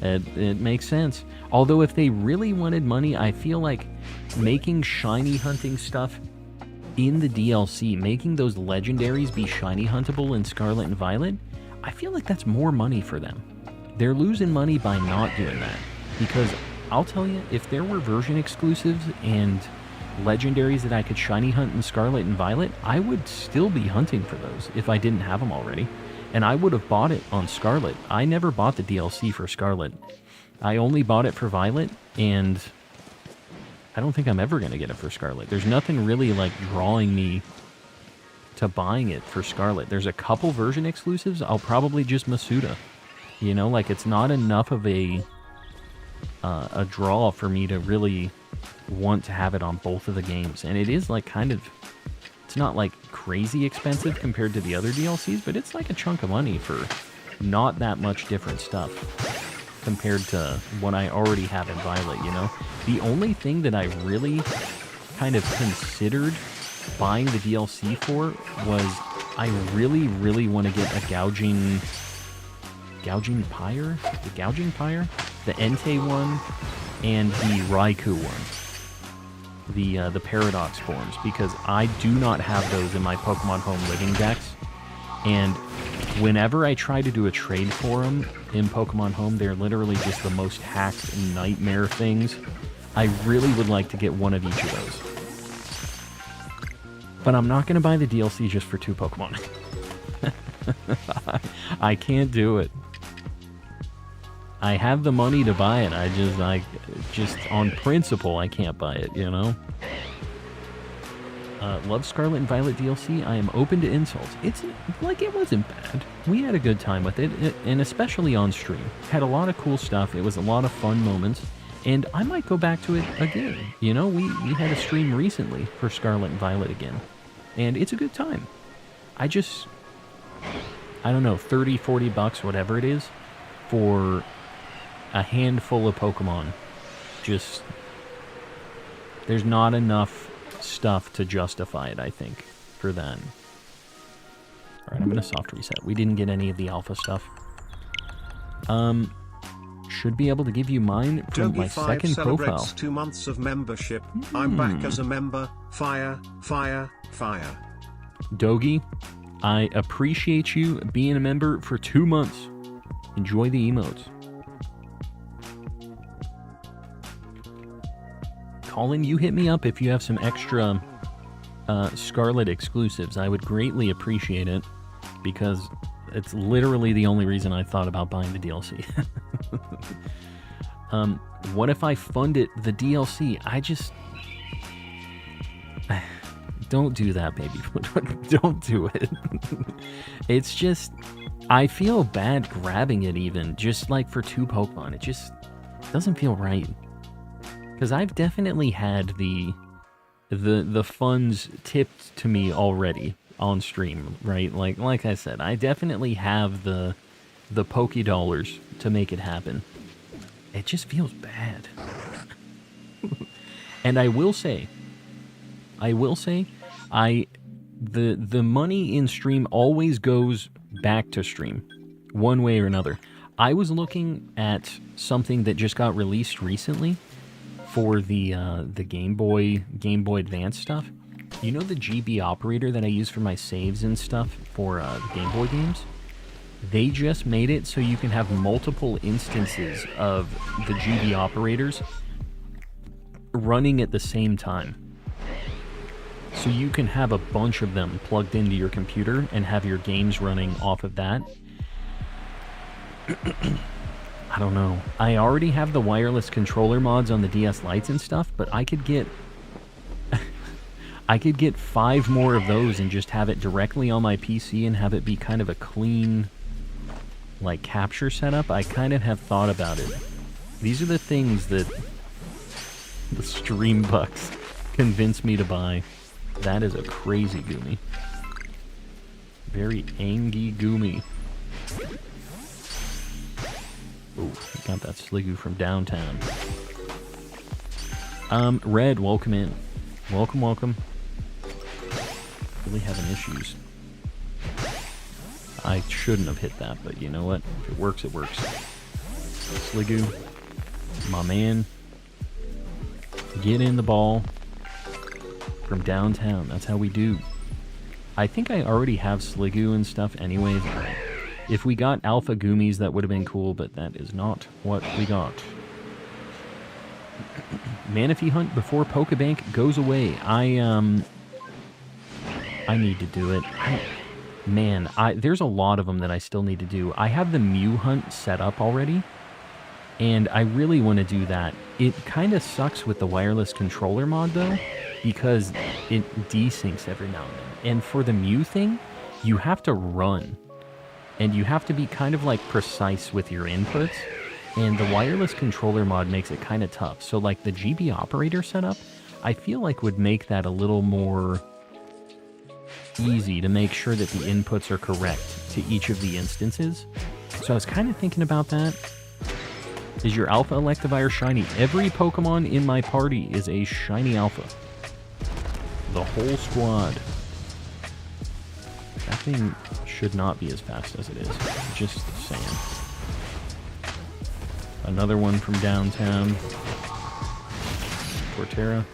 It makes sense. Although if they really wanted money, I feel like making shiny hunting stuff in the DLC, making those legendaries be shiny huntable in Scarlet and Violet, I feel like that's more money for them. They're losing money by not doing that. Because I'll tell you, if there were version exclusives and legendaries that I could shiny hunt in Scarlet and Violet, I would still be hunting for those if I didn't have them already. And I would have bought it on Scarlet. I never bought the DLC for Scarlet. I only bought it for Violet, and I don't think I'm ever going to get it for Scarlet. There's nothing really like drawing me to buying it for Scarlet. There's a couple version exclusives. I'll probably just Masuda. You know, like, it's not enough of a draw for me to really want to have it on both of the games. And it is like kind of, it's not like crazy expensive compared to the other DLCs, but it's like a chunk of money for not that much different stuff compared to what I already have in Violet, you know? The only thing that I really kind of considered buying the DLC for was I really, really want to get a Gouging Pyre? The Gouging Pyre? The Entei one and the Raikou one. The Paradox forms, because I do not have those in my Pokemon Home Living Dex. And whenever I try to do a trade for them in Pokemon Home, they're literally just the most hacked nightmare things. I really would like to get one of each of those. But I'm not going to buy the DLC just for 2 Pokemon. I can't do it. I have the money to buy it. I just on principle, I can't buy it, you know? Love Scarlet and Violet DLC. I am open to insults. It's like, it wasn't bad. We had a good time with it, and especially on stream. Had a lot of cool stuff. It was a lot of fun moments, and I might go back to it again. You know, we had a stream recently for Scarlet and Violet again, and it's a good time. I don't know, 30, 40 bucks, whatever it is, for a handful of Pokemon. Just, there's not enough stuff to justify it, I think, for that. Alright, I'm gonna soft reset. We didn't get any of the alpha stuff. Should be able to give you mine from my second profile. 2 months of membership. I'm back as a member. Fire, fire, fire. Dogi, I appreciate you being a member for 2 months. Enjoy the emotes. Colin, you hit me up if you have some extra Scarlet exclusives. I would greatly appreciate it, because it's literally the only reason I thought about buying the DLC. What if I funded the DLC? Don't do that, baby. Don't do it. It's just, I feel bad grabbing it even, just like for 2 Pokemon. It just doesn't feel right. Because I've definitely had the funds tipped to me already on stream, right? Like I said, I definitely have the Poké dollars to make it happen. It just feels bad. And I will say, the money in stream always goes back to stream, one way or another. I was looking at something that just got released recently for the Game Boy Advance stuff. You know the GB operator that I use for my saves and stuff for the Game Boy games? They just made it so you can have multiple instances of the GB operators running at the same time. So you can have a bunch of them plugged into your computer and have your games running off of that. I don't know. I already have the wireless controller mods on the DS Lites and stuff, but I could get 5 more of those and just have it directly on my PC and have it be kind of a clean, like, capture setup. I kind of have thought about it. These are the things that the stream bucks convinced me to buy. That is a crazy Goomy. Very angy Goomy. Oh, got that Sliggoo from downtown. Red, welcome in. Welcome. Really having issues. I shouldn't have hit that, but you know what? If it works, it works. Sliggoo, my man. Get in the ball from downtown. That's how we do. I think I already have Sliggoo and stuff anyways. If we got Alpha Goomies, that would have been cool, but that is not what we got. Manaphy hunt before Pokebank goes away. I need to do it. There's a lot of them that I still need to do. I have the Mew hunt set up already, and I really want to do that. It kind of sucks with the wireless controller mod, though, because it desyncs every now and then. And for the Mew thing, you have to run. And you have to be kind of like precise with your inputs. And the wireless controller mod makes it kind of tough. So like the GB operator setup, I feel like would make that a little more easy to make sure that the inputs are correct to each of the instances. So I was kind of thinking about that. Is your Alpha Electivire shiny? Every Pokemon in my party is a shiny Alpha. The whole squad. That thing should not be as fast as it is. Just saying. Another one from downtown. Torterra.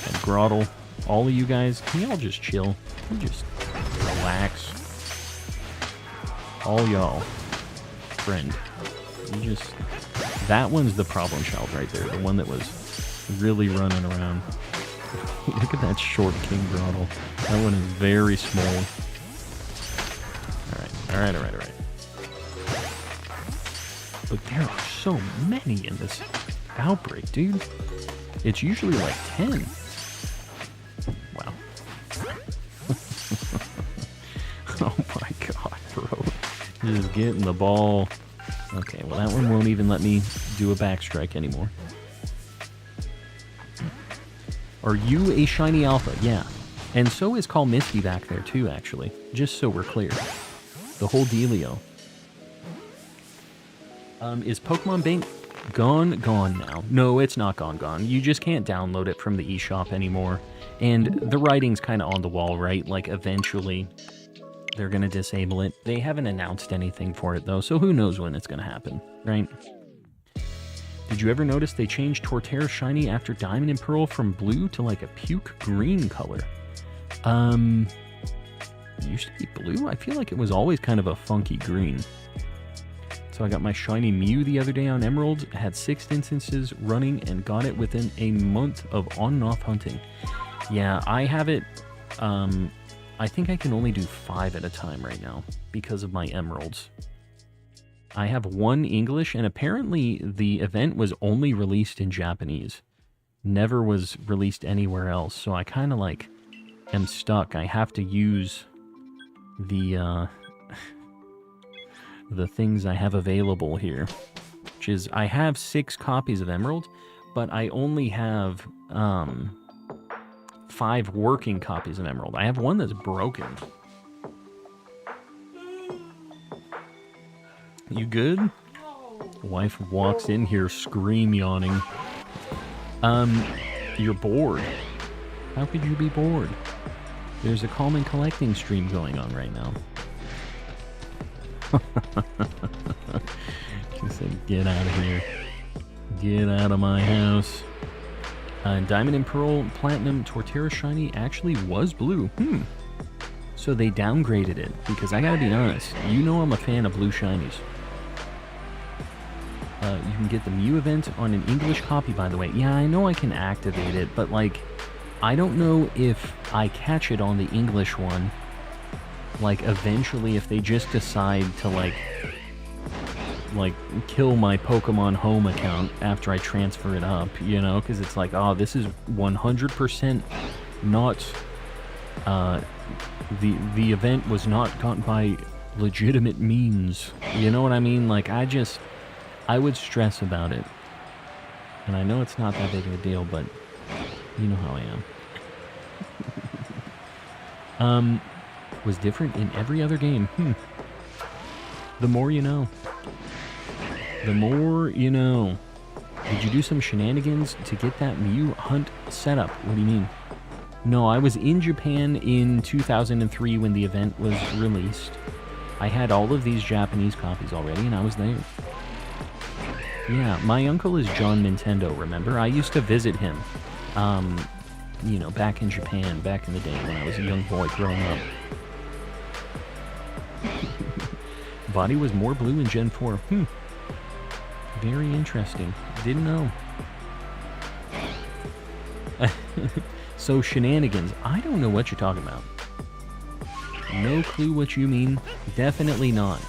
And Groddle. All of you guys, can y'all just chill? Can you just relax? All y'all. Friend. You just... That one's the problem child right there. The one that was really running around. Look at that short King Groddle. That one is very small. Alright. But there are so many in this outbreak, dude. It's usually like 10. Wow. Oh my god, bro. Just getting the ball. Okay, well that one won't even let me do a backstrike anymore. Are you a shiny Alpha? Yeah. And so is Call Misty back there too, actually. Just so we're clear. The whole dealio. Is Pokemon Bank gone now? No, it's not gone. You just can't download it from the eShop anymore. And the writing's kind of on the wall, right? Like, eventually, they're going to disable it. They haven't announced anything for it, though, so who knows when it's going to happen, right? Did you ever notice they changed Torterra Shiny after Diamond and Pearl from blue to, like, a puke green color? It used to be blue? I feel like it was always kind of a funky green. So I got my shiny Mew the other day on Emerald, had 6 instances running, and got it within a month of on and off hunting. Yeah, I have it, I think I can only do 5 at a time right now because of my emeralds. I have 1 English, and apparently the event was only released in Japanese. Never was released anywhere else, so I kind of like am stuck. I have to use the the things I have available here, which is I have 6 copies of Emerald, but I only have 5 working copies of Emerald. I have 1 that's broken. You good? Wife walks in here, scream yawning. You're bored. How could you be bored? There's a calming collecting stream going on right now. She said, get out of here. Get out of my house. Diamond and Pearl Platinum Torterra Shiny actually was blue. So they downgraded it, because I gotta be honest, you know I'm a fan of blue shinies. You can get the Mew event on an English copy, by the way. Yeah, I know I can activate it, but like, I don't know if I catch it on the English one. Like, eventually, if they just decide to, like, kill my Pokemon Home account after I transfer it up, you know? Because it's like, oh, this is 100% not, the event was not gotten by legitimate means. You know what I mean? Like, I would stress about it. And I know it's not that big of a deal, but you know how I am. Was different in every other game. The more you know. The more you know. Did you do some shenanigans to get that Mew hunt set up? What do you mean? No, I was in Japan in 2003 when the event was released. I had all of these Japanese copies already, and I was there. Yeah, my uncle is John Nintendo, remember? I used to visit him, you know, back in Japan, back in the day when I was a young boy growing up. Body was more blue in Gen 4. Very interesting. Didn't know. So, shenanigans. I don't know what you're talking about. No clue what you mean. Definitely not.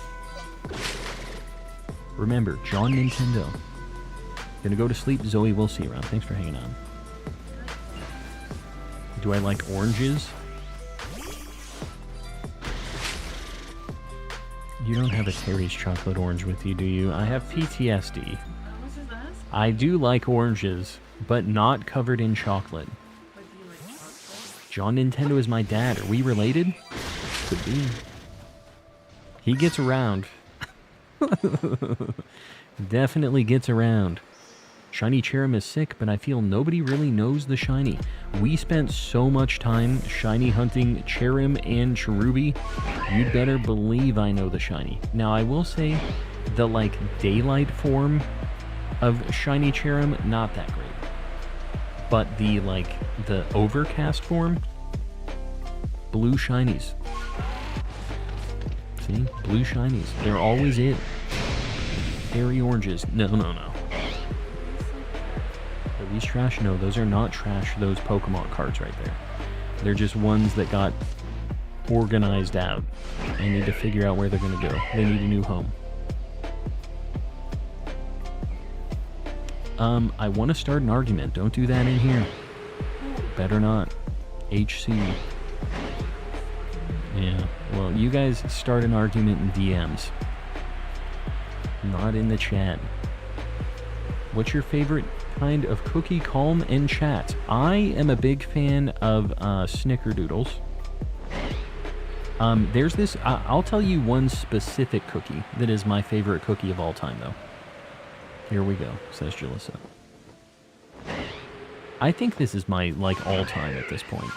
Remember, John Nintendo. Gonna go to sleep. Zoe, we'll see you around. Thanks for hanging on. Do I like oranges? You don't have a Terry's chocolate orange with you, do you? I have PTSD. I do like oranges, but not covered in chocolate. John Nintendo is my dad. Are we related? Could be. He gets around. Definitely gets around. Shiny Cherrim is sick, but I feel nobody really knows the shiny. We spent so much time shiny hunting Cherrim and Cherubi. You'd better believe I know the shiny. Now, I will say the, like, daylight form of shiny Cherrim, not that great. But the, like, the overcast form, blue shinies. See? Blue shinies. They're always it. Hairy oranges. No. Are these trash? No, those are not trash, those Pokemon cards right there. They're just ones that got organized out. I need to figure out where they're going to go. They need a new home. I want to start an argument. Don't do that in here. Better not. HC. Yeah, well, you guys start an argument in DMs. Not in the chat. What's your favorite kind of cookie, calm, and chat? I am a big fan of snickerdoodles. There's this, I'll tell you one specific cookie that is my favorite cookie of all time, though. Here we go, says Jalissa. I think this is my, like, all-time at this point.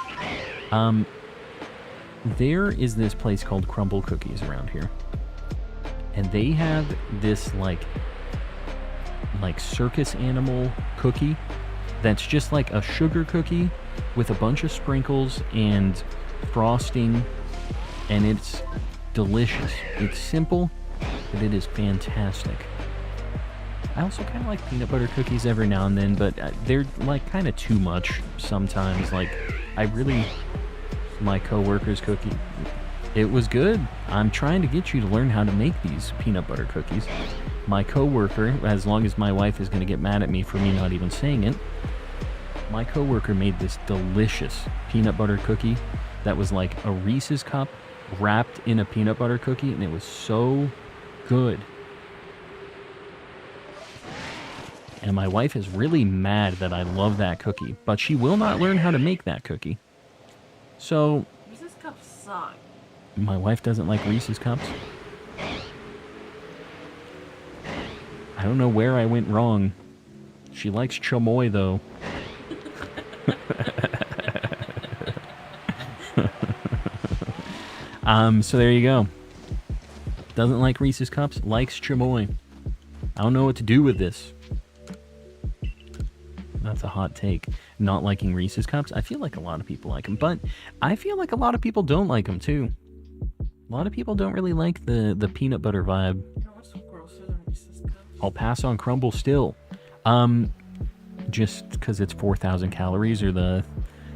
There is this place called Crumble Cookies around here. And they have this, like circus animal cookie that's just like a sugar cookie with a bunch of sprinkles and frosting and it's delicious. It's simple, but it is fantastic. I also kind of like peanut butter cookies every now and then, but they're like kind of too much sometimes. Like, my coworker's cookie, it was good. I'm trying to get you to learn how to make these peanut butter cookies. My coworker, as long as my wife is going to get mad at me for me not even saying it, my coworker made this delicious peanut butter cookie that was like a Reese's cup wrapped in a peanut butter cookie, and it was so good. And my wife is really mad that I love that cookie, but she will not learn how to make that cookie. So, Reese's cups suck. My wife doesn't like Reese's cups. I don't know where I went wrong. She likes chamoy, though. So there you go. Doesn't like Reese's cups, likes chamoy. I don't know what to do with this. That's a hot take. Not liking Reese's cups. I feel like a lot of people like them, but I feel like a lot of people don't like them too. A lot of people don't really like the peanut butter vibe. You know what's grosser than Reese's cups? I'll pass on crumble still. Just because it's 4,000 calories, or the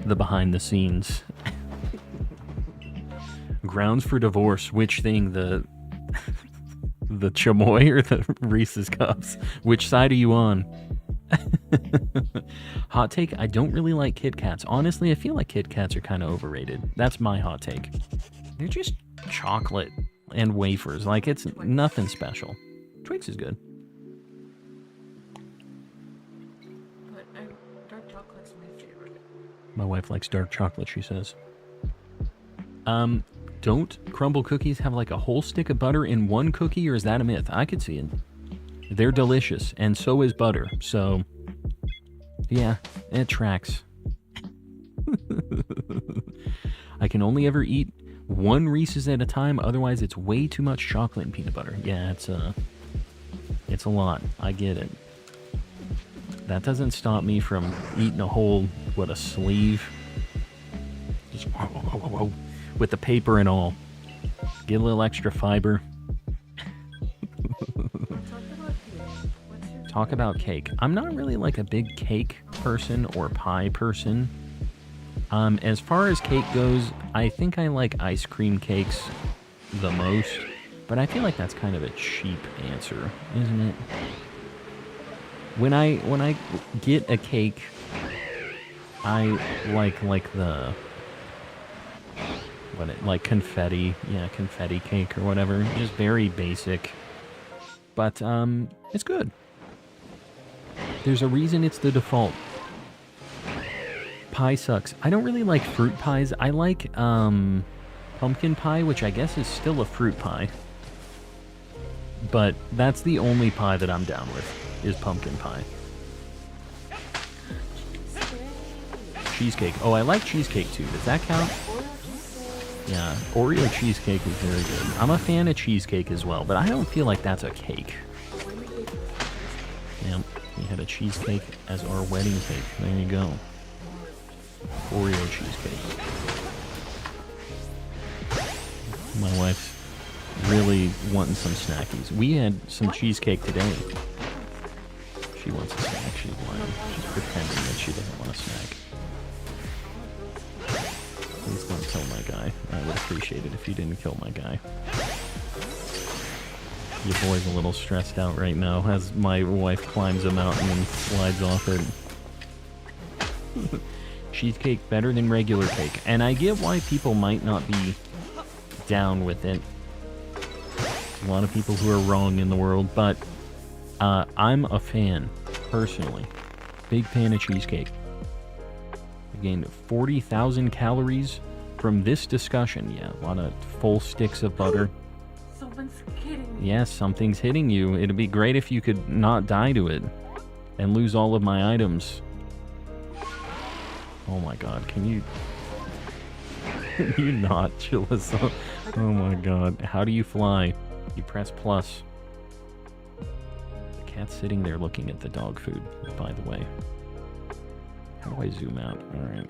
behind the scenes. Grounds for divorce. Which thing? The chamoy or the Reese's cups? Which side are you on? Hot take, I don't really like Kit Kats. Honestly, I feel like Kit Kats are kind of overrated. That's my hot take. They're just chocolate and wafers. Like, it's nothing special. Twix is good. But dark chocolate's my favorite. My wife likes dark chocolate, she says. Don't crumble cookies have like a whole stick of butter in one cookie, or is that a myth? I could see it. They're delicious, and so is butter. So, yeah, it tracks. I can only ever eat one Reese's at a time, otherwise it's way too much chocolate and peanut butter. Yeah, it's a lot. I get it. That doesn't stop me from eating a whole, a sleeve? Just whoa, with the paper and all. Get a little extra fiber. Talk about cake. I'm not really like a big cake person or pie person. As far as cake goes, I think I like ice cream cakes the most, but I feel like that's kind of a cheap answer, isn't it? When I get a cake, I like the like confetti, confetti cake or whatever, just very basic, but it's good. There's a reason it's the default. Pie sucks. I don't really like fruit pies. I like pumpkin pie, which I guess is still a fruit pie. But that's the only pie that I'm down with, is pumpkin pie. Cheesecake. Oh, I like cheesecake too. Does that count? Yeah, Oreo cheesecake is very good. I'm a fan of cheesecake as well, but I don't feel like that's a cake. Yep, we had a cheesecake as our wedding cake. There you go. Oreo cheesecake. My wife's really wanting some snackies. We had some cheesecake today. She wants a snack. She's lying. She's pretending that she doesn't want a snack. Please don't kill my guy. I would appreciate it if you didn't kill my guy. Your boy's a little stressed out right now as my wife climbs a mountain and slides off it. Cheesecake better than regular cake. And I get why people might not be down with it. A lot of people who are wrong in the world, but I'm a fan, personally. Big fan of cheesecake. I gained 40,000 calories from this discussion. Yeah, a lot of full sticks of butter. Someone's kidding me. Yes, something's hitting you. It'd be great if you could not die to it and lose all of my items. Oh my god, can you... Can you not, Chillisa? Oh my god. How do you fly? You press plus. The cat's sitting there looking at the dog food, by the way. How do I zoom out? Alright.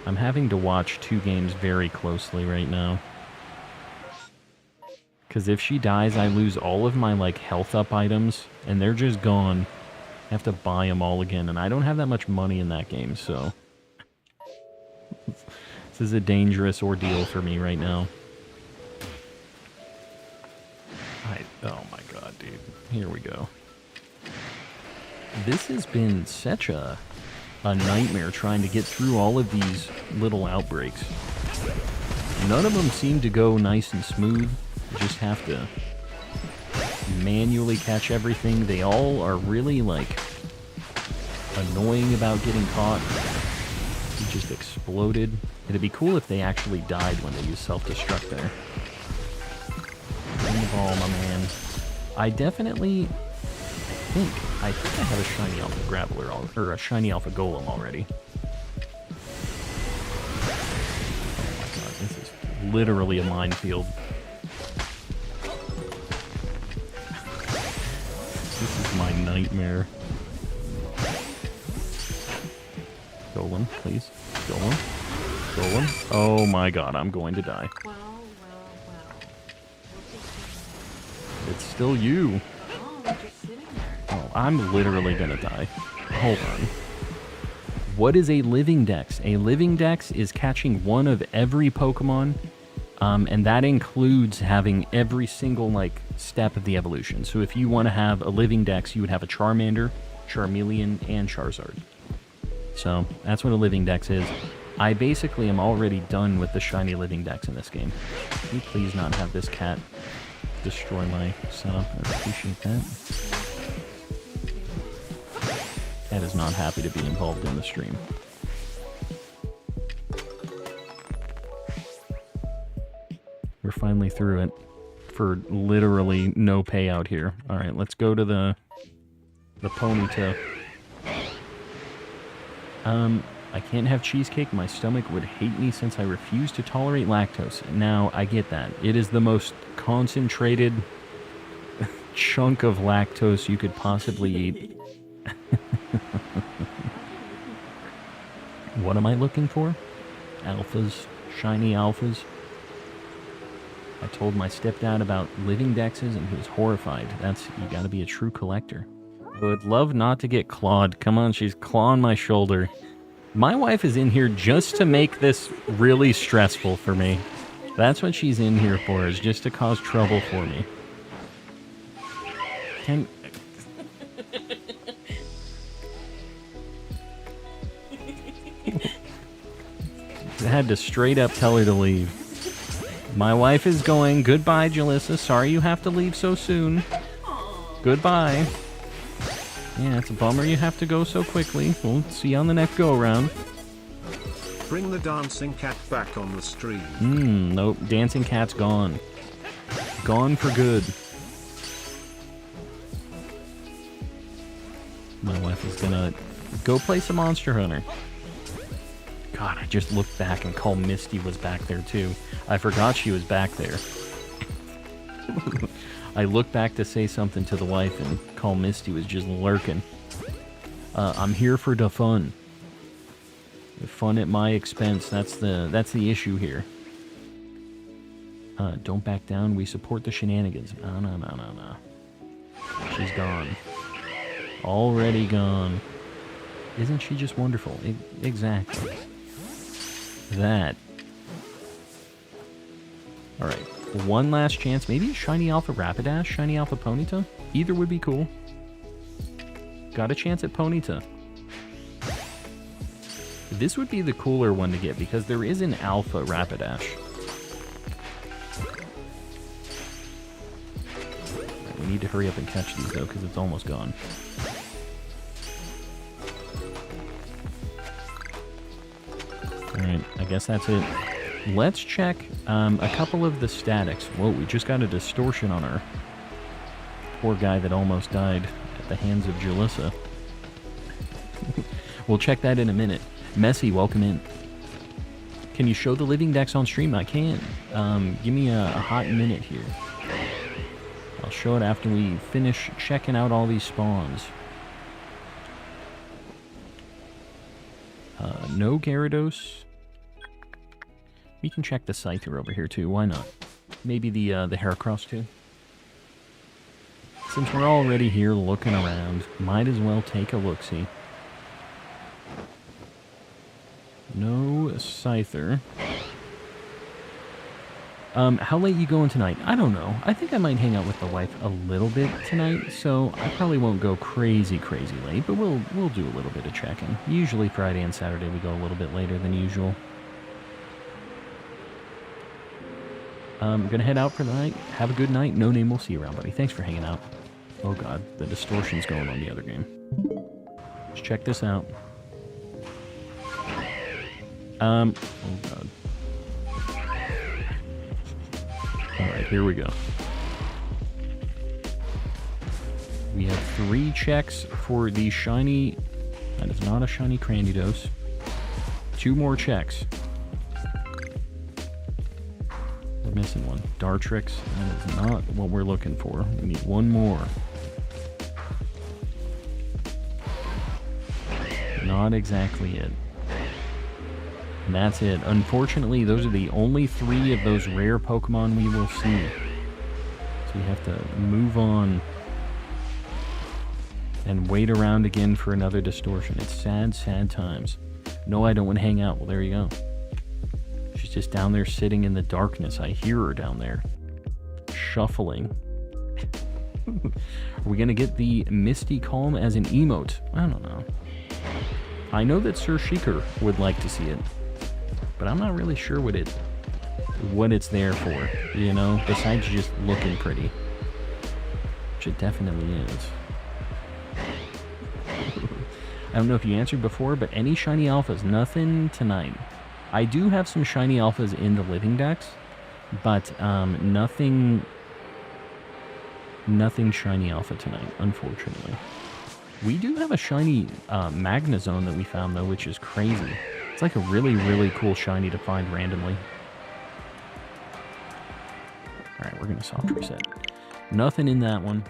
I'm having to watch two games very closely right now. Because if she dies, I lose all of my, like, health up items, and they're just gone. I have to buy them all again, and I don't have that much money in that game, so... This is a dangerous ordeal for me right now. Oh my god, dude. Here we go. This has been such a nightmare trying to get through all of these little outbreaks. None of them seem to go nice and smooth. You just have to manually catch everything. They all are really, like, annoying about getting caught. He just exploded. It'd be cool if they actually died when they use self-destruct there. In the ball, my man. I definitely... I think I have a Shiny Alpha Grappler, or a Shiny Alpha Golem already. Oh my god, this is literally a minefield. This is my nightmare. Golem, please. Golem. Golem. Oh my god, I'm going to die. Well. It's still you. Oh, I'm just sitting there. Oh, I'm literally gonna die. Hold on. What is a Living Dex? A Living Dex is catching one of every Pokemon, and that includes having every single, like, step of the evolution. So if you want to have a Living Dex, you would have a Charmander, Charmeleon, and Charizard. So that's what a Living Dex is. I basically am already done with the Shiny Living Dex in this game. Can you please not have this cat destroy my setup? I appreciate that. Cat is not happy to be involved in the stream. We're finally through it for literally no payout here. Alright, let's go to the Ponyta. I can't have cheesecake. My stomach would hate me since I refuse to tolerate lactose. Now, I get that. It is the most concentrated chunk of lactose you could possibly eat. What am I looking for? Alphas. Shiny alphas. I told my stepdad about Living Dexes and he was horrified. You gotta be a true collector. I would love not to get clawed. Come on, she's clawing my shoulder. My wife is in here just to make this really stressful for me. That's what she's in here for, is just to cause trouble for me. I had to straight up tell her to leave. My wife is going. Goodbye, Jalissa. Sorry you have to leave so soon. Goodbye. Yeah, it's a bummer you have to go so quickly. We'll see you on the next go-around. Bring the dancing cat back on the stream. Nope. Dancing cat's gone. Gone for good. My wife is gonna go play some Monster Hunter. God, I just looked back and Call Misty was back there too. I forgot she was back there. I looked back to say something to the wife and Call Misty was just lurking. I'm here for the fun. The fun at my expense. That's the issue here. Don't back down. We support the shenanigans. No. She's gone. Already gone. Isn't she just wonderful? Exactly. That. Alright. One last chance. Maybe a Shiny Alpha Rapidash? Shiny Alpha Ponyta? Either would be cool. Got a chance at Ponyta. This would be the cooler one to get because there is an Alpha Rapidash. Right, we need to hurry up and catch these though because it's almost gone. Alright, I guess that's it. Let's check a couple of the statics. Whoa, we just got a distortion on our poor guy that almost died at the hands of Jalissa. We'll check that in a minute. Messy, welcome in. Can you show the Living Dex on stream? I can. Give me a hot minute here. I'll show it after we finish checking out all these spawns. No Gyarados. We can check the Scyther over here too, why not? Maybe the Heracross too. Since we're already here looking around, might as well take a look-see. No Scyther. How late you going tonight? I don't know. I think I might hang out with the wife a little bit tonight, so I probably won't go crazy late, but we'll do a little bit of checking. Usually Friday and Saturday we go a little bit later than usual. I'm gonna head out for the night. Have a good night. No Name, we'll see you around, buddy. Thanks for hanging out. Oh god, the distortion's going on the other game. Let's check this out. Oh god. Alright, here we go. We have 3 checks for the shiny... That is not a shiny Crandidos. 2 more checks. We're missing one. Dartrix. That is not what we're looking for. We need 1 more. Not exactly it. And that's it. Unfortunately, those are the only 3 of those rare Pokemon we will see. So we have to move on and wait around again for another distortion. It's sad, sad times. No, I don't want to hang out. Well, there you go. She's just down there sitting in the darkness. I hear her down there. Shuffling. Are we going to get the Misty Calm as an emote? I don't know. I know that Sir Sheikar would like to see it. But I'm not really sure what it's there for, you know, besides just looking pretty. Which it definitely is. I don't know if you answered before, but any Shiny Alphas? Nothing tonight. I do have some Shiny Alphas in the Living Dex, but nothing Shiny Alpha tonight, unfortunately. We do have a Shiny Magnezone that we found, though, which is crazy. It's like a really, really cool shiny to find randomly. Alright, we're going to soft reset. Nothing in that one.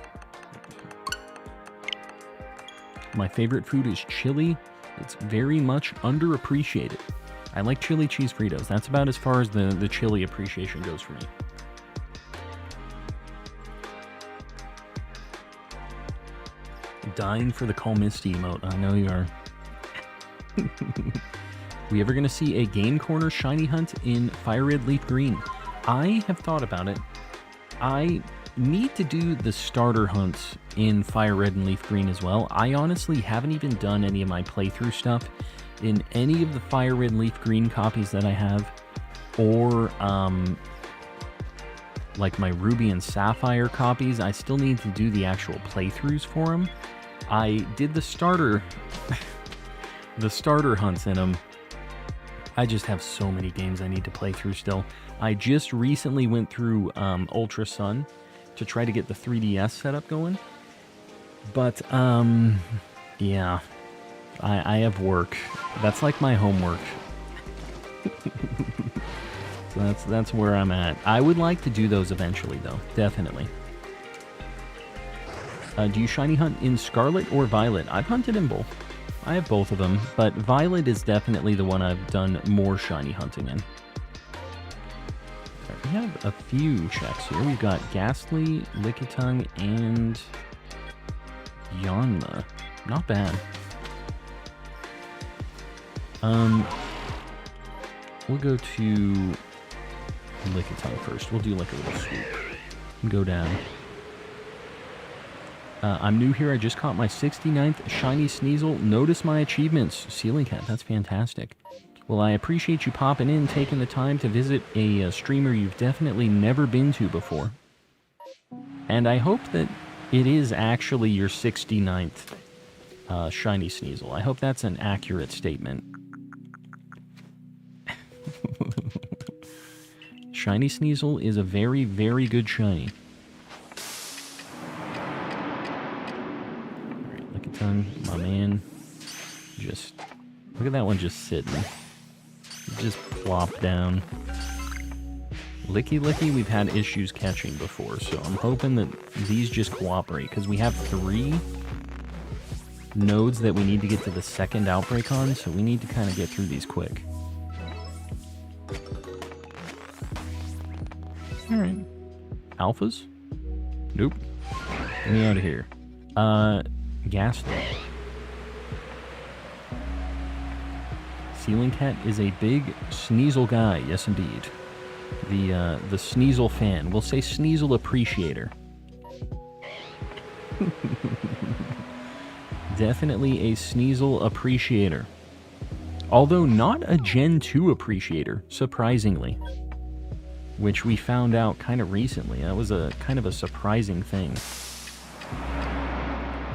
My favorite food is chili. It's very much underappreciated. I like chili cheese Fritos. That's about as far as the chili appreciation goes for me. Dying for the Call Misty emote. I know you are. We ever going to see a Game Corner shiny hunt in Fire Red Leaf Green? I have thought about it. I need to do the starter hunts in Fire Red and Leaf Green as well. I honestly haven't even done any of my playthrough stuff in any of the Fire Red and Leaf Green copies that I have, or like my Ruby and Sapphire copies. I still need to do the actual playthroughs for them. I did the starter hunts in them. I just have so many games I need to play through still. I just recently went through Ultra Sun to try to get the 3DS setup going. But, yeah. I have work. That's like my homework. So that's where I'm at. I would like to do those eventually, though. Definitely. Do you shiny hunt in Scarlet or Violet? I've hunted in both. I have both of them, but Violet is definitely the one I've done more shiny hunting in. Right, we have a few checks here. We've got Ghastly, Lickitung, and Yanma. Not bad. We'll go to Lickitung first. We'll do like a little swoop and go down. I'm new here. I just caught my 69th Shiny Sneasel. Notice my achievements. Ceiling Cat, that's fantastic. Well, I appreciate you popping in, taking the time to visit a streamer you've definitely never been to before. And I hope that it is actually your 69th Shiny Sneasel. I hope that's an accurate statement. Shiny Sneasel is a very, very good shiny. My man, just look at that one just sitting. Just plop down. Licky, we've had issues catching before, so I'm hoping that these just cooperate, because we have 3 nodes that we need to get to the second outbreak on, so we need to kind of get through these quick. Alright. Alphas? Nope. Get me out of here. Ghastly. Ceiling Cat is a big Sneasel guy. Yes, indeed. The Sneasel fan. We'll say Sneasel appreciator. Definitely a Sneasel appreciator. Although not a Gen 2 appreciator, surprisingly. Which we found out kind of recently. That was a kind of a surprising thing.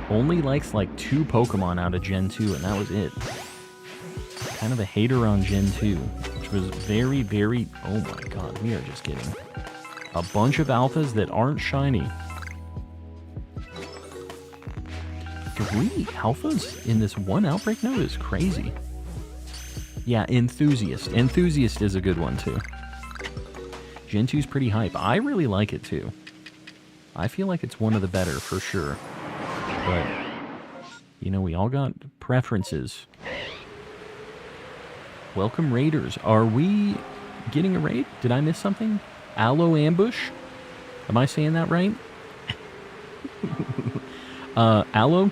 Only likes like 2 Pokemon out of Gen 2, and that was it. Kind of a hater on Gen 2, which was very, very... Oh my god, we are just getting a bunch of alphas that aren't shiny. 3 alphas in this one outbreak node is crazy. Yeah, Enthusiast. Enthusiast is a good one, too. Gen 2's pretty hype. I really like it, too. I feel like it's one of the better, for sure. But, you know, we all got preferences. Welcome, Raiders. Are we getting a raid? Did I miss something? Aloe Ambush? Am I saying that right? Aloe?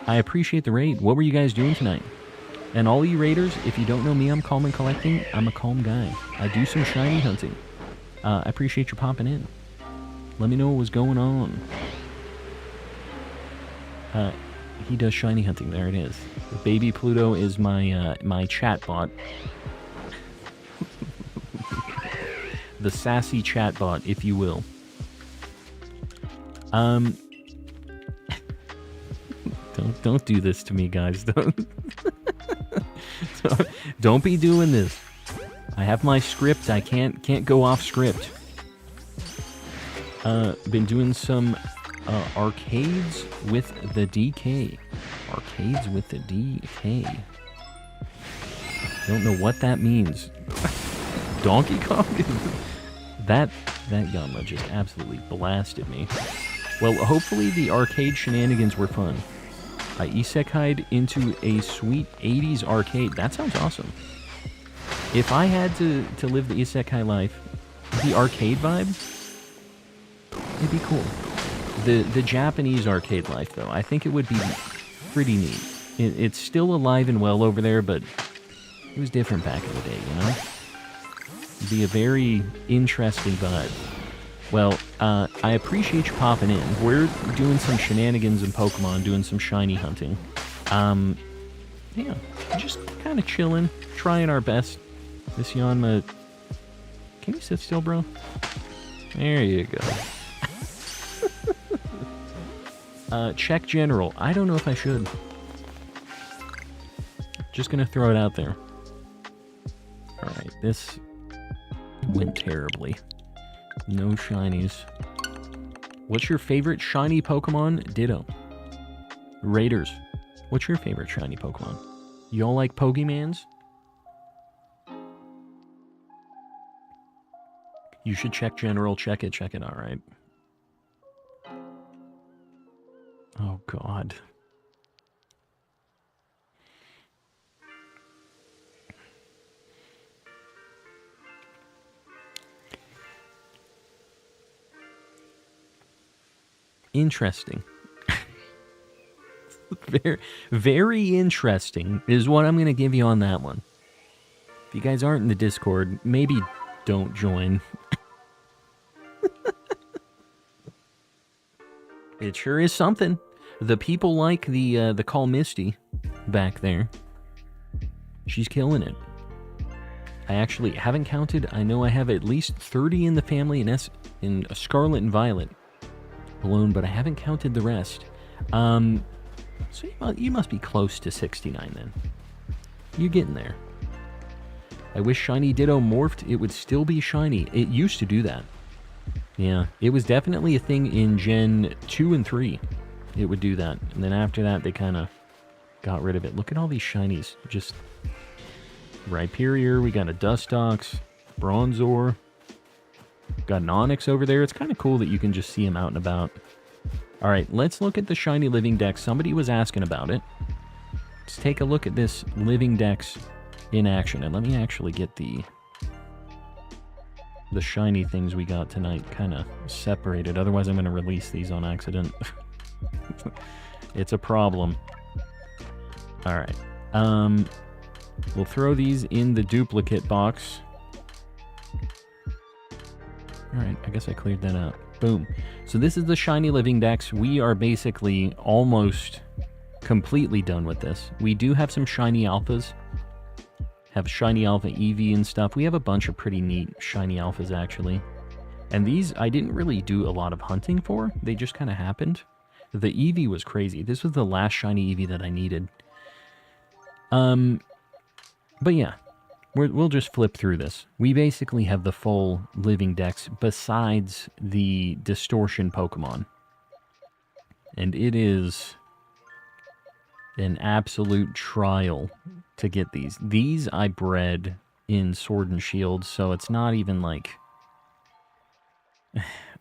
I appreciate the raid. What were you guys doing tonight? And all you raiders, if you don't know me, I'm calm and collecting. I'm a calm guy. I do some shiny hunting. I appreciate you popping in. Let me know what was going on. He does shiny hunting. There it is. Baby Pluto is my my chatbot. The sassy chatbot, if you will. Don't do this to me, guys. Don't be doing this. I have my script. I can't go off script. Been doing some arcades with the DK. Arcades with the DK. Don't know what that means. Donkey Kong? that Yanma just absolutely blasted me. Well, hopefully the arcade shenanigans were fun. I isekai'd into a sweet 80s arcade. That sounds awesome. If I had to live the isekai life, the arcade vibe, it'd be cool. The Japanese arcade life, though, I think it would be pretty neat. It's still alive and well over there, but it was different back in the day, you know? It'd be a very interesting vibe. Well, I appreciate you popping in. We're doing some shenanigans in Pokemon, doing some shiny hunting. Yeah, just kind of chilling, trying our best. This Yanma... Can you sit still, bro? There you go. Check general. I don't know if I should. Just gonna throw it out there. Alright, this went terribly. No shinies. What's your favorite shiny Pokemon? Ditto. Raiders. What's your favorite shiny Pokemon? Y'all like Pokemans? You should check general. Check it. Alright. Oh, God. Interesting. Very, very interesting is what I'm going to give you on that one. If you guys aren't in the Discord, maybe don't join. It sure is something. The people like the Call Misty back there. She's killing it. I actually haven't counted. I know I have at least 30 in the family in Scarlet and Violet alone, but I haven't counted the rest. So you must be close to 69 then. You're getting there. I wish Shiny Ditto morphed. It would still be shiny. It used to do that. Yeah, it was definitely a thing in Gen 2 and 3. It would do that. And then after that, they kind of got rid of it. Look at all these shinies. Just Rhyperior. We got a Dustox. Bronzor. Got an Onix over there. It's kind of cool that you can just see him out and about. All right, let's look at the Shiny Living Dex. Somebody was asking about it. Let's take a look at this Living Dex in action. And let me actually get the the shiny things we got tonight kind of separated. Otherwise, I'm going to release these on accident. It's a problem. Alright. We'll throw these in the duplicate box. Alright, I guess I cleared that out. Boom. So this is the Shiny Living Dex. We are basically almost completely done with this. We do have some Shiny Alphas. Have Shiny Alpha Eevee and stuff. We have a bunch of pretty neat Shiny Alphas, actually. And these, I didn't really do a lot of hunting for. They just kind of happened. The Eevee was crazy. This was the last Shiny Eevee that I needed. But yeah, we'll just flip through this. We basically have the full Living Dex besides the Distortion Pokemon. And it is an absolute trial to get these. These I bred in Sword and Shield, so it's not even like...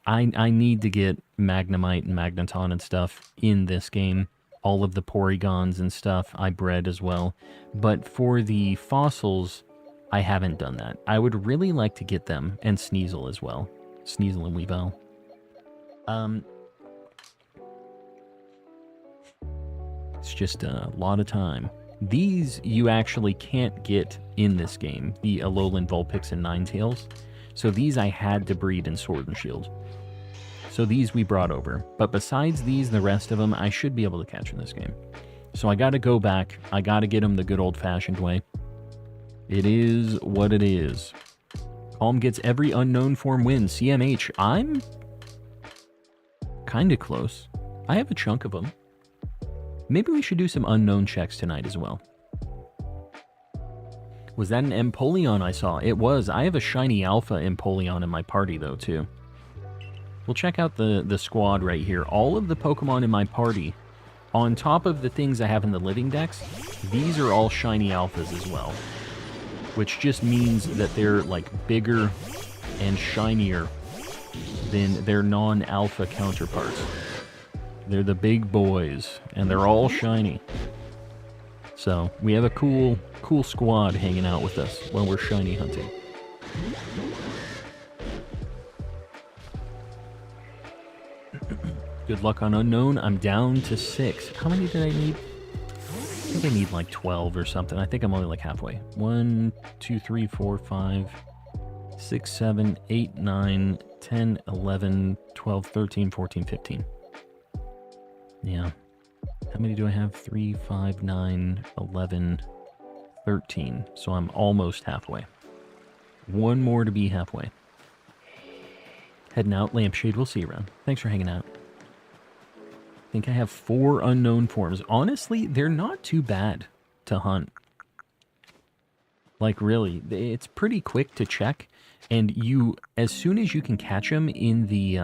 I need to get Magnemite and Magneton and stuff in this game. All of the Porygons and stuff I bred as well. But for the fossils, I haven't done that. I would really like to get them, and Sneasel as well. Sneasel and Weavile. It's just a lot of time. These you actually can't get in this game, the Alolan Vulpix and Ninetales. So these I had to breed in Sword and Shield. So these we brought over. But besides these, the rest of them, I should be able to catch in this game. So I gotta go back. I gotta get them the good old-fashioned way. It is what it is. Calm gets every unknown form win. CMH, I'm kinda close. I have a chunk of them. Maybe we should do some unknown checks tonight as well. Was that an Empoleon I saw? It was. I have a Shiny Alpha Empoleon in my party, though, too. We'll check out the squad right here. All of the Pokemon in my party, on top of the things I have in the Living Dex, these are all Shiny Alphas as well. Which just means that they're, like, bigger and shinier than their non-alpha counterparts. They're the big boys, and they're all shiny. So, we have a cool squad hanging out with us while we're shiny hunting. Good luck on Unknown. I'm down to 6. How many did I need? I think I need like 12 or something. I think I'm only like halfway. 1, 2, 3, 4, 5, 6, 7, 8, 9, 10, 11, 12, 13, 14, 15. Yeah. How many do I have? 3, 5, 9, 11, 13. So I'm almost halfway. One more to be halfway. Heading out. Lampshade, we'll see you around. Thanks for hanging out. I think I have 4 unknown forms. Honestly, they're not too bad to hunt. Like, really, it's pretty quick to check. And you, as soon as you can catch them in the,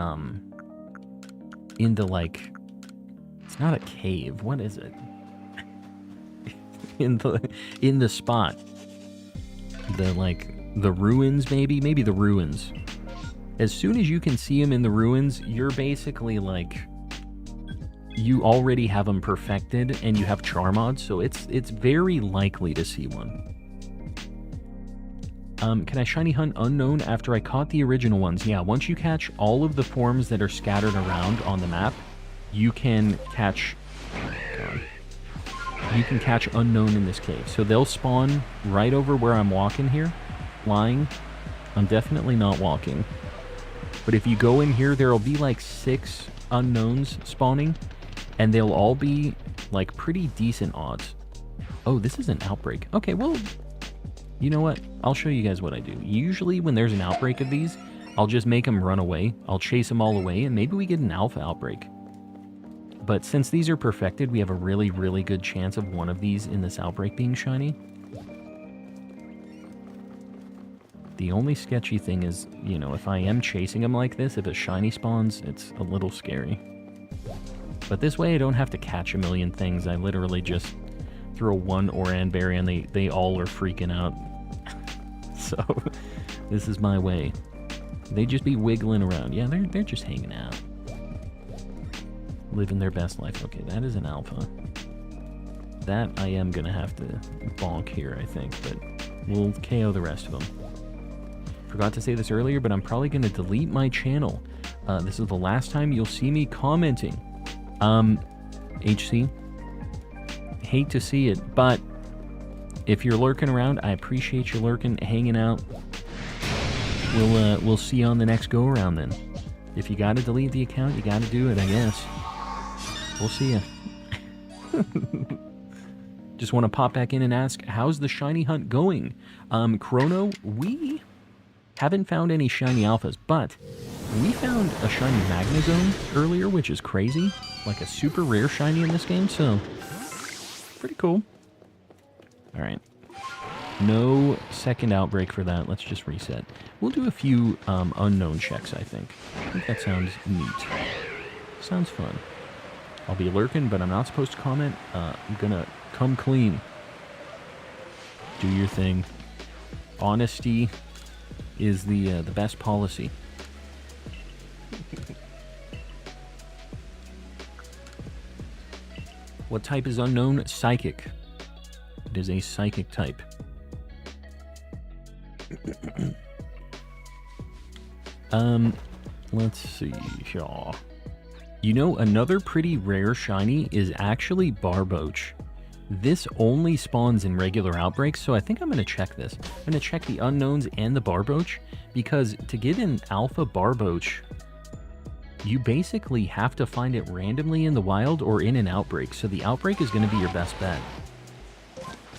like... It's not a cave. What is it? in the spot. The ruins, maybe? Maybe the ruins. As soon as you can see them in the ruins, you're basically like... You already have them perfected, and you have Charmod, so it's very likely to see one. Can I shiny hunt Unknown after I caught the original ones? Yeah, once you catch all of the forms that are scattered around on the map, you can catch... You can catch Unknown in this cave. So they'll spawn right over where I'm walking here. Flying. I'm definitely not walking. But if you go in here, there'll be like 6 Unknowns spawning. And they'll all be like pretty decent odds. Oh, this is an outbreak. Okay, well, you know what? I'll show you guys what I do. Usually when there's an outbreak of these, I'll just make them run away. I'll chase them all away, and maybe we get an alpha outbreak. But since these are perfected, we have a really, really good chance of one of these in this outbreak being shiny. The only sketchy thing is, you know, if I am chasing them like this, if a shiny spawns, it's a little scary. But this way I don't have to catch a million things. I literally just throw one Oran Berry and they all are freaking out. So, this is my way. They just be wiggling around. Yeah, they're just hanging out. Living their best life. Okay, that is an alpha. That I am going to have to bonk here, I think. But we'll KO the rest of them. Forgot to say this earlier, but I'm probably going to delete my channel. This is the last time you'll see me commenting. HC, hate to see it, but if you're lurking around, I appreciate you lurking, hanging out. We'll see you on the next go-around then. If you gotta delete the account, you gotta do it, I guess. We'll see ya. Just want to pop back in and ask, how's the shiny hunt going? Chrono, we haven't found any shiny alphas, but we found a shiny Magnezone earlier, which is crazy. Like a super rare shiny in this game, so pretty cool. Alright. No second outbreak for that. Let's just reset. We'll do a few unknown checks, I think. I think that sounds neat. Sounds fun. I'll be lurking, but I'm not supposed to comment. I'm gonna come clean. Do your thing. Honesty is the best policy. What type is unknown? Psychic. It is a psychic type. Let's see. You know, another pretty rare shiny is actually Barboach. This only spawns in regular outbreaks, so I think I'm going to check this. I'm going to check the unknowns and the Barboach, because to get an alpha Barboach, you basically have to find it randomly in the wild or in an outbreak, so the outbreak is going to be your best bet.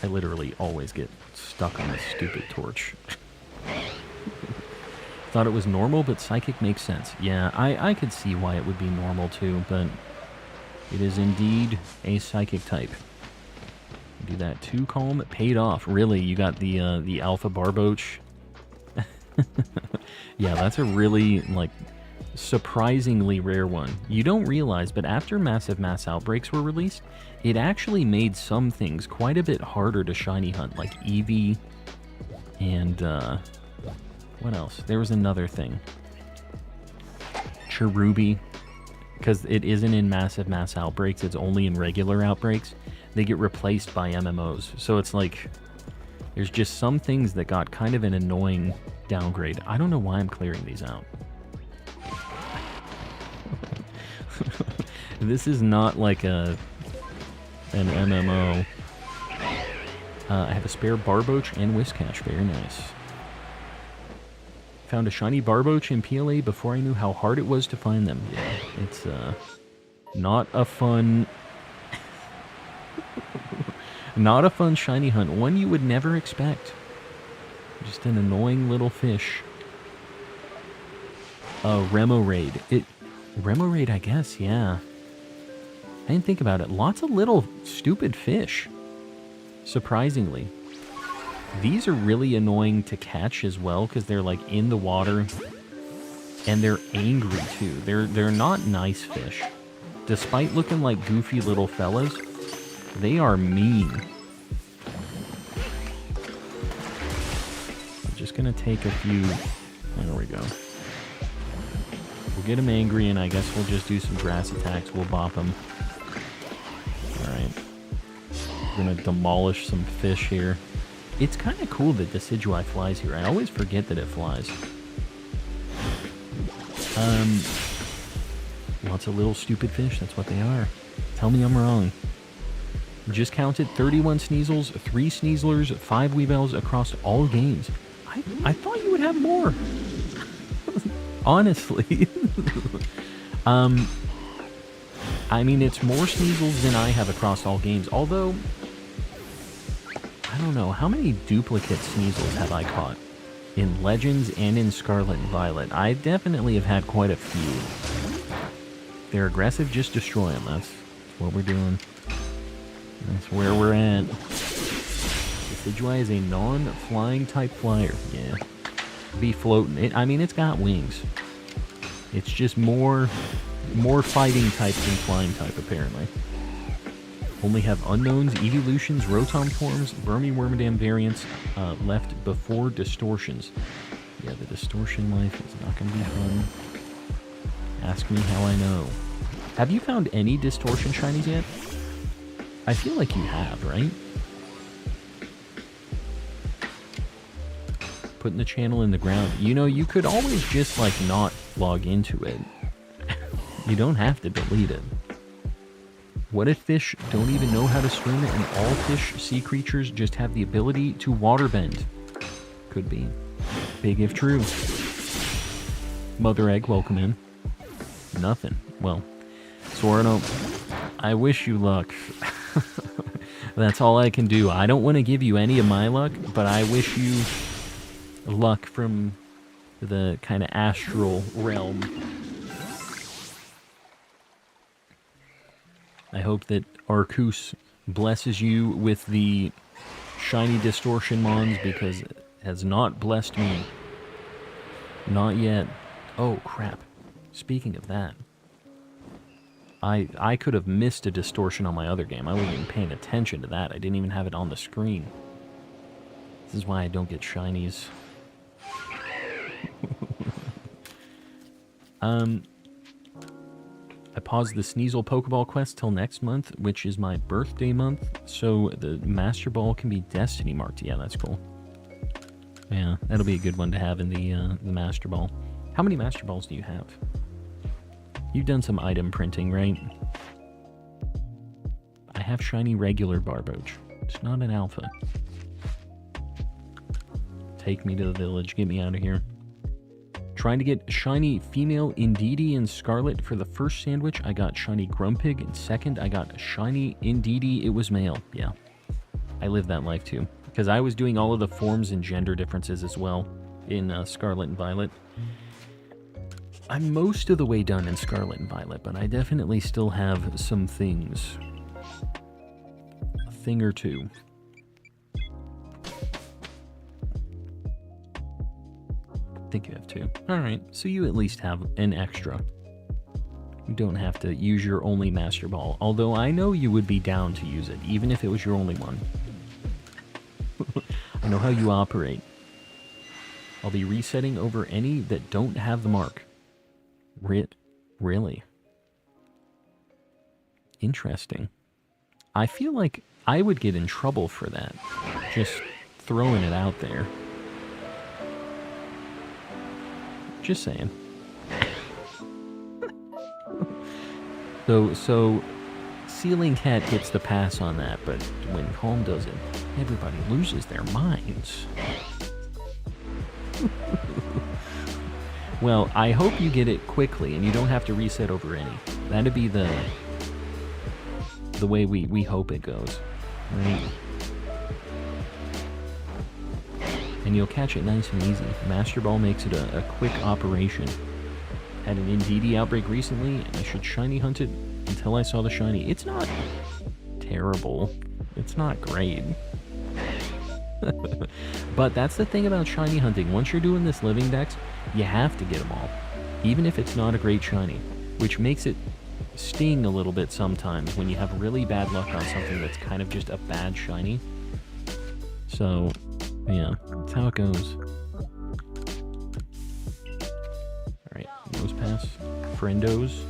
I literally always get stuck on this stupid torch. Thought it was normal, but psychic makes sense. Yeah, I could see why it would be normal too, but it is indeed a psychic type. Do that too, calm. Paid off. Really, you got the alpha Barboach. Yeah, that's a really, like, surprisingly rare one. You don't realize, but after massive mass outbreaks were released, it actually made some things quite a bit harder to shiny hunt, like Eevee and what else? There was another thing. Cherubi, because it isn't in massive mass outbreaks, it's only in regular outbreaks. They get replaced by MMOs. So it's like, there's just some things that got kind of an annoying downgrade. I don't know why I'm clearing these out. This is not like an MMO. I have a spare Barboach and Whiscash. Very nice. Found a shiny Barboach in PLA before I knew how hard it was to find them. Yeah, it's not a fun... not a fun shiny hunt. One you would never expect. Just an annoying little fish. Remoraid. Remoraid, I guess, yeah. I didn't think about it. Lots of little stupid fish. Surprisingly. These are really annoying to catch as well, because they're like in the water. And they're angry too. They're not nice fish. Despite looking like goofy little fellas, they are mean. I'm just gonna take a few... There we go. We'll get them angry, and I guess we'll just do some grass attacks. We'll bop them. Alright. We're gonna demolish some fish here. It's kind of cool that Decidueye flies here. I always forget that it flies. Lots of little stupid fish. That's what they are. Tell me I'm wrong. Just counted 31 Sneasels, 3 Sneaslers, 5 Weavels across all games. I thought you would have more. Honestly. I mean, it's more Sneasels than I have across all games. Although, I don't know. How many duplicate Sneasels have I caught? In Legends and in Scarlet and Violet. I definitely have had quite a few. If they're aggressive, just destroy them. That's what we're doing. That's where we're at. Decidueye is a non-flying type flyer. Yeah. Be floating. I mean, it's got wings. It's just more fighting type than flying type, apparently. Only have unknowns, evolutions, rotom forms, Burmy Wormadam variants left before distortions. Yeah, the distortion life is not going to be fun. Ask me how I know. Have you found any distortion shinies yet? I feel like you have, right? putting the channel in the ground. You know, you could always just, like, not log into it. You don't have to delete it. What if fish don't even know how to swim and all fish, sea creatures, just have the ability to waterbend? Could be. Big if true. Mother Egg, welcome in. Nothing. Well, Sorno, I wish you luck. That's all I can do. I don't want to give you any of my luck, but I wish you luck from the kind of astral realm. I hope that Arceus blesses you with the shiny distortion mons, because it has not blessed me. Not yet. Oh, crap. Speaking of that, I could have missed a distortion on my other game. I wasn't even paying attention to that. I didn't even have it on the screen. This is why I don't get shinies. I paused the Sneasel Pokeball quest till next month, which is my birthday month, so the Master Ball can be Destiny marked. Yeah, that's cool. Yeah, that'll be a good one to have in the Master Ball. How many Master Balls do you have? You've done some item printing, right? I have shiny regular Barboach. It's not an alpha. Take me to the village. Get me out of here. Trying to get shiny female Indeedee and Scarlet for the first sandwich. I got shiny Grumpig, and second I got shiny Indeedee. It was male. Yeah, I lived that life too, because I was doing all of the forms and gender differences as well in Scarlet and Violet. I'm most of the way done in Scarlet and Violet, but I definitely still have some things. A thing or two. I think you have two. Alright, so you at least have an extra. You don't have to use your only Master Ball, although I know you would be down to use it, even if it was your only one. I know how you operate. I'll be resetting over any that don't have the mark. Really? Interesting. I feel like I would get in trouble for that. Just throwing it out there. Just saying. So Ceiling Cat gets the pass on that, but when Calm does it, everybody loses their minds. Well, I hope you get it quickly and you don't have to reset over any. That'd be the way we hope it goes. Right? And you'll catch it nice and easy. Master Ball makes it a quick operation. Had an Indeedee outbreak recently, and I should shiny hunt it until I saw the shiny. It's not terrible. It's not great. But that's the thing about shiny hunting. Once you're doing this living dex, you have to get them all. Even if it's not a great shiny. Which makes it sting a little bit sometimes when you have really bad luck on something that's kind of just a bad shiny. So, yeah, that's how it goes. Alright, nose pass. Friendos.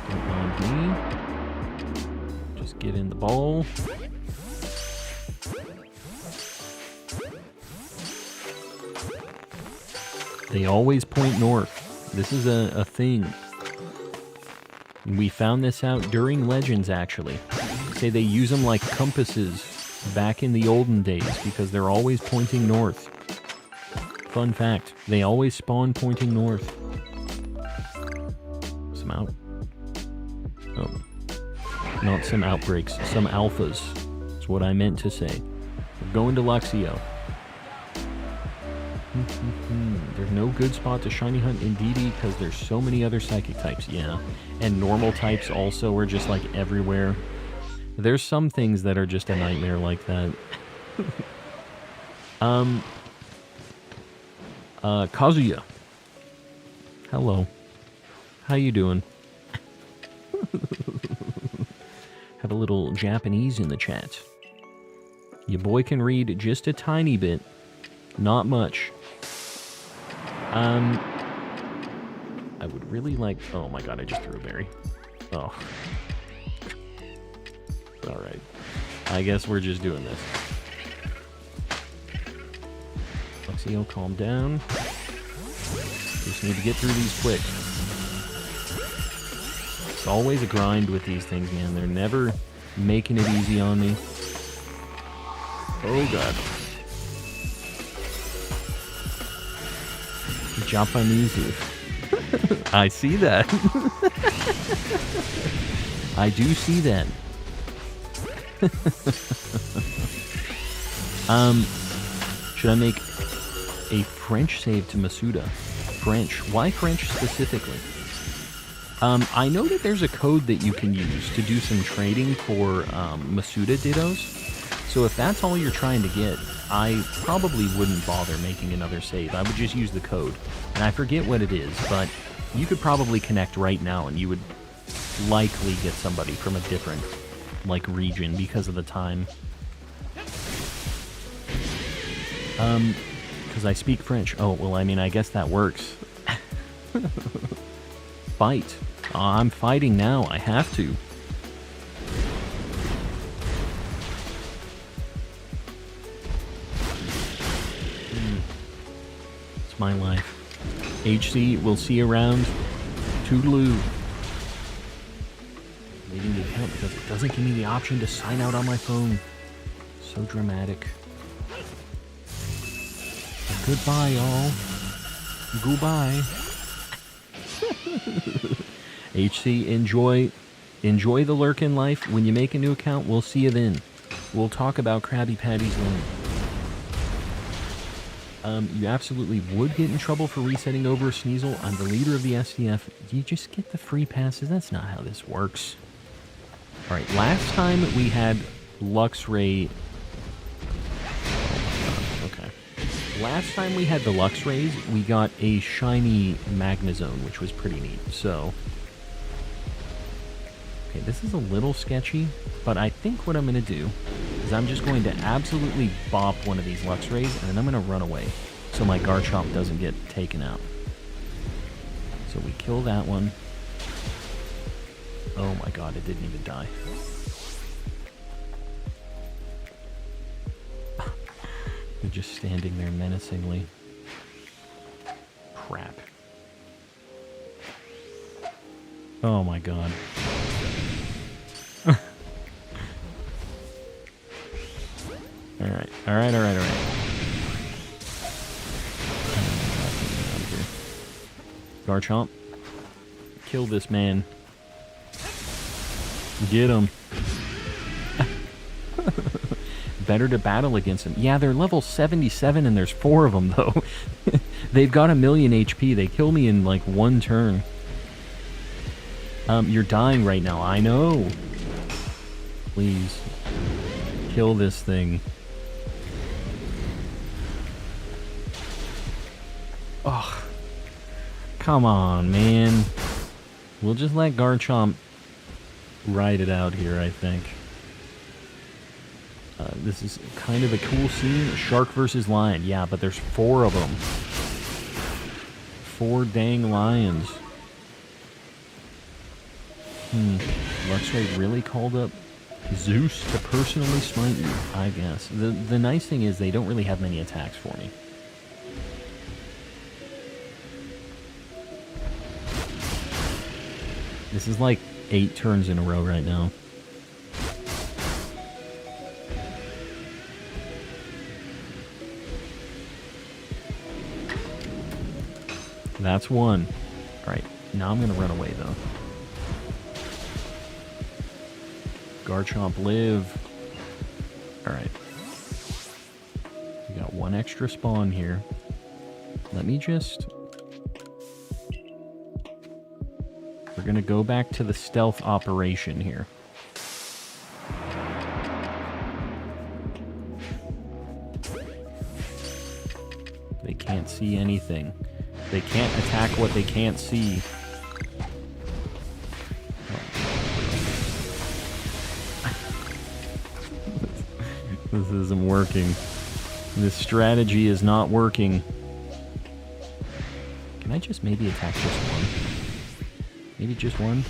Don't mind me. Just get in the ball. They always point north. This is a thing. We found this out during Legends, actually. Say they use them like compasses back in the olden days because they're always pointing north. Fun fact, they always spawn pointing north. Some out... Oh. Not some outbreaks, some alphas. That's what I meant to say. We're going to Luxio. There's no good spot to shiny hunt Indeedee because there's so many other psychic types, yeah. And normal types also are just like everywhere. There's some things that are just a nightmare like that. Kazuya. Hello. How you doing? Have a little Japanese in the chat. Your boy can read just a tiny bit. Not much. I would really like... Oh my god, I just threw a berry. Oh. Alright. I guess we're just doing this. Seal, calm down. Just need to get through these quick. It's always a grind with these things, man. They're never making it easy on me. Oh, God. Japanese. I see that. I do see that. Should I make a French save to Masuda? French. Why French specifically? I know that there's a code that you can use to do some trading for Masuda Dittos. So if that's all you're trying to get, I probably wouldn't bother making another save. I would just use the code. And I forget what it is, but you could probably connect right now and you would likely get somebody from a different, like, region because of the time. Because I speak French. Oh, well, I mean, I guess that works. Fight. I'm fighting now. I have to. It's my life. HC, we'll see you around. Toodaloo. Leaving the account because it doesn't give me the option to sign out on my phone. So dramatic. Goodbye, y'all. Goodbye. HC, enjoy the lurkin' life. When you make a new account, we'll see you then. We'll talk about Krabby Patties then. You absolutely would get in trouble for resetting over Sneasel. I'm the leader of the SDF. You just get the free passes. That's not how this works. Alright, last time we had Luxray. Okay. Last time we had the Luxrays, we got a shiny Magnezone, which was pretty neat. So, okay, this is a little sketchy, but I think what I'm going to do is I'm just going to absolutely bop one of these Luxrays, and then I'm going to run away so my Garchomp doesn't get taken out. So we kill that one. Oh my god, it didn't even die. They're just standing there menacingly. Crap. Oh my god. Alright. Garchomp. Kill this man. Get him. Better to battle against him. Yeah, they're level 77 and there's 4 of them, though. They've got 1,000,000 HP. They kill me in, like, one turn. You're dying right now. I know. Please. Kill this thing. Oh. Come on, man. We'll just let Garchomp ride it out here, I think. This is kind of a cool scene. Shark versus lion. Yeah, but there's 4 of them. 4 dang lions. Luxray really called up Zeus to personally smite you, I guess. The nice thing is they don't really have many attacks for me. This is like 8 turns in a row right now. That's 1. Alright, now I'm going to run away, though. Garchomp, live. Alright. We got 1 extra spawn here. Let me just... We're going to go back to the stealth operation here. They can't see anything. They can't attack what they can't see. This isn't working. This strategy is not working. Can I just maybe attack just 1? Maybe just 1?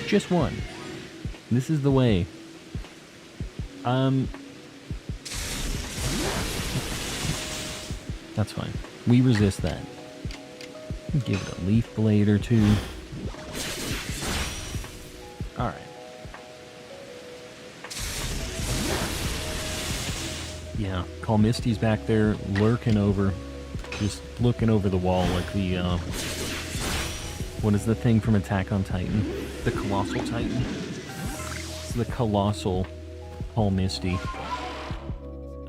Just 1. This is the way. That's fine. We resist that. Give it a leaf blade or two. Alright. Yeah, Call Misty's back there, lurking over, just looking over the wall like the, what is the thing from Attack on Titan? The Colossal Titan? It's the Colossal Call Misty.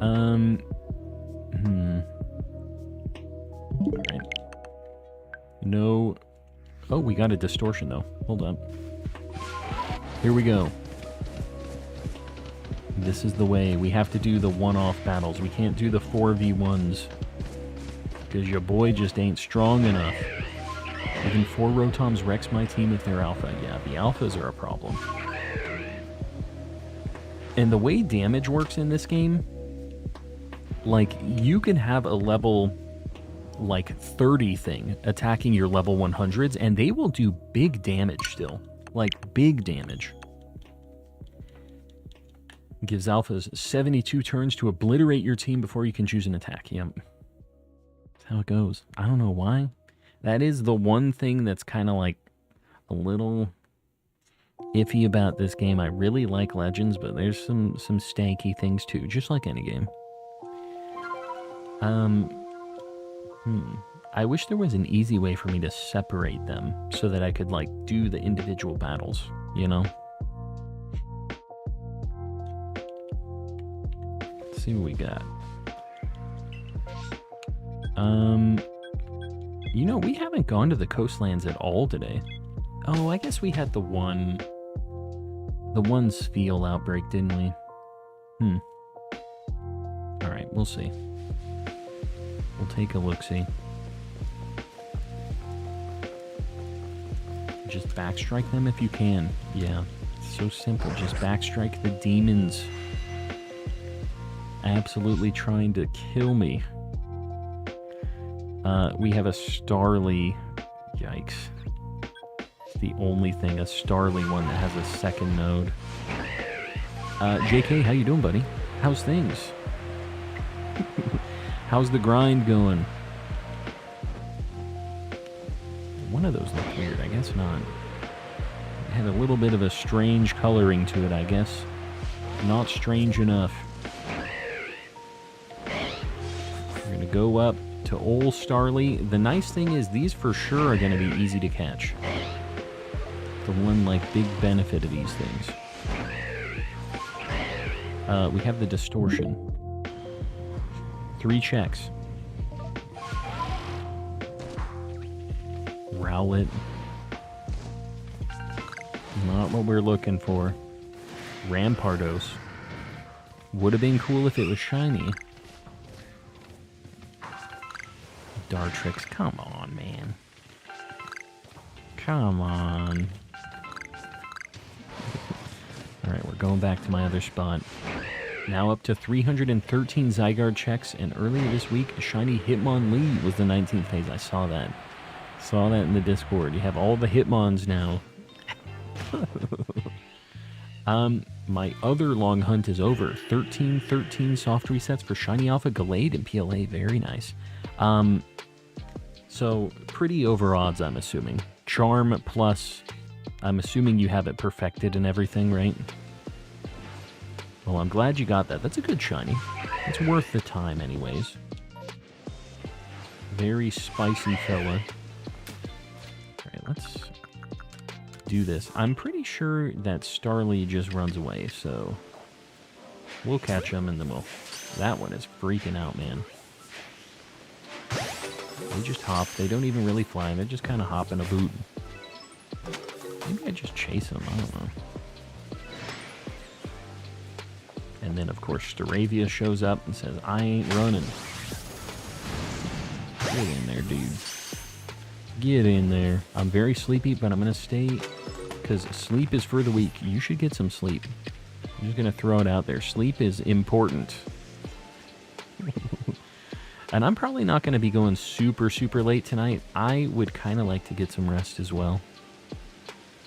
Alright. No. Oh, we got a distortion, though. Hold up. Here we go. This is the way. We have to do the one-off battles. We can't do the 4v1s. Because your boy just ain't strong enough. Even 4 Rotoms wrecks my team if they're alpha. Yeah, the alphas are a problem. And the way damage works in this game, like, you can have a level, like, 30 thing attacking your level 100s, and they will do big damage still. Like, big damage. Gives alphas 72 turns to obliterate your team before you can choose an attack. Yep. That's how it goes. I don't know why. That is the one thing that's kind of like a little iffy about this game. I really like Legends, but there's some stanky things too, just like any game. I wish there was an easy way for me to separate them so that I could, like, do the individual battles, you know? Let's see what we got. You know, we haven't gone to the coastlands at all today. Oh, I guess we had the one Spheal outbreak, didn't we? Alright, we'll see. We'll take a look-see. Just backstrike them if you can. Yeah, it's so simple. Just backstrike the demons. Absolutely trying to kill me. We have a Starly. Yikes. It's the only thing, a Starly one that has a second node. JK, how you doing, buddy? How's things? How's the grind going? One of those looked weird, I guess not. It had a little bit of a strange coloring to it, I guess. Not strange enough. We're gonna go up to Old Starly. The nice thing is these for sure are gonna be easy to catch. The one, like, big benefit of these things. We have the distortion. 3 checks. Rowlet. Not what we're looking for. Rampardos. Would have been cool if it was shiny. Dartrix, come on, man. Come on. Alright, we're going back to my other spot. Now up to 313 Zygarde checks, and earlier this week, Shiny Hitmonlee was the 19th phase. I saw that. Saw that in the Discord. You have all the Hitmons now. My other long hunt is over. 13 soft resets for Shiny Alpha, Gallade, and PLA. Very nice. So, pretty over odds, I'm assuming. Charm plus, I'm assuming you have it perfected and everything, right? Well, I'm glad you got that. That's a good shiny. It's worth the time anyways. Very spicy fella. Alright, let's do this. I'm pretty sure that Starly just runs away, so we'll catch him and then we'll... That one is freaking out, man. They just hop. They don't even really fly. They just kind of hop in a boot. Maybe I just chase them. I don't know. And then, of course, Staravia shows up and says, I ain't running. Get in there, dude. Get in there. I'm very sleepy, but I'm going to stay because sleep is for the weak. You should get some sleep. I'm just going to throw it out there. Sleep is important. And I'm probably not going to be going super, super late tonight. I would kind of like to get some rest as well.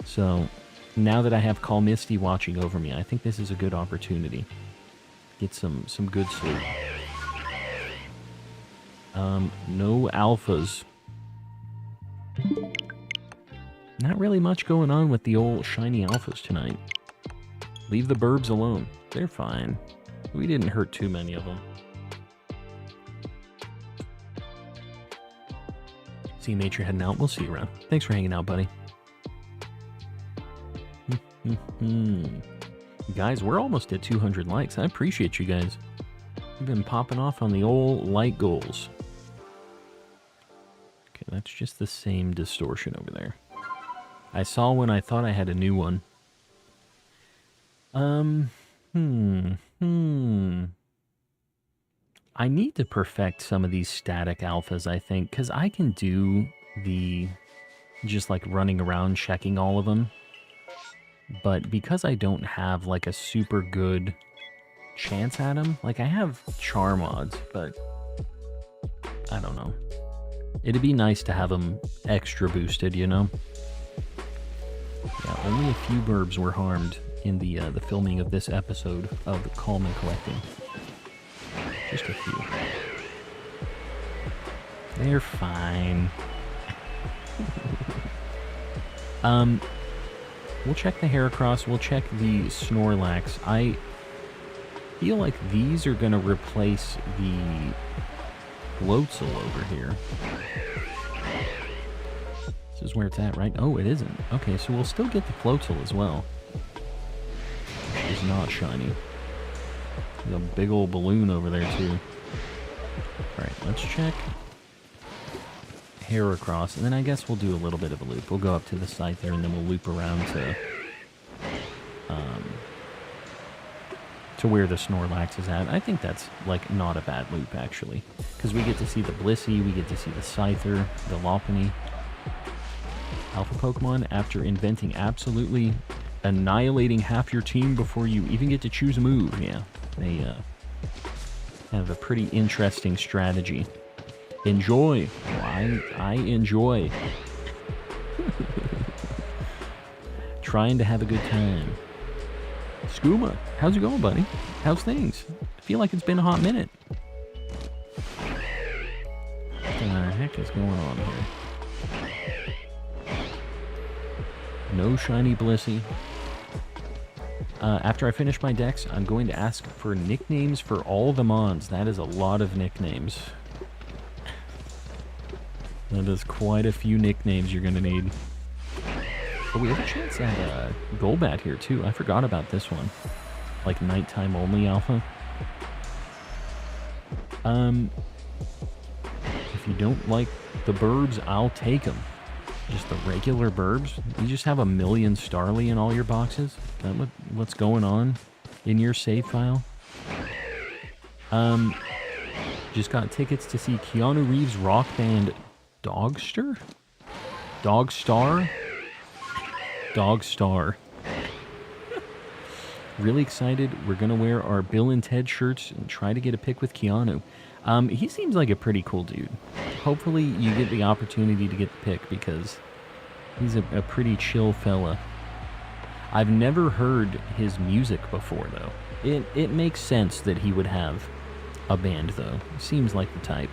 So, now that I have Call Misty watching over me, I think this is a good opportunity. Get some good sleep. No alphas. Not really much going on with the old shiny alphas tonight. Leave the burbs alone. They're fine. We didn't hurt too many of them. See you, mate, you're heading out. We'll see you around. Thanks for hanging out, buddy. Guys, we're almost at 200 likes. I appreciate you guys. You've been popping off on the old like goals. Okay, that's just the same distortion over there. I saw one, I thought I had a new one. I need to perfect some of these static alphas, I think, because I can do the just like running around checking all of them. But because I don't have like a super good chance at them, like I have charm odds, but I don't know. It'd be nice to have them extra boosted, you know? Yeah, only a few burbs were harmed in the filming of this episode of Calm and Collecting. Just a few. They're fine. We'll check the Heracross, we'll check the Snorlax. I feel like these are going to replace the Floatzel over here. This is where it's at, right? Oh, it isn't. Okay, so we'll still get the Floatzel as well. Which is not shiny. There's a big old balloon over there, too. Alright, let's check Heracross, and then I guess we'll do a little bit of a loop. We'll go up to the site there, and then we'll loop around to where the Snorlax is at. I think that's, like, not a bad loop, actually. Because we get to see the Blissey, we get to see the Scyther, the Lopunny. Alpha Pokemon, after inventing absolutely annihilating half your team before you even get to choose a move. Yeah, they have a pretty interesting strategy. Enjoy. Well, I enjoy. Trying to have a good time. Skooma, how's it going, buddy? How's things? I feel like it's been a hot minute. What the heck is going on here? No shiny Blissey. After I finish my decks, I'm going to ask for nicknames for all the mons. That is a lot of nicknames. That is quite a few nicknames you're going to need. But we have a chance at Golbat here, too. I forgot about this one. Like, nighttime only alpha. If you don't like the burbs, I'll take them. Just the regular burbs? You just have a million Starly in all your boxes? Is that what's going on in your save file? Just got tickets to see Keanu Reeves' rock band Dogstar? Dogstar? Dogstar. Really excited. We're going to wear our Bill and Ted shirts and try to get a pic with Keanu. He seems like a pretty cool dude. Hopefully you get the opportunity to get the pic because he's a pretty chill fella. I've never heard his music before, though. It makes sense that he would have a band, though. Seems like the type.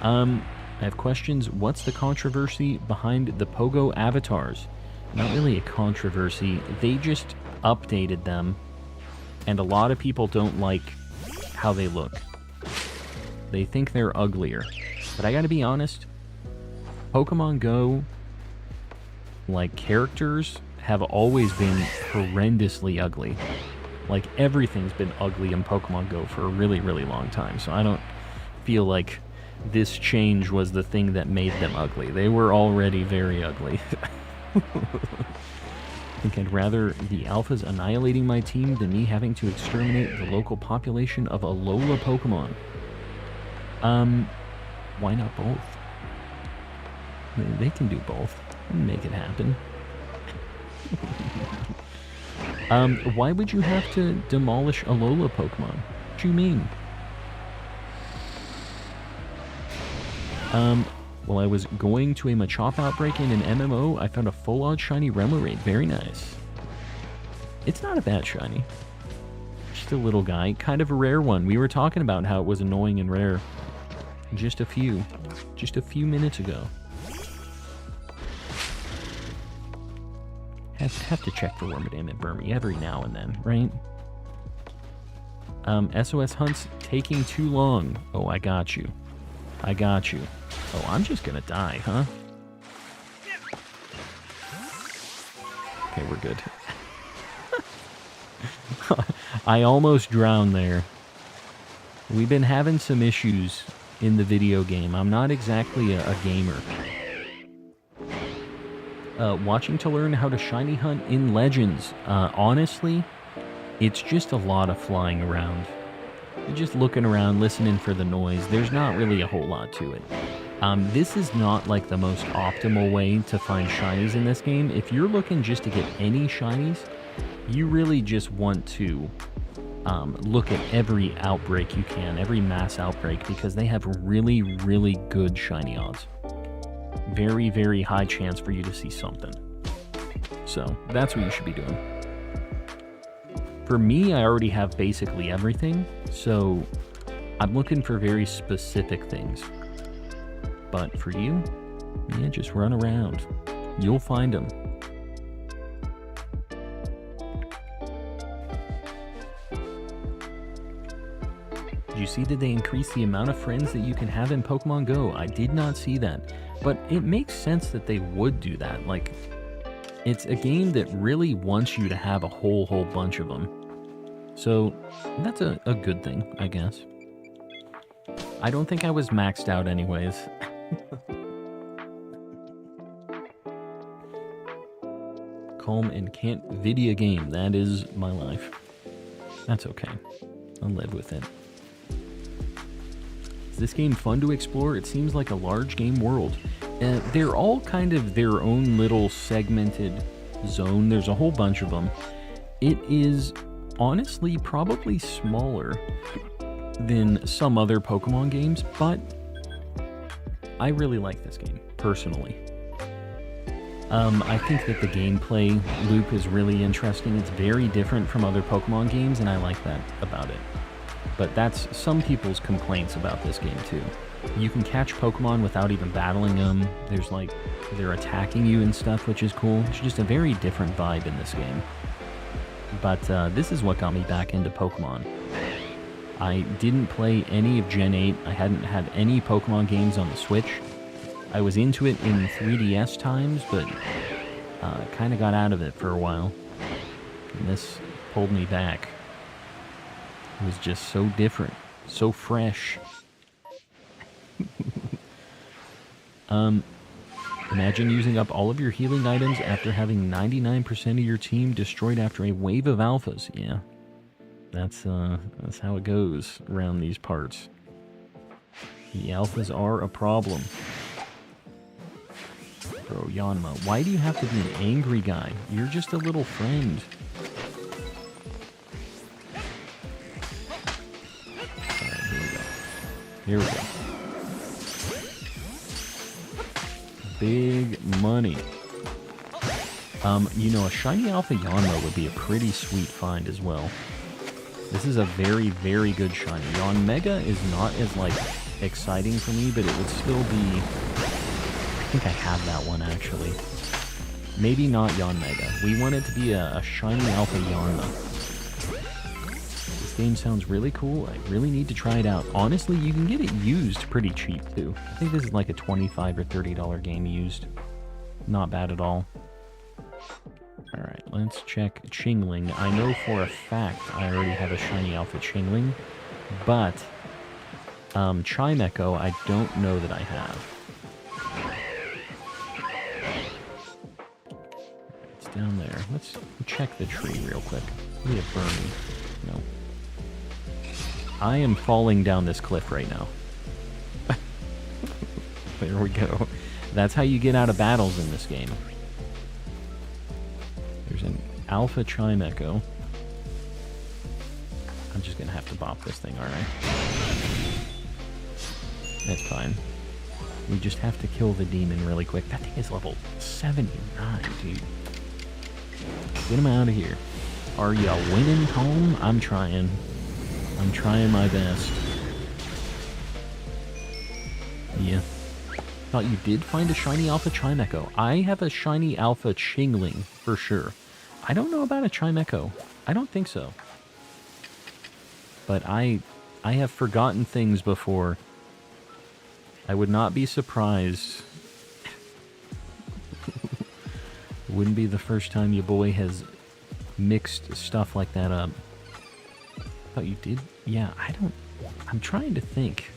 I have questions. What's the controversy behind the Pogo avatars? Not really a controversy. They just updated them, and a lot of people don't like how they look. They think they're uglier. But I gotta be honest, Pokemon Go, like, characters have always been horrendously ugly. Like, everything's been ugly in Pokemon Go for a really, really long time, so I don't feel like this change was the thing that made them ugly. They were already very ugly. I think I'd rather the alphas annihilating my team than me having to exterminate the local population of Alola Pokemon. Why not both? They can do both. Make it happen. Why would you have to demolish Alola Pokemon? What do you mean? While I was going to a Machop outbreak in an MMO, I found a full-on shiny Remoraid. Very nice. It's not a bad shiny. Just a little guy. Kind of a rare one. We were talking about how it was annoying and rare. Just a few minutes ago. Have to check for Wormadam and Burmy every now and then, right? SOS Hunt's taking too long. Oh, I got you. I got you. Oh, I'm just gonna die, huh? Okay, we're good. I almost drowned there. We've been having some issues in the video game. I'm not exactly a gamer. Watching to learn how to shiny hunt in Legends. Honestly, it's just a lot of flying around. You're just looking around, listening for the noise. There's not really a whole lot to it. This is not like the most optimal way to find shinies in this game. If you're looking just to get any shinies, you really just want to look at every outbreak you can, every mass outbreak, because they have really, really good shiny odds. Very, very high chance for you to see something. So that's what you should be doing. For me, I already have basically everything, so I'm looking for very specific things. But for you, yeah, just run around. You'll find them. Did you see that they increased the amount of friends that you can have in Pokemon Go? I did not see that. But it makes sense that they would do that. Like, it's a game that really wants you to have a whole bunch of them. So, that's a good thing, I guess. I don't think I was maxed out anyways. Calm and can't video game. That is my life. That's okay. I'll live with it. Is this game fun to explore? It seems like a large game world. They're all kind of their own little segmented zone. There's a whole bunch of them. It is honestly probably smaller than some other Pokemon games, but I really like this game, personally. I think that the gameplay loop is really interesting. It's very different from other Pokemon games, and I like that about it. But that's some people's complaints about this game, too. You can catch Pokemon without even battling them. There's like, they're attacking you and stuff, which is cool. It's just a very different vibe in this game. But this is what got me back into Pokemon. I didn't play any of Gen 8. I hadn't had any Pokemon games on the Switch. I was into it in 3DS times, but kind of got out of it for a while. And this pulled me back. It was just so different, so fresh. Imagine using up all of your healing items after having 99% of your team destroyed after a wave of alphas. Yeah, that's how it goes around these parts. The alphas are a problem. Bro, Yanma, why do you have to be an angry guy? You're just a little friend. Alright, here we go. Here we go. Big money. You know, a shiny alpha Yanma would be a pretty sweet find as well. This is a very, very good shiny. Yon Mega is not as, like, exciting for me, but it would still be... I think I have that one, actually. Maybe not Yon Mega. We want it to be a shiny alpha Yanma. This game sounds really cool. I really need to try it out. Honestly, you can get it used pretty cheap, too. I think this is like a $25 or $30 game used. Not bad at all. Alright, let's check Chingling. I know for a fact I already have a shiny alpha Chingling, but Chimecho I don't know that I have. It's down there. Let's check the tree real quick. We have Burmy. No. I am falling down this cliff right now. There we go. That's how you get out of battles in this game. There's an alpha Chimecho. I'm just gonna have to bop this thing, aren't I? That's fine. We just have to kill the demon really quick. That thing is level 79, dude. Get him out of here. Are ya winning home? I'm trying. I'm trying my best. Yeah. Thought you did find a shiny alpha Chimecho. I have a shiny alpha Chingling, for sure. I don't know about a Chimecho. I don't think so. But I have forgotten things before. I would not be surprised. Wouldn't be the first time your boy has mixed stuff like that up. Thought you did? Yeah, I'm trying to think.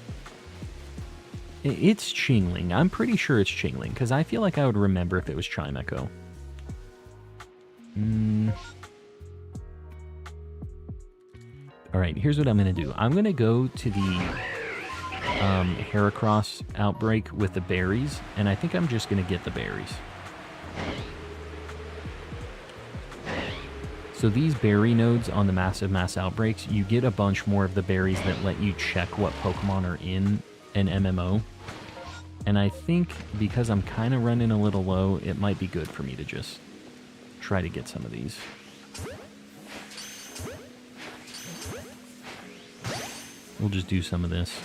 It's Chingling. I'm pretty sure it's Chingling, because I feel like I would remember if it was Chimecho. Alright, here's what I'm going to do. I'm going to go to the Heracross outbreak with the berries, and I think I'm just going to get the berries. So these berry nodes on the mass outbreaks, you get a bunch more of the berries that let you check what Pokemon are in an MMO. And I think because I'm kind of running a little low, it might be good for me to just try to get some of these. We'll just do some of this.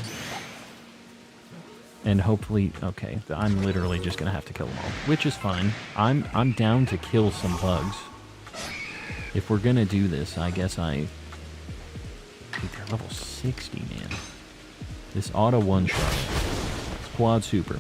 And hopefully, okay, I'm literally just gonna have to kill them all, which is fine. I'm down to kill some bugs. If we're gonna do this, I guess Dude, they're level 60, man. This auto one-shot. Quad super.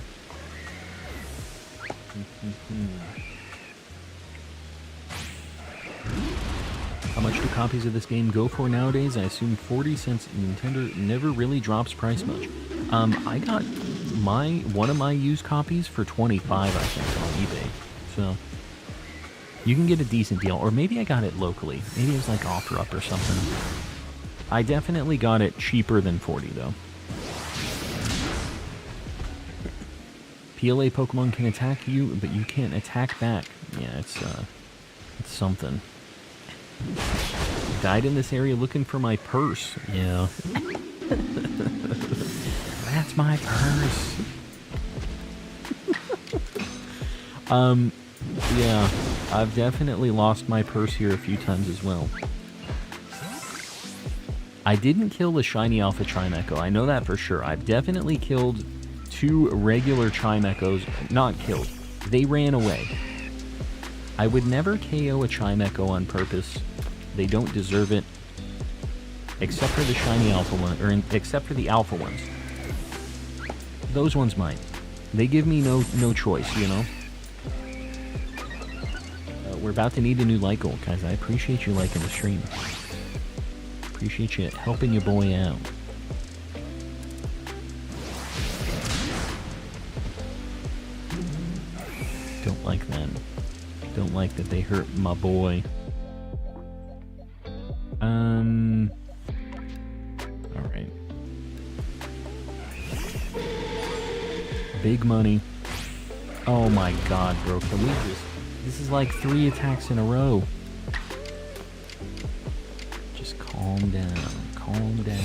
How much do copies of this game go for nowadays? I assume 40 since Nintendo never really drops price much. I got one of my used copies for 25, I think, on eBay. So you can get a decent deal, or maybe I got it locally. Maybe it was like OfferUp or something. I definitely got it cheaper than 40 though. PLA Pokemon can attack you, but you can't attack back. Yeah, it's something. Died in this area looking for my purse. Yeah. That's my purse. Yeah, I've definitely lost my purse here a few times as well. I didn't kill the shiny alpha Chimecho. I know that for sure. I've definitely killed 2 regular Chimechos. Not killed. They ran away. I would never KO a Chimecho on purpose. They don't deserve it. Except for the shiny alpha one, or except for the alpha ones. Those ones might. They give me no choice, you know? We're about to need a new like goal, guys. I appreciate you liking the stream. Appreciate you helping your boy out. Don't like that. Don't like that they hurt my boy. Alright. Big money. Oh my god, bro. Can we just... This is like 3 attacks in a row. Just calm down. Calm down.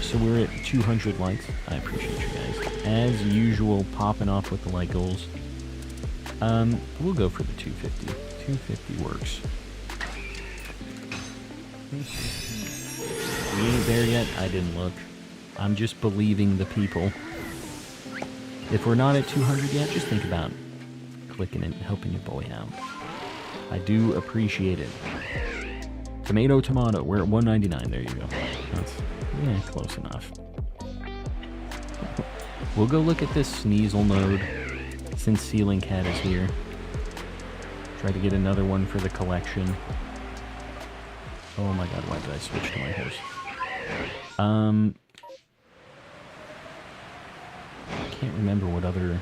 So we're at 200 likes. I appreciate you guys. As usual, popping off with the like goals. We'll go for the 250. 250 works. We ain't there yet. I didn't look. I'm just believing the people. If we're not at 200 yet, just think about clicking and helping your boy out. I do appreciate it. Tomato, we're at 199. There you go. That's, yeah, close enough. We'll go look at this Sneasel node since Ceiling Cat is here. Try to get another one for the collection. Oh my god, why did I switch to my horse? I can't remember what other...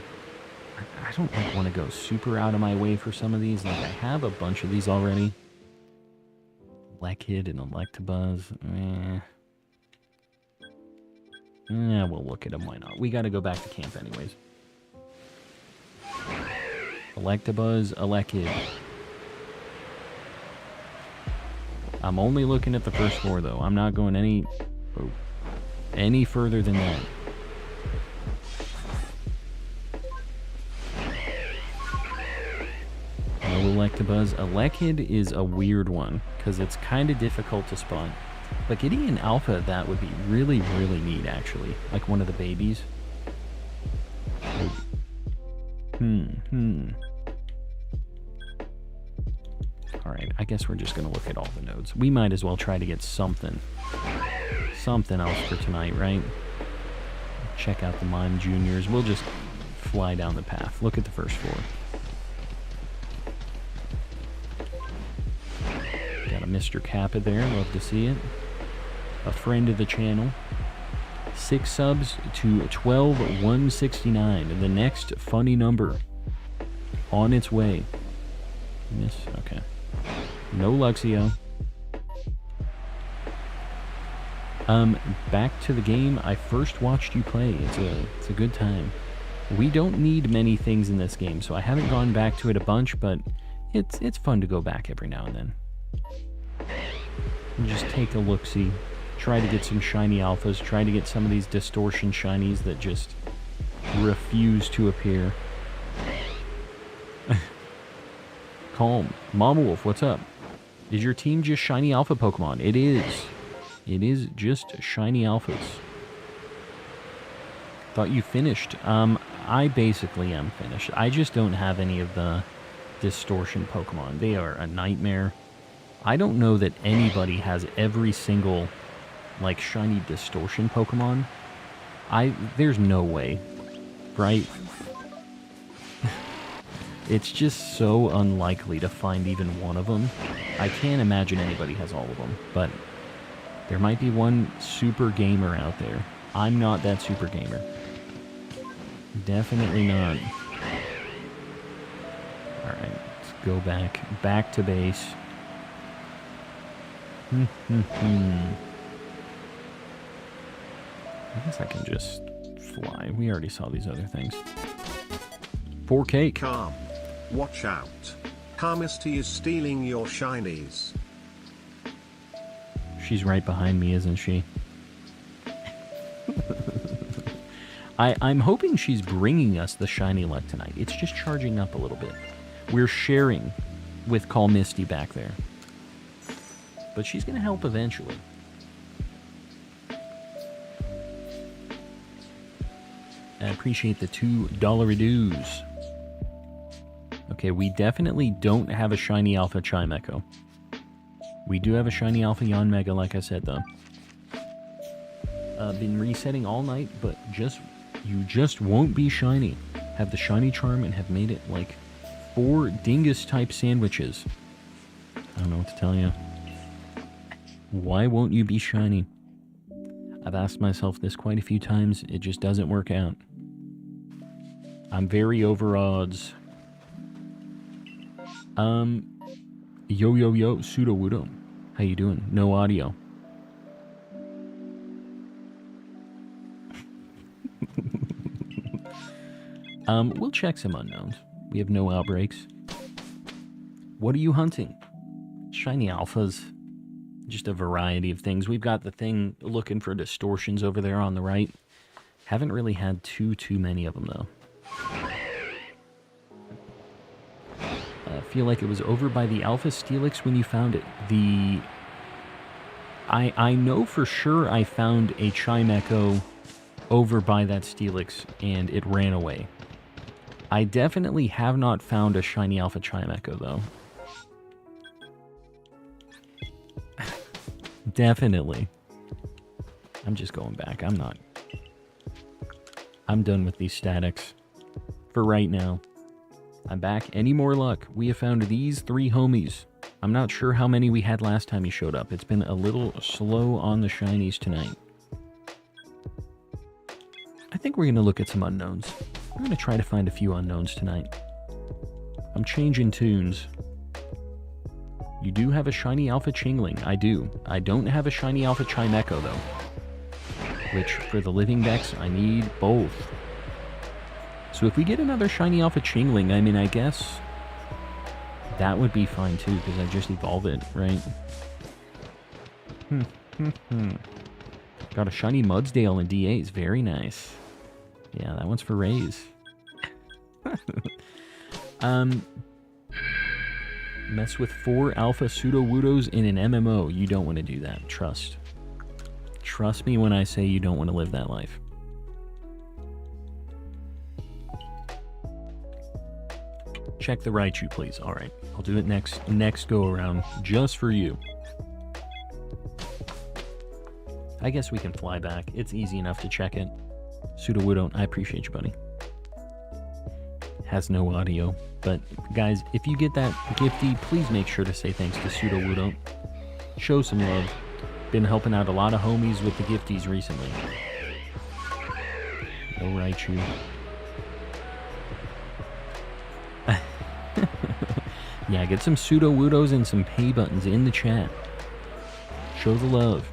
I don't like want to go super out of my way for some of these. Like, I have a bunch of these already. Lekid and Electabuzz. Yeah, we'll look at them. Why not? We got to go back to camp anyways. Electabuzz, Lekid. I'm only looking at the first floor, though. I'm not going any further than that. Electabuzz. Elekid is a weird one, because it's kind of difficult to spot. But getting an alpha, that would be really, really neat, actually. Like one of the babies. Alright, I guess we're just going to look at all the nodes. We might as well try to get something else for tonight, right? Check out the Mime Juniors. We'll just fly down the path. Look at the first floor. Got a Mr. Kappa there. Love to see it. A friend of the channel. 6 subs to 12,169. And the next funny number on its way. Miss? Okay. No Luxio. Back to the game I first watched you play. It's a good time. We don't need many things in this game, so I haven't gone back to it a bunch, but it's fun to go back every now and then. And just take a look-see. Try to get some shiny alphas. Try to get some of these distortion shinies that just refuse to appear. Calm. Mama Wolf, what's up? Is your team just shiny alpha Pokemon? It is. It is just shiny alphas. Thought you finished. I basically am finished. I just don't have any of the distortion Pokemon. They are a nightmare. I don't know that anybody has every single, like, shiny distortion Pokemon. There's no way. Right? It's just so unlikely to find even one of them. I can't imagine anybody has all of them, but there might be one super gamer out there. I'm not that super gamer. Definitely not. Alright, let's go back to base. I guess I can just fly. We already saw these other things. 4K. Calm. Watch out. Carmisty is stealing your shinies. She's right behind me, isn't she? I'm hoping she's bringing us the shiny luck tonight. It's just charging up a little bit. We're sharing with Call Misty back there. But she's going to help eventually. I appreciate the $2 dues. Okay, we definitely don't have a shiny alpha Chimecho. We do have a shiny alpha Yanmega, like I said, though. Been resetting all night, but you just won't be shiny. Have the shiny charm and have made it like 4 dingus-type sandwiches. I don't know what to tell you. Why won't you be shiny? I've asked myself this quite a few times. It just doesn't work out. I'm very over odds. Yo, Pseudo Wudo. How you doing? No audio. We'll check some unknowns. We have no outbreaks. What are you hunting? Shiny alphas. Just a variety of things. We've got the thing looking for distortions over there on the right. Haven't really had too many of them, though. I feel like it was over by the Alpha Steelix when you found it. I know for sure I found a Chimecho over by that Steelix and it ran away. I definitely have not found a shiny Alpha Chimecho, though. Definitely. I'm just going back. I'm done with these statics. For right now. I'm back. Any more luck? We have found these 3 homies. I'm not sure how many we had last time he showed up. It's been a little slow on the shinies tonight. I think we're going to look at some unknowns. I'm going to try to find a few unknowns tonight. I'm changing tunes. You do have a shiny Alpha Chingling. I do. I don't have a shiny Alpha Chimecho, though. Which, for the Living Dex, I need both. So if we get another shiny Alpha Chingling, I mean, I guess that would be fine, too, because I just evolve it, right? Got a shiny Mudsdale in DAs. Very nice. Yeah, that one's for Rays. Mess with 4 alpha pseudo-woodos in an MMO. You don't want to do that. Trust. Trust me when I say you don't want to live that life. Check the Raichu, please. Alright. I'll do it next go around just for you. I guess we can fly back. It's easy enough to check it. Pseudo-Woodon, I appreciate you, buddy. Has no audio. But, guys, if you get that gifty, please make sure to say thanks to Pseudo-Woodon. Show some love. Been helping out a lot of homies with the gifties recently. No Raichu. Yeah, get some Pseudo-Woodos and some pay buttons in the chat. Show the love.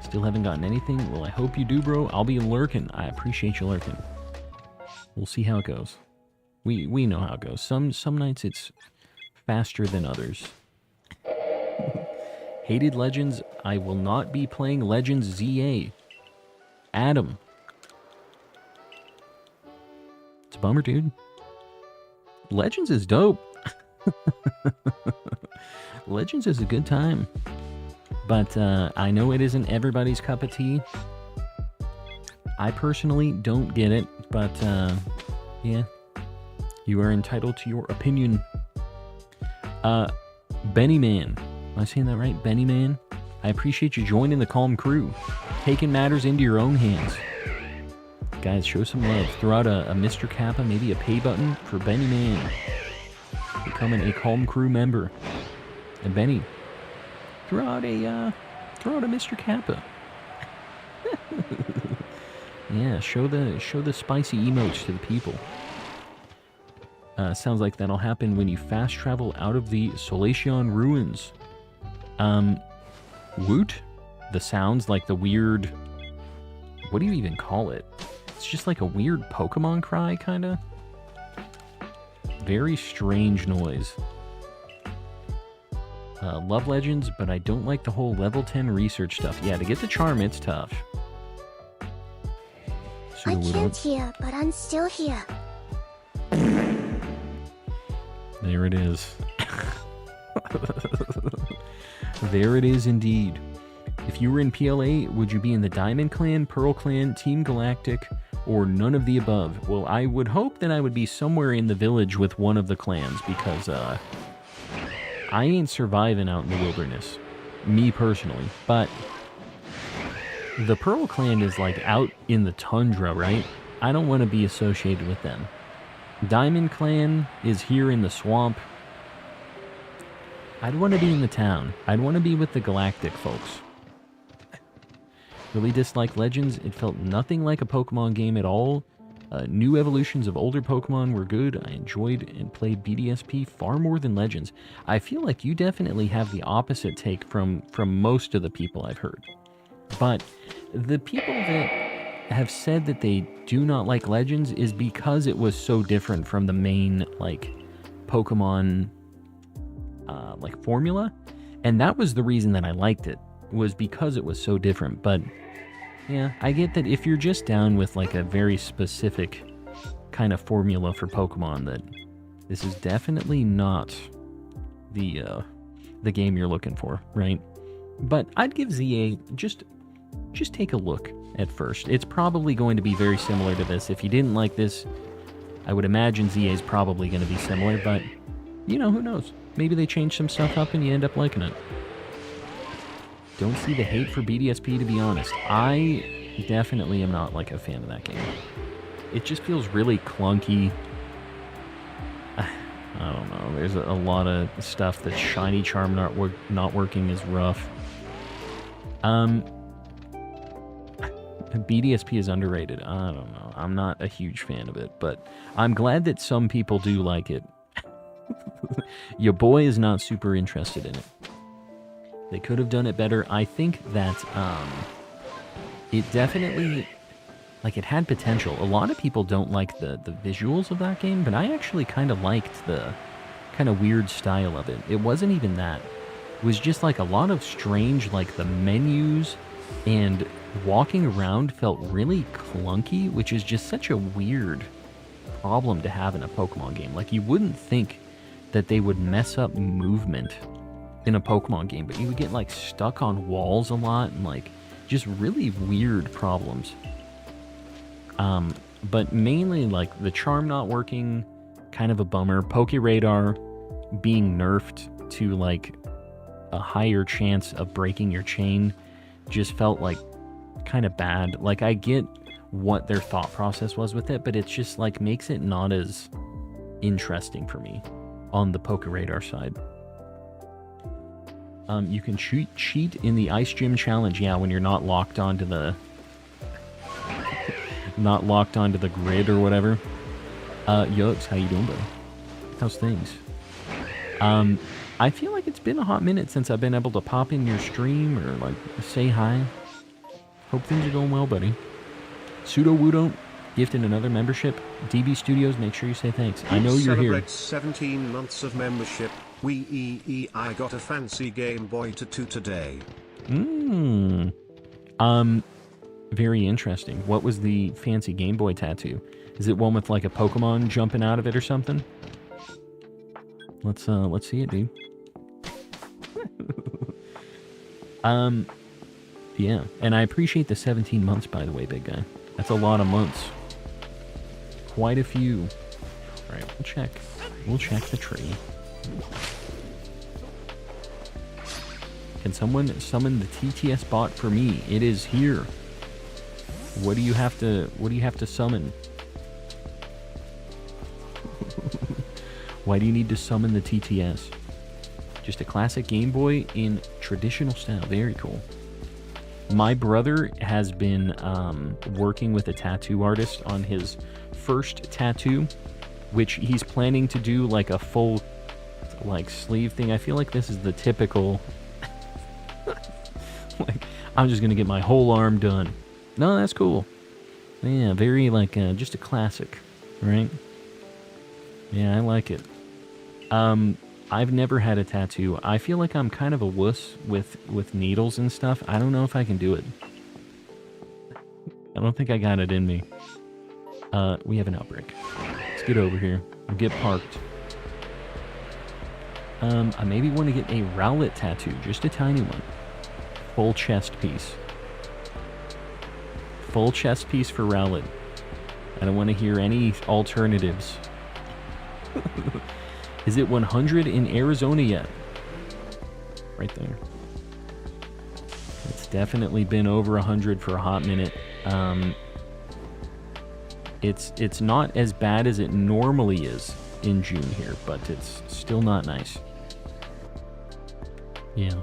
Still haven't gotten anything? Well, I hope you do, bro. I'll be lurking. I appreciate you lurking. We'll see how it goes. We know how it goes. Some nights it's faster than others. Hated Legends. I will not be playing Legends ZA. Adam. It's a bummer, dude. Legends is dope. Legends is a good time. But I know it isn't everybody's cup of tea. I personally don't get it, but yeah. You are entitled to your opinion. Benny Man. Am I saying that right? Benny Man? I appreciate you joining the calm crew. Taking matters into your own hands. Guys, show some love. Throw out a Mr. Kappa, maybe a pay button for Benny Man. Becoming a calm crew member. And Benny, throw out a Mr. Kappa. Yeah, show the spicy emotes to the people. Sounds like that'll happen when you fast travel out of the Solation ruins. Woot? The sounds like the weird... What do you even call it? It's just like a weird Pokemon cry, kinda. Very strange noise. Love Legends, but I don't like the whole level 10 research stuff. Yeah, to get the charm, it's tough. I can't hear, but I'm still here. There it is. There it is indeed. If you were in PLA, would you be in the Diamond Clan, Pearl Clan, Team Galactic, or none of the above? Well, I would hope that I would be somewhere in the village with one of the clans, because I ain't surviving out in the wilderness. Me personally. But the Pearl Clan is like out in the tundra, right? I don't want to be associated with them. Diamond Clan is here in the swamp. I'd want to be in the town. I'd want to be with the Galactic folks. Really disliked Legends. It felt nothing like a Pokemon game at all. New evolutions of older Pokemon were good. I enjoyed and played BDSP far more than Legends. I feel like you definitely have the opposite take from most of the people I've heard. But the people that have said that they do not like Legends is because it was so different from the main, like, Pokemon, like, formula. And that was the reason that I liked it, was because it was so different. But yeah, I get that if you're just down with like a very specific kind of formula for Pokemon, that this is definitely not the game you're looking for, right? But I'd give ZA just take a look at first. It's probably going to be very similar to this. If you didn't like this, I would imagine ZA is probably going to be similar, but you know, who knows? Maybe they change some stuff up and you end up liking it. Don't see the hate for BDSP, to be honest. I definitely am not like a fan of that game. It just feels really clunky. I don't know. There's a lot of stuff that Shiny Charm not working is rough. BDSP is underrated. I don't know. I'm not a huge fan of it, but I'm glad that some people do like it. Your boy is not super interested in it. They could have done it better. I think that it definitely, like, it had potential. A lot of people don't like the visuals of that game, but I actually kind of liked the kind of weird style of it. It wasn't even that. It was just like a lot of strange, like, the menus and walking around felt really clunky, which is just such a weird problem to have in a Pokemon game. Like, you wouldn't think that they would mess up movement in a Pokemon game, but you would get like stuck on walls a lot and like just really weird problems. But mainly like the charm not working, kind of a bummer. Pokeradar being nerfed to like a higher chance of breaking your chain just felt like kind of bad. Like I get what their thought process was with it, but it's just like makes it not as interesting for me on the Pokeradar side. You can cheat in the Ice Gym Challenge, yeah, when you're not locked onto the grid or whatever. Yucks, how you doing, buddy? How's things? I feel like it's been a hot minute since I've been able to pop in your stream or like say hi. Hope things are going well, buddy. Pseudo Wudo gifted another membership. DB Studios, make sure you say thanks. I know you're here. Celebrate 17 months of membership. I got a fancy Game Boy tattoo today. Very interesting. What was the fancy Game Boy tattoo? Is it one with like a Pokemon jumping out of it or something? Let's see it, dude. Yeah, and I appreciate the 17 months, by the way, big guy. That's a lot of months. Quite a few. All right, we'll check the tree. Can someone summon the TTS bot for me? It is here. What do you have to summon? Why do you need to summon the TTS? Just a classic Game Boy in traditional style. Very cool. My brother has been working with a tattoo artist on his first tattoo, which he's planning to do like a full like sleeve thing. I feel like this is the typical like I'm just gonna get my whole arm done. No, that's cool. Yeah, very like just a classic, right? Yeah, I like it. I've never had a tattoo. I feel like I'm kind of a wuss with needles and stuff. I don't know if I can do it. I don't think I got it in me. We have an outbreak. Let's get over here. We'll get parked. I maybe want to get a Rowlet tattoo. Just a tiny one. Full chest piece. Full chest piece for Rowlet. I don't want to hear any alternatives. Is it 100 in Arizona yet? Right there. It's definitely been over 100 for a hot minute. It's not as bad as it normally is in June here, but it's still not nice. Yeah.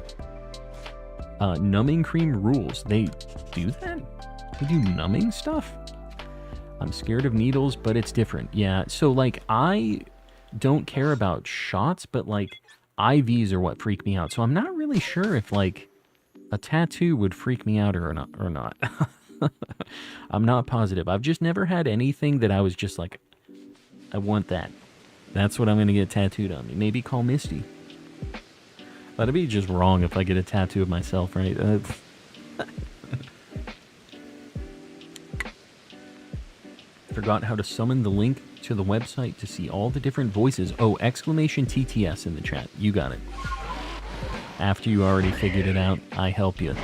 Numbing cream rules. They do that? They do numbing stuff? I'm scared of needles, but it's different. Yeah, so like I don't care about shots, but like IVs are what freak me out. So I'm not really sure if like a tattoo would freak me out or not. I'm not positive. I've just never had anything that I was just like, I want that. That's what I'm going to get tattooed on me. Maybe call Misty. That'd be just wrong if I get a tattoo of myself, right? Forgot how to summon the link to the website to see all the different voices. Oh, exclamation TTS in the chat. You got it. After you already figured it out, I help you.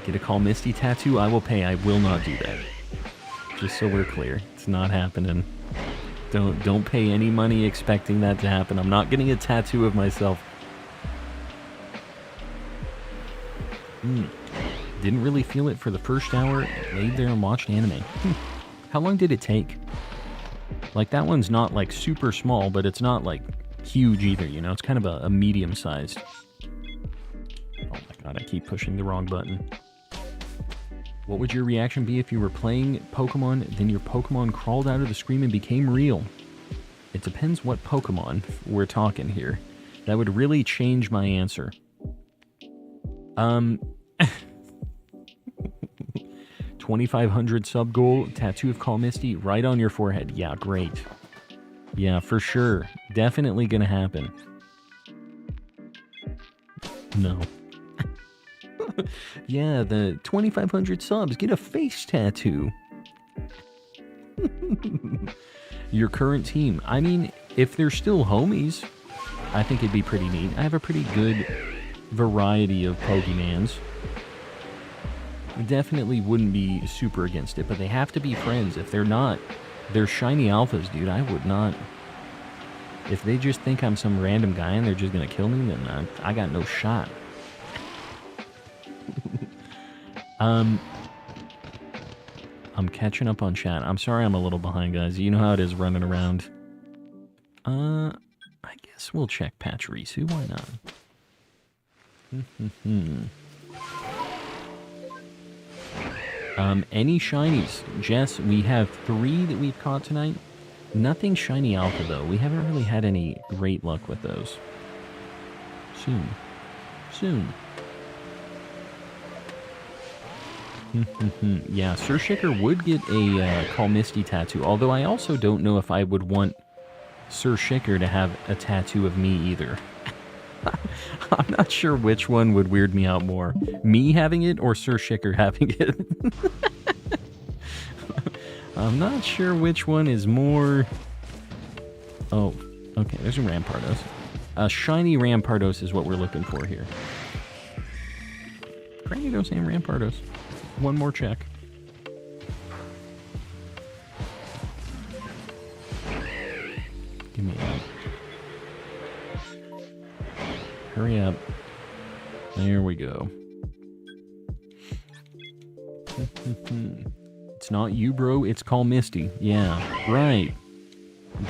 Get a Call Misty tattoo? I will pay. I will not do that. Just so we're clear. It's not happening. Don't pay any money expecting that to happen. I'm not getting a tattoo of myself. Didn't really feel it for the first hour. Laid there and watched anime. How long did it take? Like, that one's not, like, super small, but it's not, like, huge either, you know? It's kind of a medium-sized. Oh my god, I keep pushing the wrong button. What would your reaction be if you were playing Pokemon, then your Pokemon crawled out of the screen and became real? It depends what Pokemon we're talking here. That would really change my answer. 2,500 sub goal, tattoo of Call Misty right on your forehead. Yeah, great. Yeah, for sure. Definitely gonna happen. No. Yeah, the 2,500 subs. Get a face tattoo. Your current team. I mean, if they're still homies, I think it'd be pretty neat. I have a pretty good variety of Pokemans. Definitely wouldn't be super against it, but they have to be friends. If they're not, they're Shiny Alphas, dude. I would not. If they just think I'm some random guy and they're just gonna kill me, then I got no shot. I'm catching up on chat. I'm sorry I'm a little behind, guys. You know how it is running around. I guess we'll check Pachirisu. Why not? Any shinies? Jess, we have 3 that we've caught tonight. Nothing shiny alpha, though. We haven't really had any great luck with those. Soon. Yeah, Sir Shicker would get a Call Misty tattoo, although I also don't know if I would want Sir Shicker to have a tattoo of me either. I'm not sure which one would weird me out more. Me having it or Sir Shicker having it. I'm not sure which one is more... Oh, okay, there's a Rampardos. A shiny Rampardos is what we're looking for here. Granados and Rampardos. One more check. Give me that. Hurry up. There we go. It's not you, bro. It's Call Misty. Yeah, right.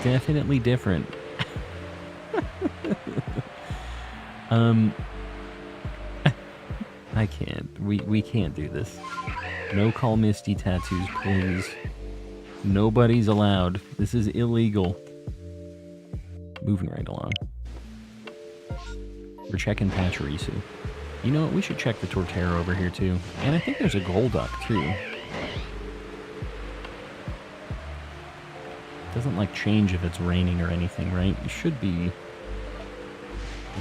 Definitely different. I can't. We can't do this. No Call Misty tattoos, please. Nobody's allowed. This is illegal. Moving right along. We're checking Pachirisu. You know what? We should check the Torterra over here, too. And I think there's a Golduck, too. Doesn't, like, change if it's raining or anything, right? It should be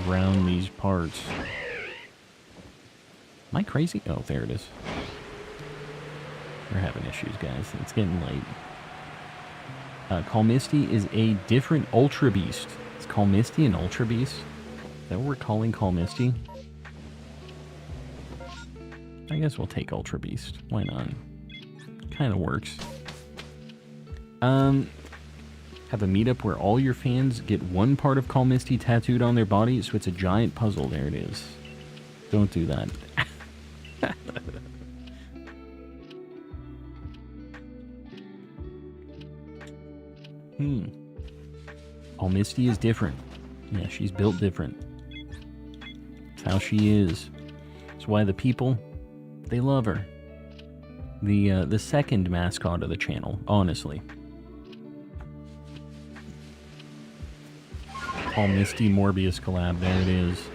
around these parts. Am I crazy? Oh, there it is. We're having issues, guys. It's getting late. Call Misty is a different Ultra Beast. Is Call Misty an Ultra Beast? Is that what we're calling Call Misty? I guess we'll take Ultra Beast. Why not? Kind of works. Have a meetup where all your fans get one part of Call Misty tattooed on their body, so it's a giant puzzle. There it is. Don't do that. Call Misty is different. Yeah, she's built different. That's how she is. That's why the people, they love her. The second mascot of the channel, honestly. Call Misty Morbius collab, there it is.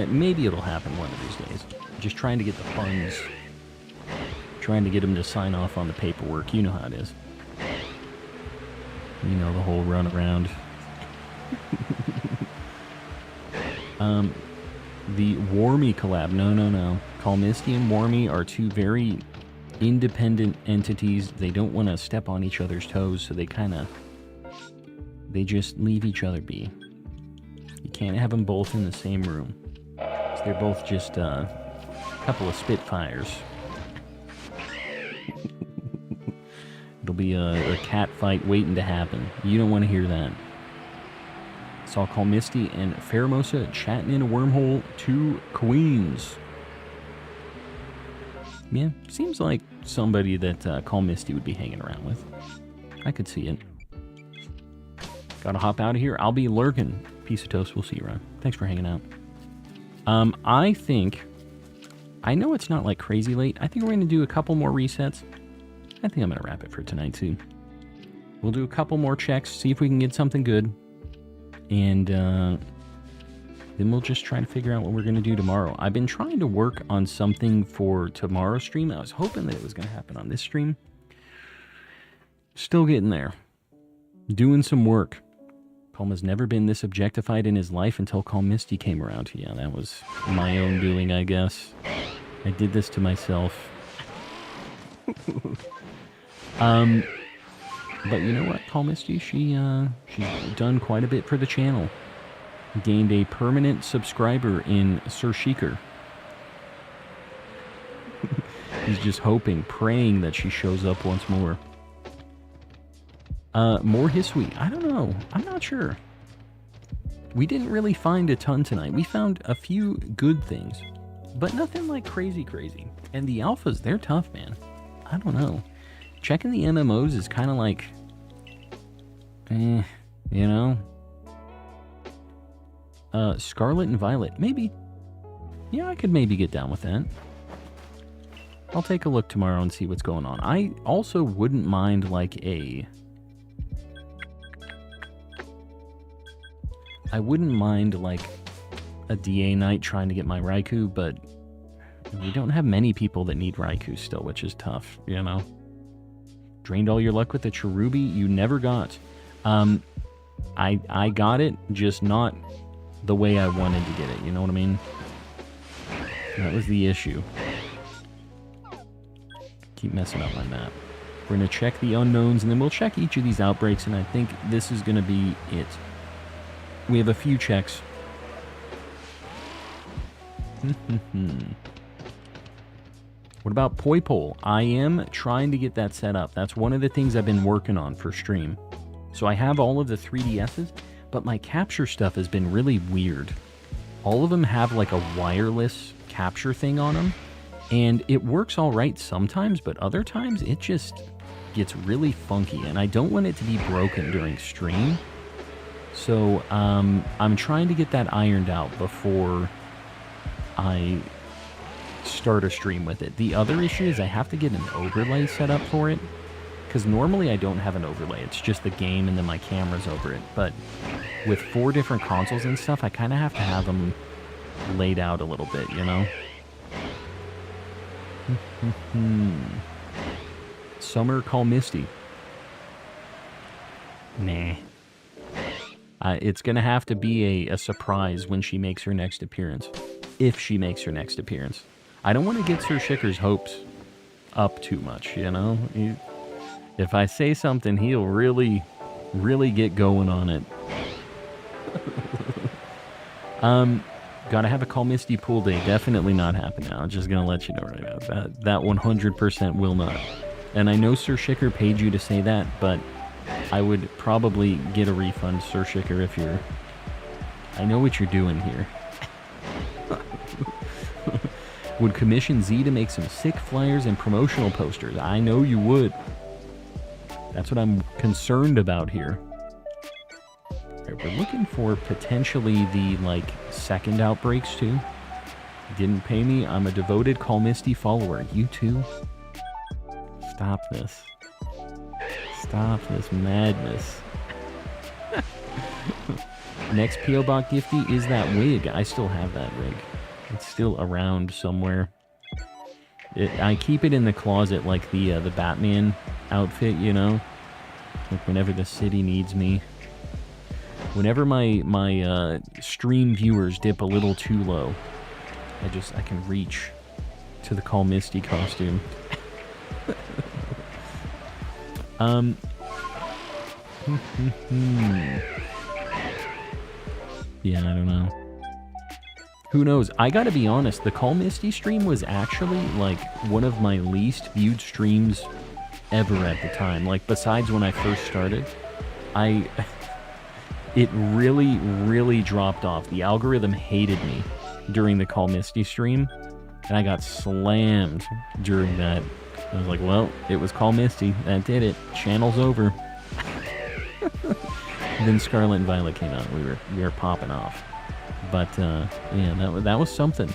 Maybe it'll happen one of these days. Just trying to get the funds. Trying to get him to sign off on the paperwork. You know how it is. You know, the whole run around. The Warmy collab. No. Call Misty and Warmy are 2 very independent entities. They don't want to step on each other's toes, so they just leave each other be. You can't have them both in the same room. So they're both just a couple of Spitfires. It'll be a cat fight waiting to happen. You don't want to hear that. So I'll Call Misty and Pheromosa chatting in a wormhole to Queens. Yeah, seems like somebody that Call Misty would be hanging around with. I could see it. Gotta hop out of here. I'll be lurking. Piece of toast. We'll see you around. Thanks for hanging out. I know it's not like crazy late. I think we're going to do a couple more resets. I think I'm going to wrap it for tonight, too. We'll do a couple more checks, see if we can get something good. And then we'll just try to figure out what we're going to do tomorrow. I've been trying to work on something for tomorrow's stream. I was hoping that it was going to happen on this stream. Still getting there. Doing some work. Palma's never been this objectified in his life until Call Misty came around. Yeah, that was my own doing, I guess. I did this to myself. But you know what, Call Misty, she's done quite a bit for the channel. Gained a permanent subscriber in SHAlphas. He's just hoping, praying that she shows up once more. More Hisui. I don't know. I'm not sure. We didn't really find a ton tonight. We found a few good things, but nothing like crazy. And the alphas, they're tough, man. I don't know. Checking the MMOs is kind of like, you know? Scarlet and Violet, maybe. Yeah, I could maybe get down with that. I'll take a look tomorrow and see what's going on. I also wouldn't mind like a... I wouldn't mind like a DA night trying to get my Raikou, but we don't have many people that need Raikou still, which is tough, you know? Drained all your luck with the Cherubi you never got. I got it, just not the way I wanted to get it, you know what I mean? That was the issue. Keep messing up my map. We're going to check the unknowns, and then we'll check each of these outbreaks, and I think this is going to be it. We have a few checks. What about Poipole? I am trying to get that set up. That's one of the things I've been working on for stream. So I have all of the 3DSs, but my capture stuff has been really weird. All of them have like a wireless capture thing on them, and it works all right sometimes, but other times it just gets really funky, and I don't want it to be broken during stream. So I'm trying to get that ironed out before I start a stream with it. The other issue is I have to get an overlay set up for it, because normally I don't have an overlay. It's just the game and then my camera's over it. But with 4 different consoles and stuff, I kind of have to have them laid out a little bit, you know? Summer Call Misty. Nah. It's going to have to be a surprise when she makes her next appearance. If she makes her next appearance. I don't want to get Sir Shicker's hopes up too much, you know? If I say something, he'll really get going on it. Gotta have a Call Misty pool day. Definitely not happening now. I'm just gonna let you know right now. That 100% will not. And I know Sir Shicker paid you to say that, but I would probably get a refund, Sir Shicker, if you're... I know what you're doing here. Would commission Z to make some sick flyers and promotional posters. I know you would. That's what I'm concerned about here. Alright, we're looking for potentially the, like, second outbreaks, too. Didn't pay me. I'm a devoted Call Misty follower. You too? Stop this. Stop this madness. Next P.O. Box Gifty is that wig. I still have that wig. It's still around somewhere. I keep it in the closet like the Batman outfit, you know? Like whenever the city needs me. Whenever my stream viewers dip a little too low, I can reach to the Call Misty costume. Yeah, I don't know. Who knows? I gotta be honest, the Call Misty stream was actually, like, one of my least viewed streams ever at the time. Like, besides when I first started, it really dropped off. The algorithm hated me during the Call Misty stream, and I got slammed during that. I was like, well, it was Call Misty. That did it. Channel's over. Then Scarlet and Violet came out. We were popping off. But, yeah, that was something.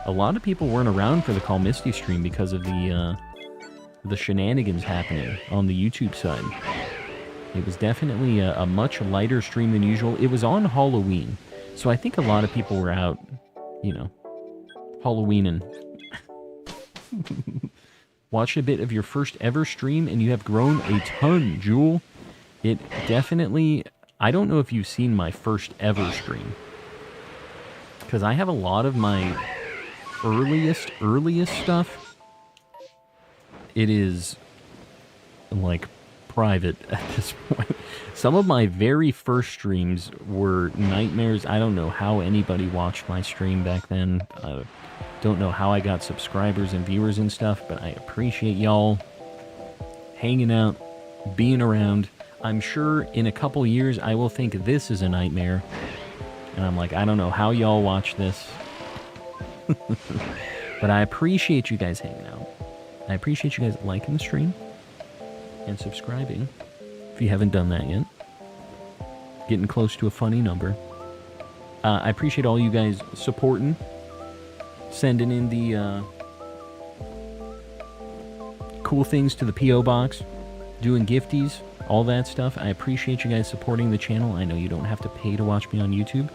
A lot of people weren't around for the Call Misty stream because of the shenanigans happening on the YouTube side. It was definitely a much lighter stream than usual. It was on Halloween, so I think a lot of people were out, you know, Halloweening. Watched a bit of your first ever stream, and you have grown a ton, Jewel. It definitely... I don't know if you've seen my first ever stream, because I have a lot of my earliest stuff. It is, like, private at this point. Some of my very first streams were nightmares. I don't know how anybody watched my stream back then. Don't know how I got subscribers and viewers and stuff, but I appreciate y'all hanging out, being around. I'm sure in a couple years I will think this is a nightmare. And I'm like, I don't know how y'all watch this. But I appreciate you guys hanging out. I appreciate you guys liking the stream and subscribing if you haven't done that yet. Getting close to a funny number. I appreciate all you guys supporting, sending in the cool things to the P.O. box, doing gifties, all that stuff. I appreciate you guys supporting the channel. I know you don't have to pay to watch me on YouTube,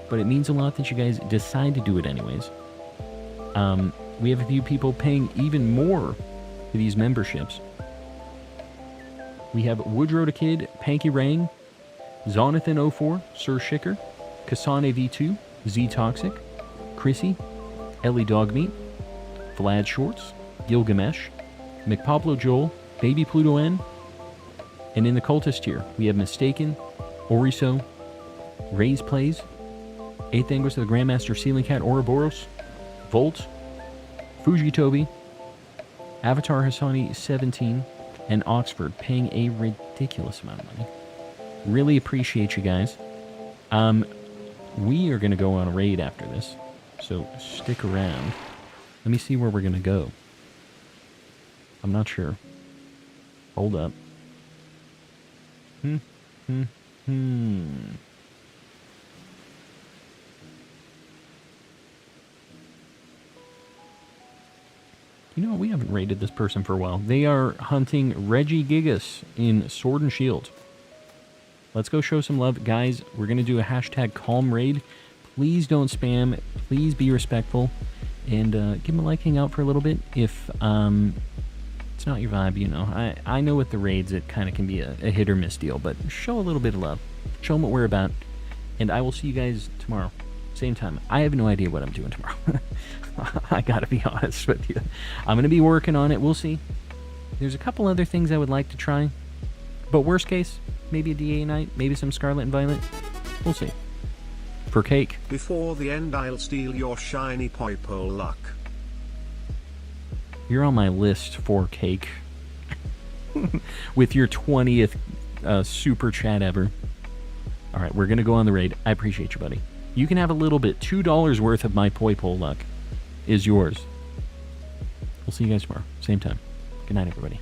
but it means a lot that you guys decide to do it anyways. We have a few people paying even more for these memberships. We have Woodrow the Kid, Panky Rang, Zonathan04, Sir Shicker, Kasane V2, Z Toxic, Chrissy, Ellie Dogmeat, Vlad Shorts, Gilgamesh, McPablo Joel, Baby Pluto N, and in the cultist tier, we have Mistaken, Oriso, Raise Plays, 8th Anguist of the Grandmaster Ceiling Cat Ouroboros, Volt, Fuji Toby, Avatar Hassani 17, and Oxford paying a ridiculous amount of money. Really appreciate you guys. We are going to go on a raid after this, so stick around. Let me see where we're going to go. I'm not sure. Hold up. You know, we haven't raided this person for a while. They are hunting Reggie Gigas in Sword and Shield. Let's go show some love. Guys, we're going to do a hashtag calm raid. Please don't spam. Please be respectful. And give them a like, hang out for a little bit. If it's not your vibe, you know. I know with the raids it kind of can be a hit or miss deal. But show a little bit of love. Show them what we're about. And I will see you guys tomorrow. Same time. I have no idea what I'm doing tomorrow. I gotta be honest with you. I'm gonna be working on it. We'll see. There's a couple other things I would like to try. But worst case, maybe a DA night, maybe some Scarlet and Violet. We'll see. For cake. Before the end, I'll steal your shiny Poipo luck. You're on my list for cake. With your 20th super chat ever. Alright, we're gonna go on the raid. I appreciate you, buddy. You can have a little bit. $2 worth of my Poipo luck is yours. We'll see you guys tomorrow. Same time. Good night, everybody.